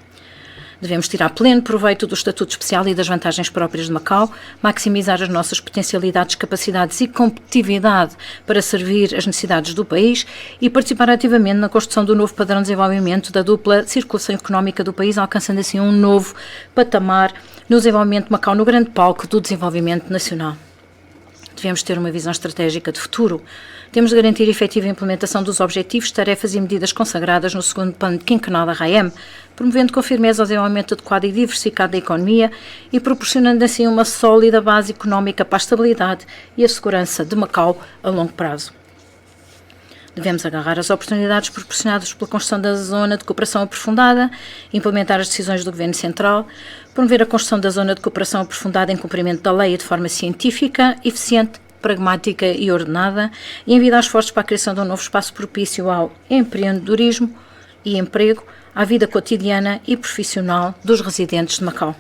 Devemos tirar pleno proveito do Estatuto Especial e das vantagens próprias de Macau, maximizar as nossas potencialidades, capacidades e competitividade para servir as necessidades do país e participar ativamente na construção do novo padrão de desenvolvimento da dupla circulação económica do país, alcançando assim um novo patamar no desenvolvimento de Macau no grande palco do desenvolvimento nacional. Devemos ter uma visão estratégica de futuro. Temos de garantir a efetiva implementação dos objetivos, tarefas e medidas consagradas no segundo plano quinquenal da RAEM, promovendo com firmeza o desenvolvimento adequado e diversificado da economia e proporcionando assim uma sólida base económica para a estabilidade e a segurança de Macau a longo prazo. Devemos agarrar as oportunidades proporcionadas pela construção da zona de cooperação aprofundada, implementar as decisões do Governo Central, promover a construção da zona de cooperação aprofundada em cumprimento da lei e de forma científica, eficiente, pragmática e ordenada, e envidar esforços para a criação de um novo espaço propício ao empreendedorismo e emprego, à vida cotidiana e profissional dos residentes de Macau.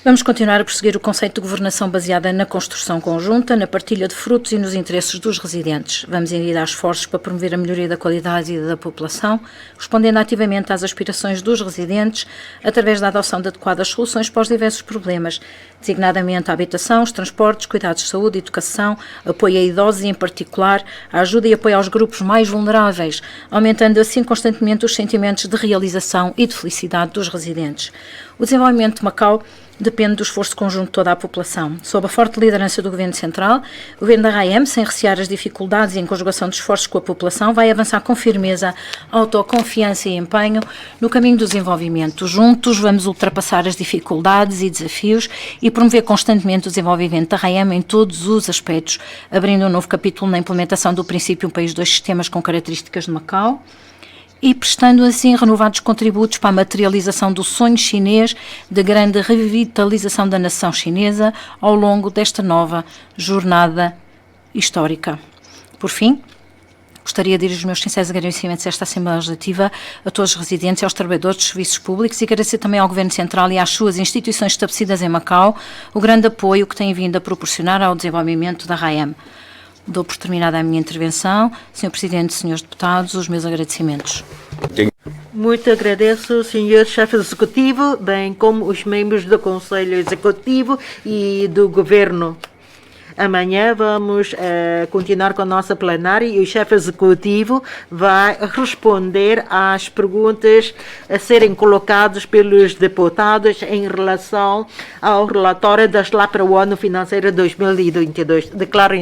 Vamos continuar a prosseguir o conceito de governação baseada na construção conjunta, na partilha de frutos e nos interesses dos residentes. Vamos envidar esforços para promover a melhoria da qualidade de vida da população, respondendo ativamente às aspirações dos residentes, através da adoção de adequadas soluções para os diversos problemas, designadamente a habitação, os transportes, cuidados de saúde, educação, apoio a idosos e, em particular, a ajuda e apoio aos grupos mais vulneráveis, aumentando assim constantemente os sentimentos de realização e de felicidade dos residentes. O desenvolvimento de Macau depende do esforço conjunto de toda a população. Sob a forte liderança do Governo Central, o Governo da RAEM, sem recear as dificuldades e em conjugação de esforços com a população, vai avançar com firmeza, autoconfiança e empenho no caminho do desenvolvimento. Juntos vamos ultrapassar as dificuldades e desafios e promover constantemente o desenvolvimento da RAEM em todos os aspectos, abrindo um novo capítulo na implementação do princípio Um País, Dois Sistemas com características de Macau, e prestando assim renovados contributos para a materialização do sonho chinês de grande revitalização da nação chinesa ao longo desta nova jornada histórica. Por fim, gostaria de dirigir os meus sinceros agradecimentos a esta Assembleia Legislativa, a todos os residentes e aos trabalhadores dos serviços públicos e agradecer também ao Governo Central e às suas instituições estabelecidas em Macau o grande apoio que têm vindo a proporcionar ao desenvolvimento da RAEM. Dou por terminada a minha intervenção. Sr. Presidente, Srs. Deputados, os meus agradecimentos. Muito agradeço, Sr. Chefe Executivo, bem como os membros do Conselho Executivo e do Governo. Amanhã vamos continuar com a nossa plenária e o chefe executivo vai responder às perguntas a serem colocadas pelos deputados em relação ao relatório da SLAC para o ano financeiro 2022. Declaro